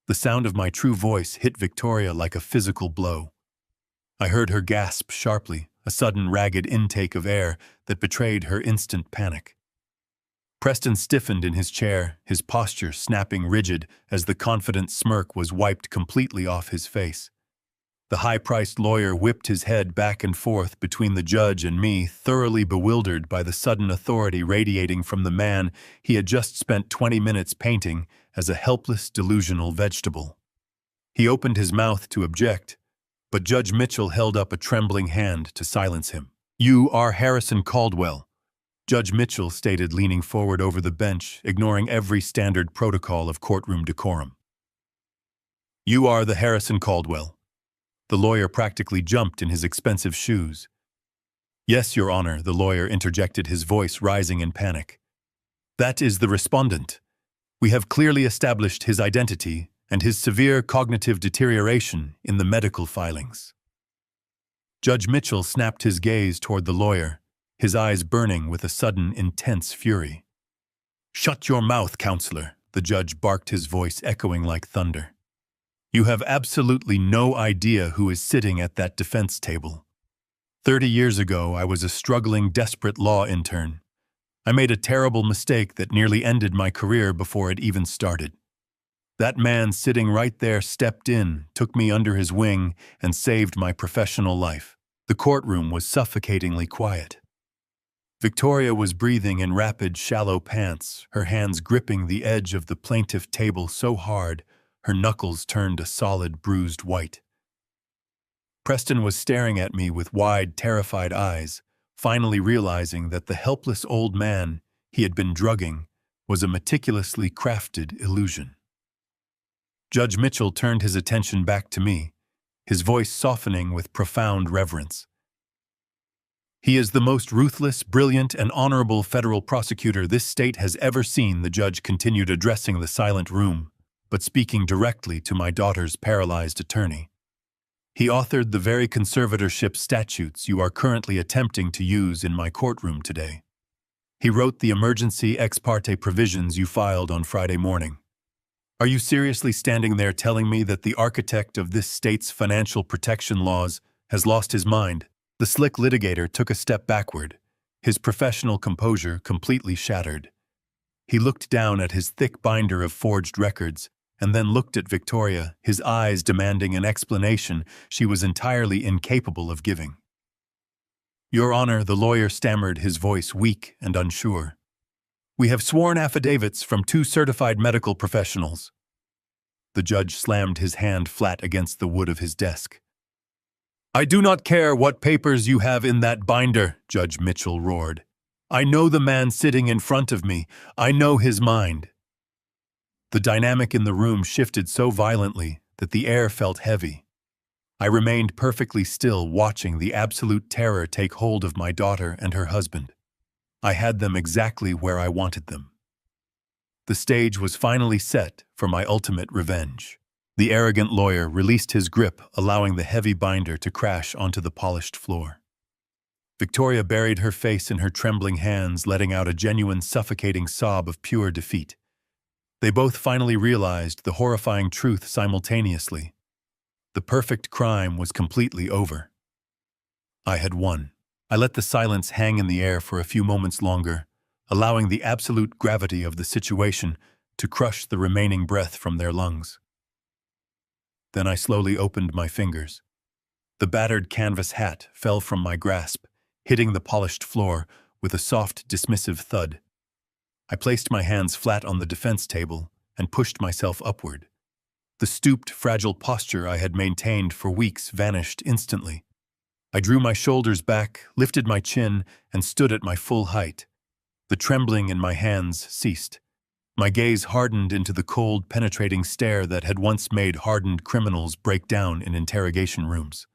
A: The sound of my true voice hit Victoria like a physical blow. I heard her gasp sharply, a sudden ragged intake of air that betrayed her instant panic. Preston stiffened in his chair, his posture snapping rigid as the confident smirk was wiped completely off his face. The high-priced lawyer whipped his head back and forth between the judge and me, thoroughly bewildered by the sudden authority radiating from the man he had just spent 20 minutes painting as a helpless, delusional vegetable. He opened his mouth to object, but Judge Mitchell held up a trembling hand to silence him. You are Harrison Caldwell, Judge Mitchell stated, leaning forward over the bench, ignoring every standard protocol of courtroom decorum. You are the Harrison Caldwell. The lawyer practically jumped in his expensive shoes. Yes, Your Honor, the lawyer interjected, his voice rising in panic. That is the respondent. We have clearly established his identity and his severe cognitive deterioration in the medical filings. Judge Mitchell snapped his gaze toward the lawyer, his eyes burning with a sudden, intense fury. Shut your mouth, counselor, the judge barked, his voice echoing like thunder. You have absolutely no idea who is sitting at that defense table. 30 years ago, I was a struggling, desperate law intern. I made a terrible mistake that nearly ended my career before it even started. That man sitting right there stepped in, took me under his wing, and saved my professional life. The courtroom was suffocatingly quiet. Victoria was breathing in rapid, shallow pants, her hands gripping the edge of the plaintiff table so hard, her knuckles turned a solid, bruised white. Preston was staring at me with wide, terrified eyes, finally realizing that the helpless old man he had been drugging was a meticulously crafted illusion. Judge Mitchell turned his attention back to me, his voice softening with profound reverence. He is the most ruthless, brilliant, and honorable federal prosecutor this state has ever seen, the judge continued, addressing the silent room, but speaking directly to my daughter's paralyzed attorney. He authored the very conservatorship statutes you are currently attempting to use in my courtroom today. He wrote the emergency ex parte provisions you filed on Friday morning. Are you seriously standing there telling me that the architect of this state's financial protection laws has lost his mind? The slick litigator took a step backward, his professional composure completely shattered. He looked down at his thick binder of forged records, and then looked at Victoria, his eyes demanding an explanation she was entirely incapable of giving. Your Honor, the lawyer stammered, his voice weak and unsure. We have sworn affidavits from 2 certified medical professionals. The judge slammed his hand flat against the wood of his desk. I do not care what papers you have in that binder, Judge Mitchell roared. I know the man sitting in front of me. I know his mind. The dynamic in the room shifted so violently that the air felt heavy. I remained perfectly still, watching the absolute terror take hold of my daughter and her husband. I had them exactly where I wanted them. The stage was finally set for my ultimate revenge. The arrogant lawyer released his grip, allowing the heavy binder to crash onto the polished floor. Victoria buried her face in her trembling hands, letting out a genuine, suffocating sob of pure defeat. They both finally realized the horrifying truth simultaneously. The perfect crime was completely over. I had won. I let the silence hang in the air for a few moments longer, allowing the absolute gravity of the situation to crush the remaining breath from their lungs. Then I slowly opened my fingers. The battered canvas hat fell from my grasp, hitting the polished floor with a soft, dismissive thud. I placed my hands flat on the defense table and pushed myself upward. The stooped, fragile posture I had maintained for weeks vanished instantly. I drew my shoulders back, lifted my chin, and stood at my full height. The trembling in my hands ceased. My gaze hardened into the cold, penetrating stare that had once made hardened criminals break down in interrogation rooms.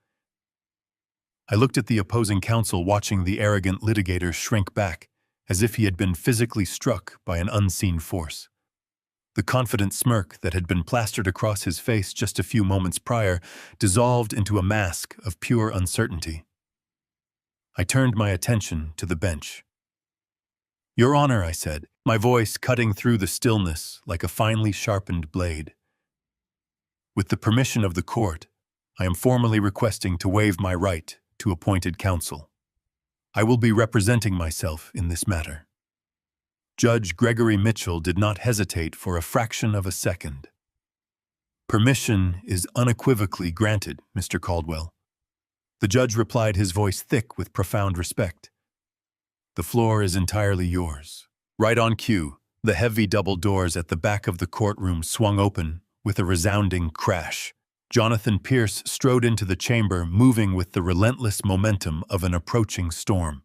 A: I looked at the opposing counsel, watching the arrogant litigator shrink back, as if he had been physically struck by an unseen force. The confident smirk that had been plastered across his face just a few moments prior dissolved into a mask of pure uncertainty. I turned my attention to the bench. "Your Honor," I said, my voice cutting through the stillness like a finely sharpened blade. "With the permission of the court, I am formally requesting to waive my right to appointed counsel. I will be representing myself in this matter." Judge Gregory Mitchell did not hesitate for a fraction of a second. "Permission is unequivocally granted, Mr. Caldwell." The judge replied, his voice thick with profound respect. "The floor is entirely yours." Right on cue, the heavy double doors at the back of the courtroom swung open with a resounding crash. Jonathan Pierce strode into the chamber, moving with the relentless momentum of an approaching storm.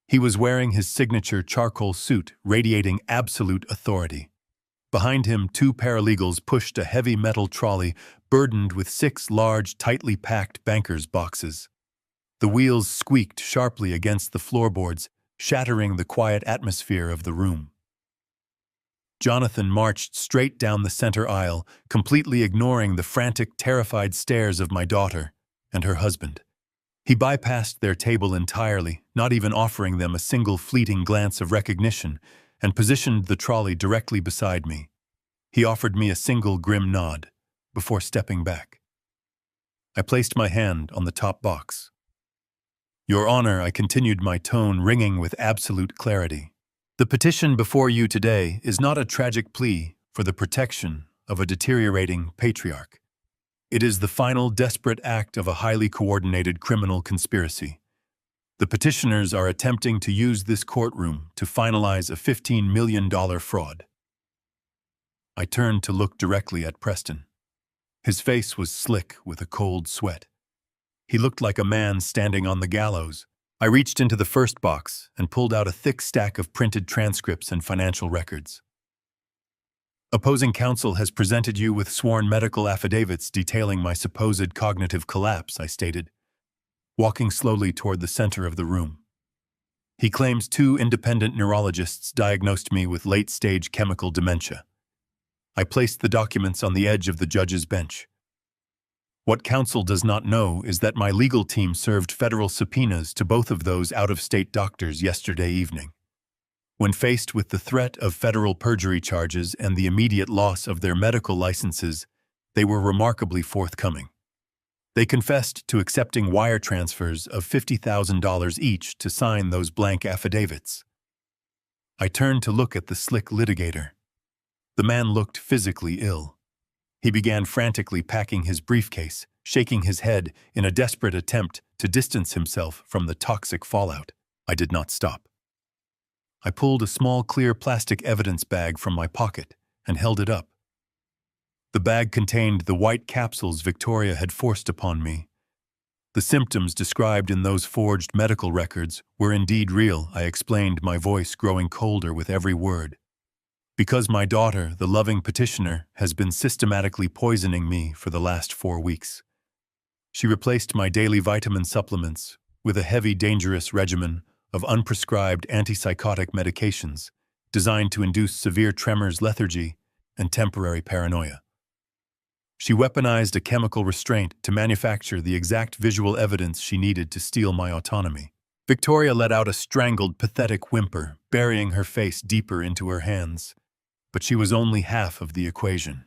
A: He was wearing his signature charcoal suit, radiating absolute authority. Behind him, two paralegals pushed a heavy metal trolley burdened with 6 large, tightly packed banker's boxes. The wheels squeaked sharply against the floorboards, shattering the quiet atmosphere of the room. Jonathan marched straight down the center aisle, completely ignoring the frantic, terrified stares of my daughter and her husband. He bypassed their table entirely, not even offering them a single fleeting glance of recognition, and positioned the trolley directly beside me. He offered me a single grim nod before stepping back. I placed my hand on the top box. "Your Honor," I continued, my tone ringing with absolute clarity. "The petition before you today is not a tragic plea for the protection of a deteriorating patriarch. It is the final desperate act of a highly coordinated criminal conspiracy. The petitioners are attempting to use this courtroom to finalize a $15 million fraud." I turned to look directly at Preston. His face was slick with a cold sweat. He looked like a man standing on the gallows. I reached into the first box and pulled out a thick stack of printed transcripts and financial records. "Opposing counsel has presented you with sworn medical affidavits detailing my supposed cognitive collapse," I stated, walking slowly toward the center of the room. "He claims 2 independent neurologists diagnosed me with late-stage chemical dementia." I placed the documents on the edge of the judge's bench. "What counsel does not know is that my legal team served federal subpoenas to both of those out-of-state doctors yesterday evening. When faced with the threat of federal perjury charges and the immediate loss of their medical licenses, they were remarkably forthcoming. They confessed to accepting wire transfers of $50,000 each to sign those blank affidavits." I turned to look at the slick litigator. The man looked physically ill. He began frantically packing his briefcase, shaking his head in a desperate attempt to distance himself from the toxic fallout. I did not stop. I pulled a small clear plastic evidence bag from my pocket and held it up. The bag contained the white capsules Victoria had forced upon me. The symptoms described in those forged medical records were indeed real, I explained, my voice growing colder with every word. "Because my daughter, the loving petitioner, has been systematically poisoning me for the last 4 weeks. She replaced my daily vitamin supplements with a heavy, dangerous regimen of unprescribed antipsychotic medications designed to induce severe tremors, lethargy, and temporary paranoia. She weaponized a chemical restraint to manufacture the exact visual evidence she needed to steal my autonomy." Victoria let out a strangled, pathetic whimper, burying her face deeper into her hands. But she was only half of the equation.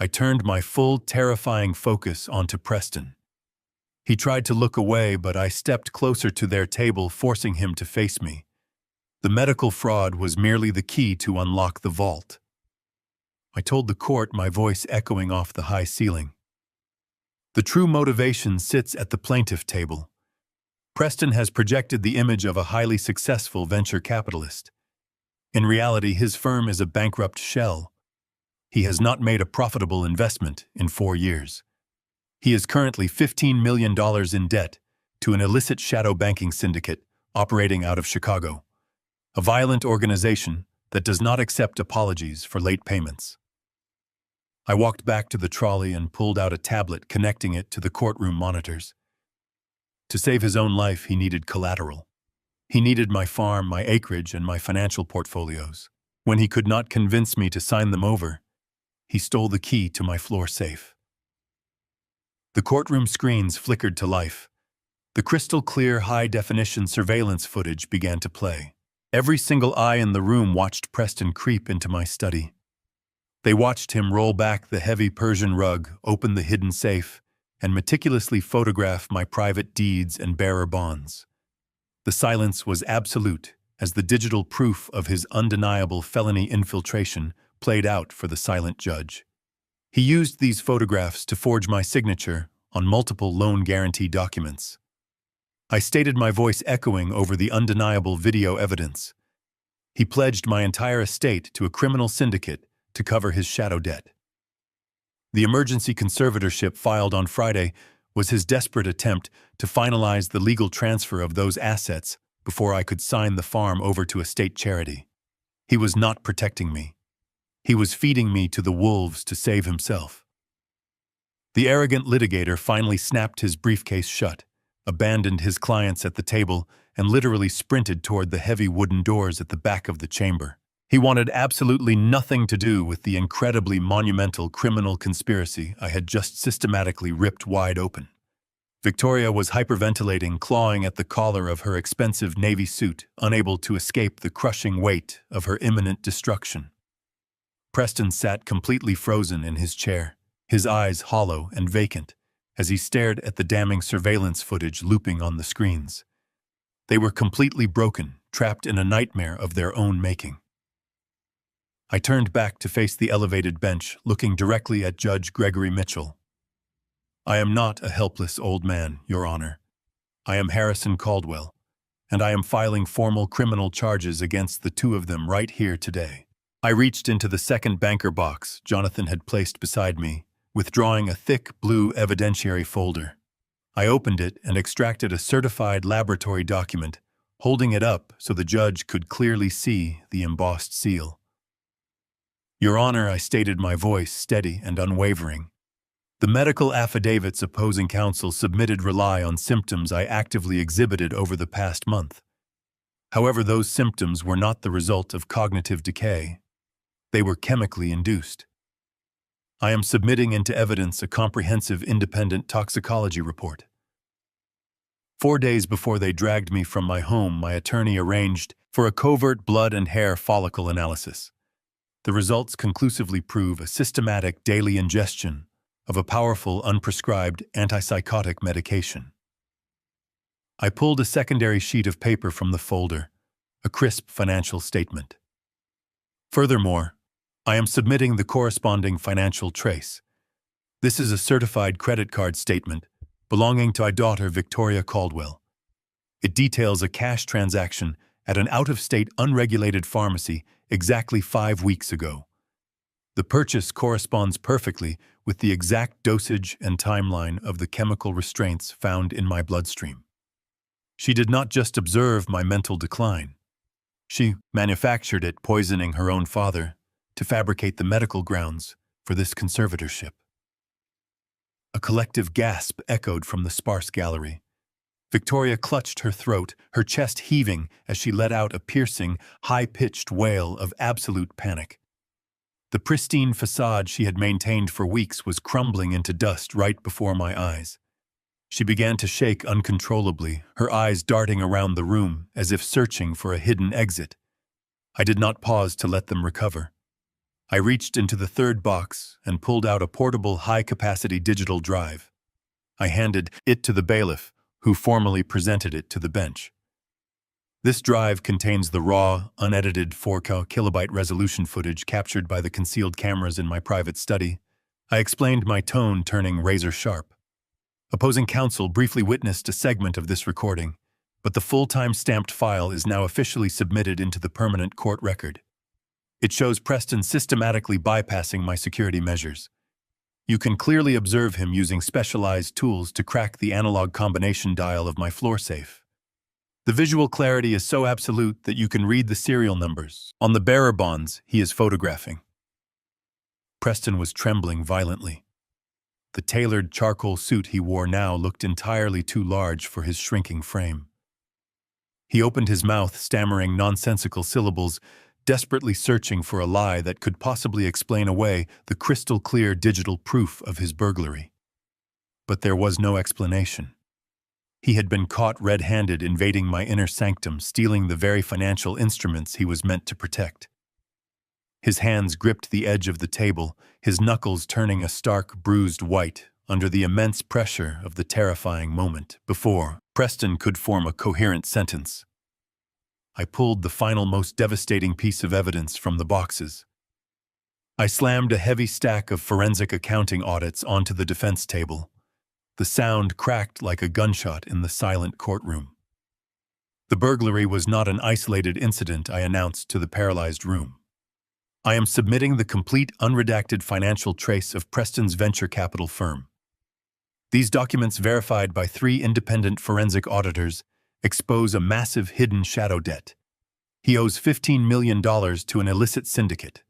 A: I turned my full, terrifying focus onto Preston. He tried to look away, but I stepped closer to their table, forcing him to face me. The medical fraud was merely the key to unlock the vault. I told the court, my voice echoing off the high ceiling. The true motivation sits at the plaintiff table. Preston has projected the image of a highly successful venture capitalist. In reality, his firm is a bankrupt shell. He has not made a profitable investment in 4 years. He is currently $15 million in debt to an illicit shadow banking syndicate operating out of Chicago, a violent organization that does not accept apologies for late payments. I walked back to the trolley and pulled out a tablet, connecting it to the courtroom monitors. To save his own life, he needed collateral. He needed my farm, my acreage, and my financial portfolios. When he could not convince me to sign them over, he stole the key to my floor safe. The courtroom screens flickered to life. The crystal-clear, high-definition surveillance footage began to play. Every single eye in the room watched Preston creep into my study. They watched him roll back the heavy Persian rug, open the hidden safe, and meticulously photograph my private deeds and bearer bonds. The silence was absolute as the digital proof of his undeniable felony infiltration played out for the silent judge. He used these photographs to forge my signature on multiple loan guarantee documents. I stated, my voice echoing over the undeniable video evidence. He pledged my entire estate to a criminal syndicate to cover his shadow debt. The emergency conservatorship filed on Friday was his desperate attempt to finalize the legal transfer of those assets before I could sign the farm over to a state charity. He was not protecting me. He was feeding me to the wolves to save himself. The arrogant litigator finally snapped his briefcase shut, abandoned his clients at the table, and literally sprinted toward the heavy wooden doors at the back of the chamber. He wanted absolutely nothing to do with the incredibly monumental criminal conspiracy I had just systematically ripped wide open. Victoria was hyperventilating, clawing at the collar of her expensive navy suit, unable to escape the crushing weight of her imminent destruction. Preston sat completely frozen in his chair, his eyes hollow and vacant, as he stared at the damning surveillance footage looping on the screens. They were completely broken, trapped in a nightmare of their own making. I turned back to face the elevated bench, looking directly at Judge Gregory Mitchell. I am not a helpless old man, Your Honor. I am Harrison Caldwell, and I am filing formal criminal charges against the two of them right here today. I reached into the second banker box Jonathan had placed beside me, withdrawing a thick blue evidentiary folder. I opened it and extracted a certified laboratory document, holding it up so the judge could clearly see the embossed seal. Your Honor, I stated, my voice steady and unwavering. The medical affidavits opposing counsel submitted rely on symptoms I actively exhibited over the past month. However, those symptoms were not the result of cognitive decay. They were chemically induced. I am submitting into evidence a comprehensive independent toxicology report. 4 days before they dragged me from my home, my attorney arranged for a covert blood and hair follicle analysis. The results conclusively prove a systematic daily ingestion of a powerful, unprescribed antipsychotic medication. I pulled a secondary sheet of paper from the folder, a crisp financial statement. Furthermore, I am submitting the corresponding financial trace. This is a certified credit card statement belonging to my daughter Victoria Caldwell. It details a cash transaction at an out-of-state unregulated pharmacy exactly 5 weeks ago. The purchase corresponds perfectly with the exact dosage and timeline of the chemical restraints found in my bloodstream. She did not just observe my mental decline. She manufactured it, poisoning her own father to fabricate the medical grounds for this conservatorship. A collective gasp echoed from the sparse gallery. Victoria clutched her throat, her chest heaving as she let out a piercing, high-pitched wail of absolute panic. The pristine facade she had maintained for weeks was crumbling into dust right before my eyes. She began to shake uncontrollably, her eyes darting around the room as if searching for a hidden exit. I did not pause to let them recover. I reached into the third box and pulled out a portable high-capacity digital drive. I handed it to the bailiff, who formally presented it to the bench. This drive contains the raw, unedited 4K resolution footage captured by the concealed cameras in my private study. I explained, my tone turning razor-sharp. Opposing counsel briefly witnessed a segment of this recording, but the full-time stamped file is now officially submitted into the permanent court record. It shows Preston systematically bypassing my security measures. You can clearly observe him using specialized tools to crack the analog combination dial of my floor safe. The visual clarity is so absolute that you can read the serial numbers on the bearer bonds he is photographing. Preston was trembling violently. The tailored charcoal suit he wore now looked entirely too large for his shrinking frame. He opened his mouth, stammering nonsensical syllables, desperately searching for a lie that could possibly explain away the crystal-clear digital proof of his burglary. But there was no explanation. He had been caught red-handed invading my inner sanctum, stealing the very financial instruments he was meant to protect. His hands gripped the edge of the table, his knuckles turning a stark, bruised white under the immense pressure of the terrifying moment before Preston could form a coherent sentence. I pulled the final, most devastating piece of evidence from the boxes. I slammed a heavy stack of forensic accounting audits onto the defense table. The sound cracked like a gunshot in the silent courtroom. The burglary was not an isolated incident, I announced to the paralyzed room. I am submitting the complete, unredacted financial trace of Preston's venture capital firm. These documents, verified by 3 independent forensic auditors, expose a massive hidden shadow debt. He owes $15 million to an illicit syndicate,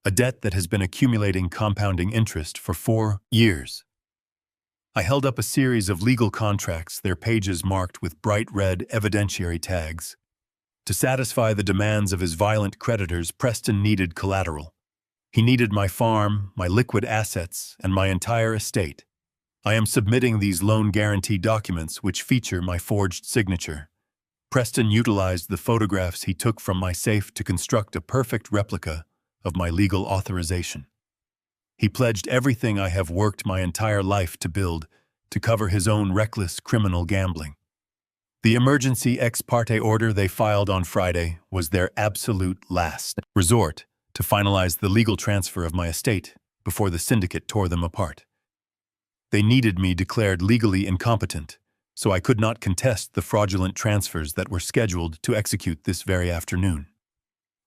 A: a debt that has been accumulating compounding interest for 4 years. I held up a series of legal contracts, their pages marked with bright red evidentiary tags. To satisfy the demands of his violent creditors, Preston needed collateral. He needed my farm, my liquid assets, and my entire estate. I am submitting these loan guarantee documents, which feature my forged signature. Preston utilized the photographs he took from my safe to construct a perfect replica of my legal authorization. He pledged everything I have worked my entire life to build to cover his own reckless criminal gambling. The emergency ex parte order they filed on Friday was their absolute last resort to finalize the legal transfer of my estate before the syndicate tore them apart. They needed me declared legally incompetent, so I could not contest the fraudulent transfers that were scheduled to execute this very afternoon.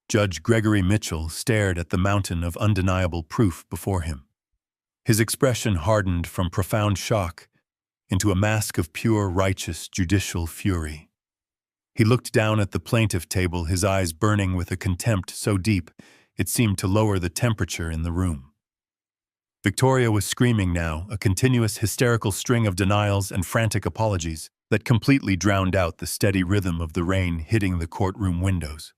A: Judge Gregory Mitchell stared at the mountain of undeniable proof before him. His expression hardened from profound shock into a mask of pure, righteous, judicial fury. He looked down at the plaintiff table, his eyes burning with a contempt so deep it seemed to lower the temperature in the room. Victoria was screaming now, a continuous hysterical string of denials and frantic apologies that completely drowned out the steady rhythm of the rain hitting the courtroom windows.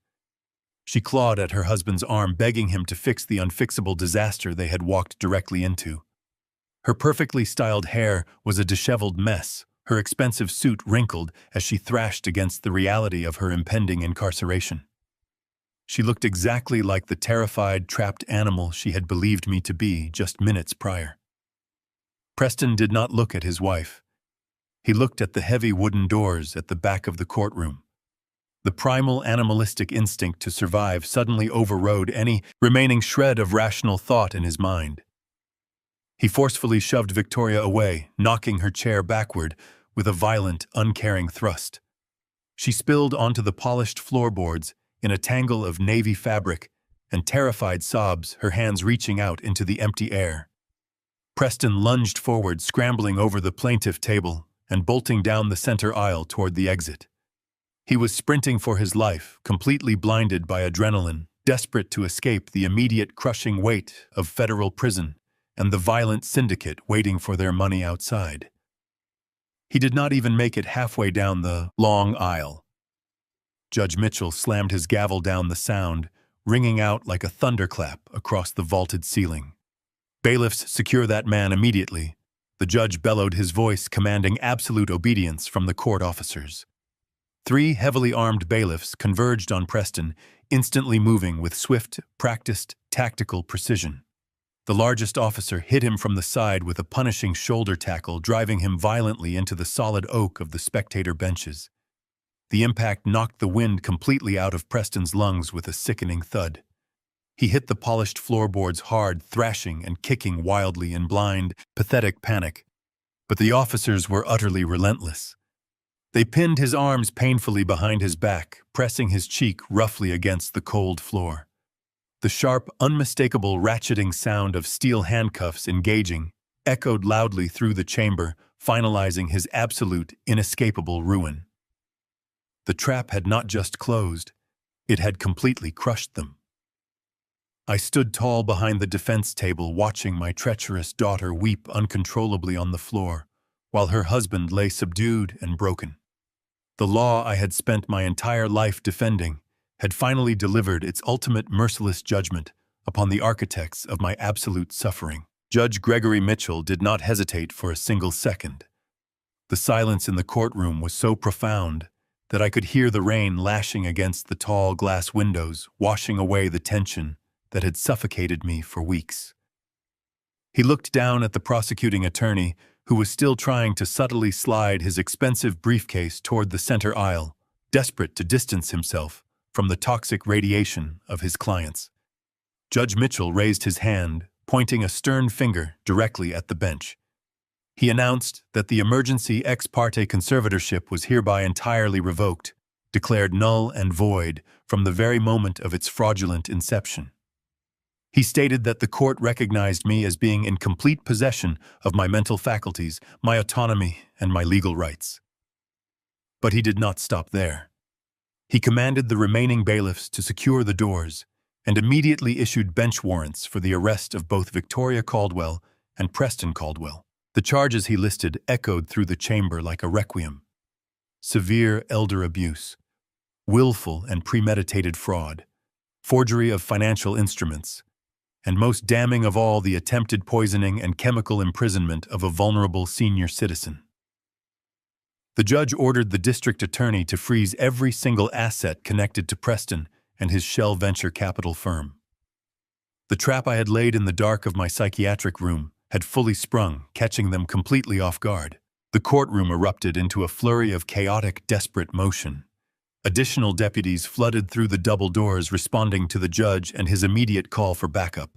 A: She clawed at her husband's arm, begging him to fix the unfixable disaster they had walked directly into. Her perfectly styled hair was a disheveled mess, her expensive suit wrinkled as she thrashed against the reality of her impending incarceration. She looked exactly like the terrified, trapped animal she had believed me to be just minutes prior. Preston did not look at his wife. He looked at the heavy wooden doors at the back of the courtroom. The primal animalistic instinct to survive suddenly overrode any remaining shred of rational thought in his mind. He forcefully shoved Victoria away, knocking her chair backward with a violent, uncaring thrust. She spilled onto the polished floorboards in a tangle of navy fabric and terrified sobs, her hands reaching out into the empty air. Preston lunged forward, scrambling over the plaintiff table and bolting down the center aisle toward the exit. He was sprinting for his life, completely blinded by adrenaline, desperate to escape the immediate crushing weight of federal prison and the violent syndicate waiting for their money outside. He did not even make it halfway down the long aisle. Judge Mitchell slammed his gavel down, the sound ringing out like a thunderclap across the vaulted ceiling. "Bailiffs, secure that man immediately." The judge bellowed, his voice commanding absolute obedience from the court officers. Three heavily armed bailiffs converged on Preston, instantly moving with swift, practiced, tactical precision. The largest officer hit him from the side with a punishing shoulder tackle, driving him violently into the solid oak of the spectator benches. The impact knocked the wind completely out of Preston's lungs with a sickening thud. He hit the polished floorboards hard, thrashing and kicking wildly in blind, pathetic panic. But the officers were utterly relentless. They pinned his arms painfully behind his back, pressing his cheek roughly against the cold floor. The sharp, unmistakable ratcheting sound of steel handcuffs engaging echoed loudly through the chamber, finalizing his absolute, inescapable ruin. The trap had not just closed, it had completely crushed them. I stood tall behind the defense table, watching my treacherous daughter weep uncontrollably on the floor, while her husband lay subdued and broken. The law I had spent my entire life defending had finally delivered its ultimate merciless judgment upon the architects of my absolute suffering. Judge Gregory Mitchell did not hesitate for a single second. The silence in the courtroom was so profound that I could hear the rain lashing against the tall glass windows, washing away the tension that had suffocated me for weeks. He looked down at the prosecuting attorney, who was still trying to subtly slide his expensive briefcase toward the center aisle, desperate to distance himself from the toxic radiation of his clients. Judge Mitchell raised his hand, pointing a stern finger directly at the bench. He announced that the emergency ex parte conservatorship was hereby entirely revoked, declared null and void from the very moment of its fraudulent inception. He stated that the court recognized me as being in complete possession of my mental faculties, my autonomy, and my legal rights. But he did not stop there. He commanded the remaining bailiffs to secure the doors and immediately issued bench warrants for the arrest of both Victoria Caldwell and Preston Caldwell. The charges he listed echoed through the chamber like a requiem: severe elder abuse, willful and premeditated fraud, forgery of financial instruments, and most damning of all, the attempted poisoning and chemical imprisonment of a vulnerable senior citizen. The judge ordered the district attorney to freeze every single asset connected to Preston and his shell venture capital firm. The trap I had laid in the dark of my psychiatric room had fully sprung, catching them completely off guard. The courtroom erupted into a flurry of chaotic, desperate motion. Additional deputies flooded through the double doors, responding to the judge and his immediate call for backup.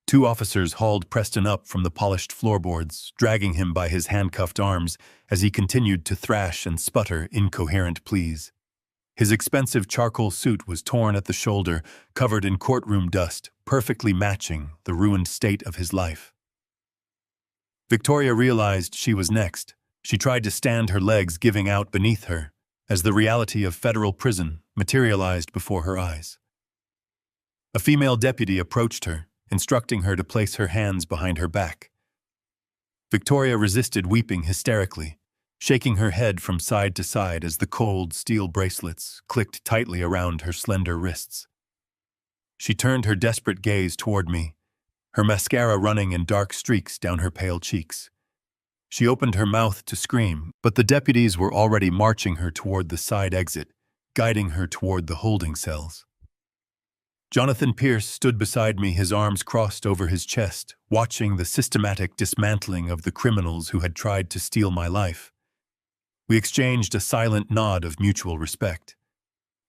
A: Two officers hauled Preston up from the polished floorboards, dragging him by his handcuffed arms as he continued to thrash and sputter incoherent pleas. His expensive charcoal suit was torn at the shoulder, covered in courtroom dust, perfectly matching the ruined state of his life. Victoria realized she was next. She tried to stand, her legs giving out beneath her, as the reality of federal prison materialized before her eyes. A female deputy approached her, instructing her to place her hands behind her back. Victoria resisted, weeping hysterically, shaking her head from side to side as the cold steel bracelets clicked tightly around her slender wrists. She turned her desperate gaze toward me, her mascara running in dark streaks down her pale cheeks. She opened her mouth to scream, but the deputies were already marching her toward the side exit, guiding her toward the holding cells. Jonathan Pierce stood beside me, his arms crossed over his chest, watching the systematic dismantling of the criminals who had tried to steal my life. We exchanged a silent nod of mutual respect.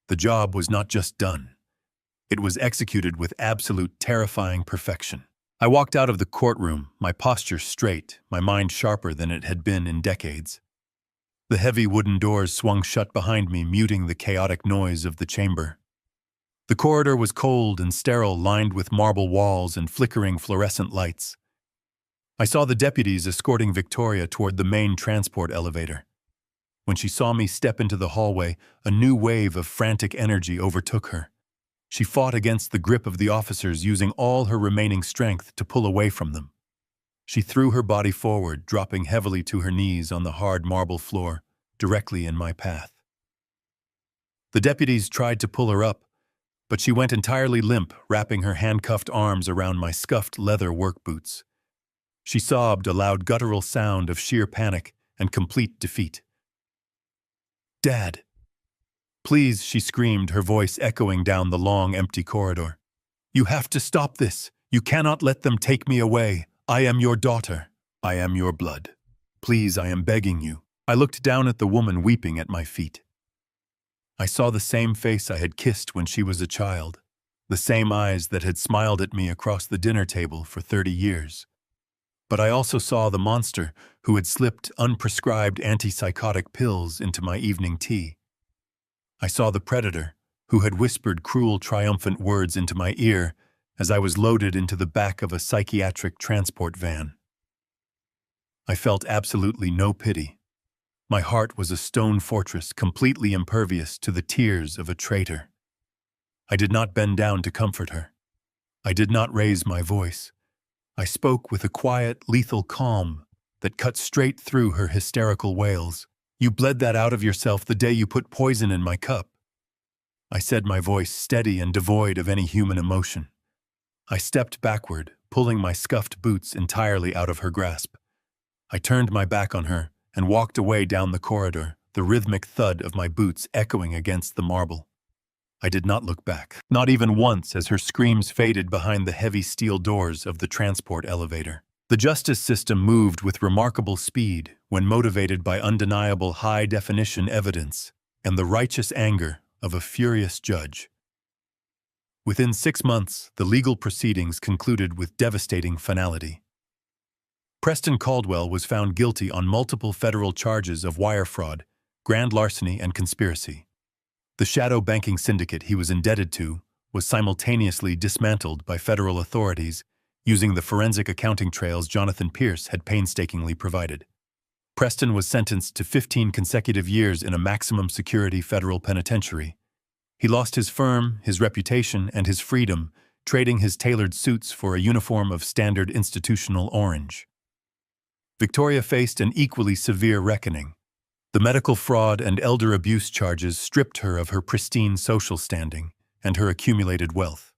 A: The job was not just done. It was executed with absolute terrifying perfection. I walked out of the courtroom, my posture straight, my mind sharper than it had been in decades. The heavy wooden doors swung shut behind me, muting the chaotic noise of the chamber. The corridor was cold and sterile, lined with marble walls and flickering fluorescent lights. I saw the deputies escorting Victoria toward the main transport elevator. When she saw me step into the hallway, a new wave of frantic energy overtook her. She fought against the grip of the officers, using all her remaining strength to pull away from them. She threw her body forward, dropping heavily to her knees on the hard marble floor, directly in my path. The deputies tried to pull her up, but she went entirely limp, wrapping her handcuffed arms around my scuffed leather work boots. She sobbed, a loud guttural sound of sheer panic and complete defeat. Dad! Please, she screamed, her voice echoing down the long, empty corridor. You have to stop this. You cannot let them take me away. I am your daughter. I am your blood. Please, I am begging you. I looked down at the woman weeping at my feet. I saw the same face I had kissed when she was a child, the same eyes that had smiled at me across the dinner table for 30 years. But I also saw the monster who had slipped unprescribed antipsychotic pills into my evening tea. I saw the predator who had whispered cruel, triumphant words into my ear as I was loaded into the back of a psychiatric transport van. I felt absolutely no pity. My heart was a stone fortress completely impervious to the tears of a traitor. I did not bend down to comfort her. I did not raise my voice. I spoke with a quiet, lethal calm that cut straight through her hysterical wails. You bled that out of yourself the day you put poison in my cup. I said, my voice steady and devoid of any human emotion. I stepped backward, pulling my scuffed boots entirely out of her grasp. I turned my back on her and walked away down the corridor, the rhythmic thud of my boots echoing against the marble. I did not look back, not even once, as her screams faded behind the heavy steel doors of the transport elevator. The justice system moved with remarkable speed when motivated by undeniable high-definition evidence and the righteous anger of a furious judge. Within 6 months, the legal proceedings concluded with devastating finality. Preston Caldwell was found guilty on multiple federal charges of wire fraud, grand larceny, and conspiracy. The shadow banking syndicate he was indebted to was simultaneously dismantled by federal authorities using the forensic accounting trails Jonathan Pierce had painstakingly provided. Preston was sentenced to 15 consecutive years in a maximum security federal penitentiary. He lost his firm, his reputation, and his freedom, trading his tailored suits for a uniform of standard institutional orange. Victoria faced an equally severe reckoning. The medical fraud and elder abuse charges stripped her of her pristine social standing and her accumulated wealth.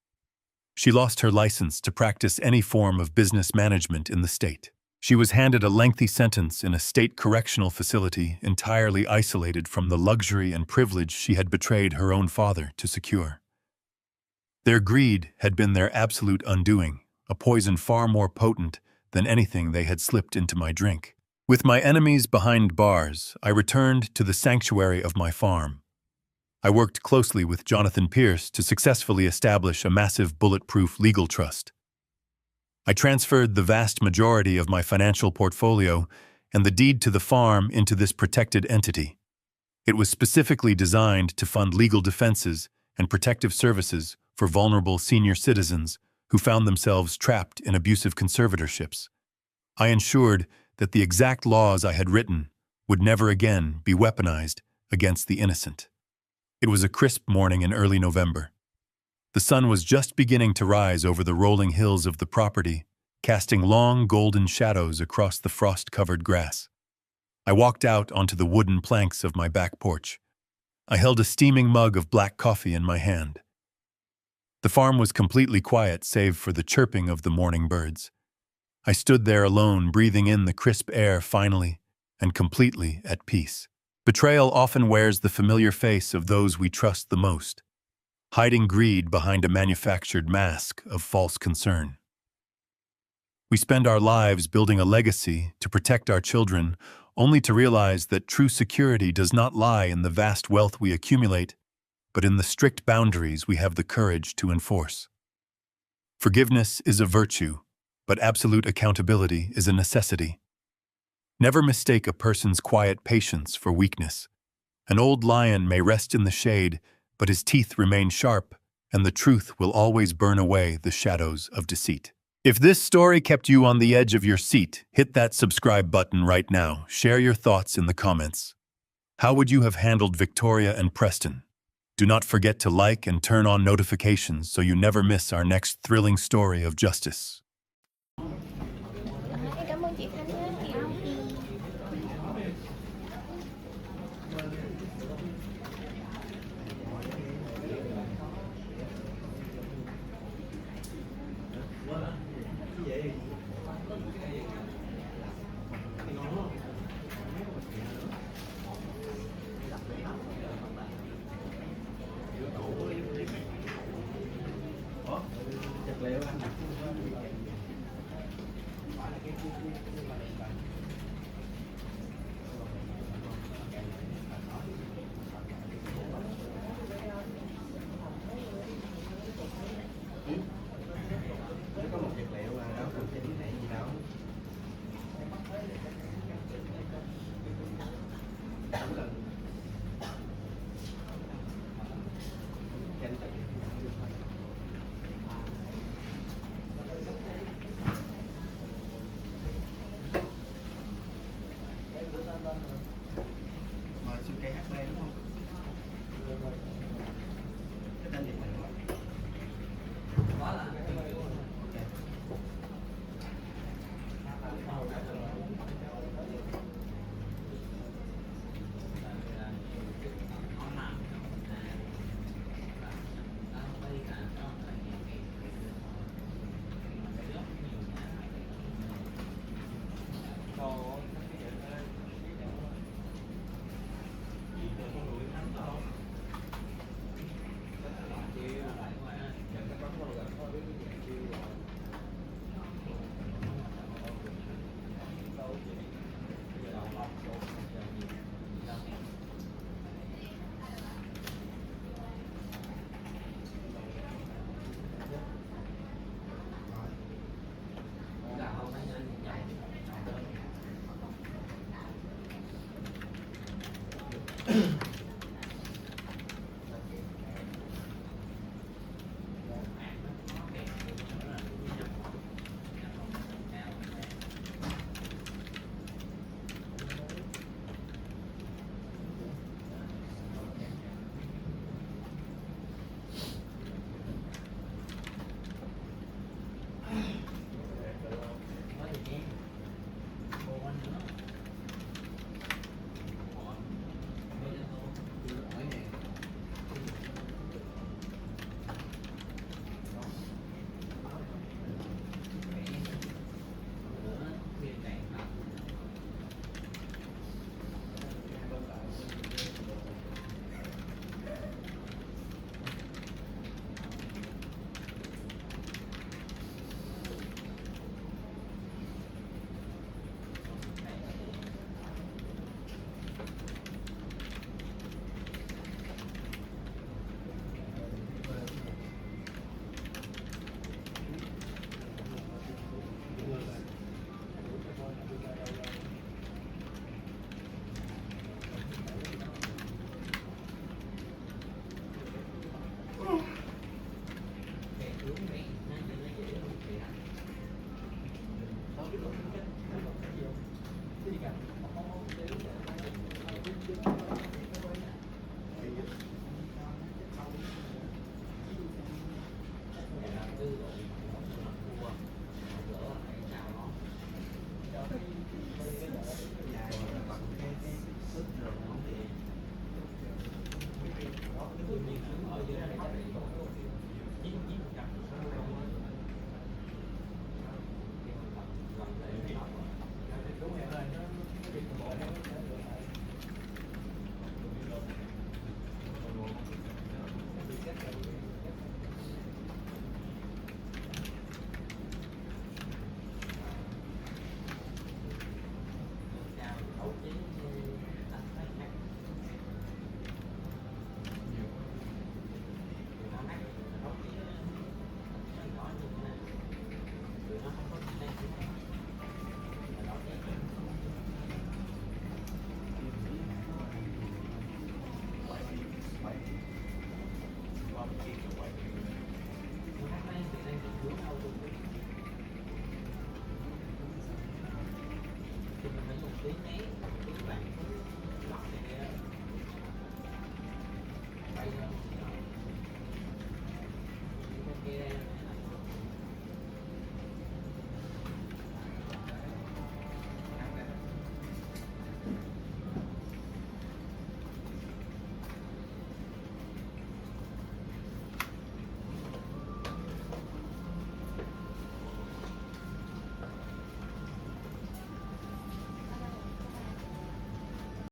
A: She lost her license to practice any form of business management in the state. She was handed a lengthy sentence in a state correctional facility entirely isolated from the luxury and privilege she had betrayed her own father to secure. Their greed had been their absolute undoing, a poison far more potent than anything they had slipped into my drink. With my enemies behind bars, I returned to the sanctuary of my farm. I worked closely with Jonathan Pierce to successfully establish a massive bulletproof legal trust. I transferred the vast majority of my financial portfolio and the deed to the farm into this protected entity. It was specifically designed to fund legal defenses and protective services for vulnerable senior citizens who found themselves trapped in abusive conservatorships. I ensured that the exact laws I had written would never again be weaponized against the innocent. It was a crisp morning in early November. The sun was just beginning to rise over the rolling hills of the property, casting long golden shadows across the frost-covered grass. I walked out onto the wooden planks of my back porch. I held a steaming mug of black coffee in my hand. The farm was completely quiet save for the chirping of the morning birds. I stood there alone, breathing in the crisp air finally and completely at peace. Betrayal often wears the familiar face of those we trust the most, hiding greed behind a manufactured mask of false concern. We spend our lives building a legacy to protect our children, only to realize that true security does not lie in the vast wealth we accumulate, but in the strict boundaries we have the courage to enforce. Forgiveness is a virtue, but absolute accountability is a necessity. Never mistake a person's quiet patience for weakness. An old lion may rest in the shade, but his teeth remain sharp, and the truth will always burn away the shadows of deceit. If this story kept you on the edge of your seat, hit that subscribe button right now. Share your thoughts in the comments. How would you have handled Victoria and Preston? Do not forget to like and turn on notifications so you never miss our next thrilling story of justice.
B: Em cảm ơn chị Thanh nhé. Nó có một vật liệu mà nó làm trên cái này gì đâu. Không cần. Chanh tự. Mời siêu cây HP đúng không? Cái tên gì vậy? Đó là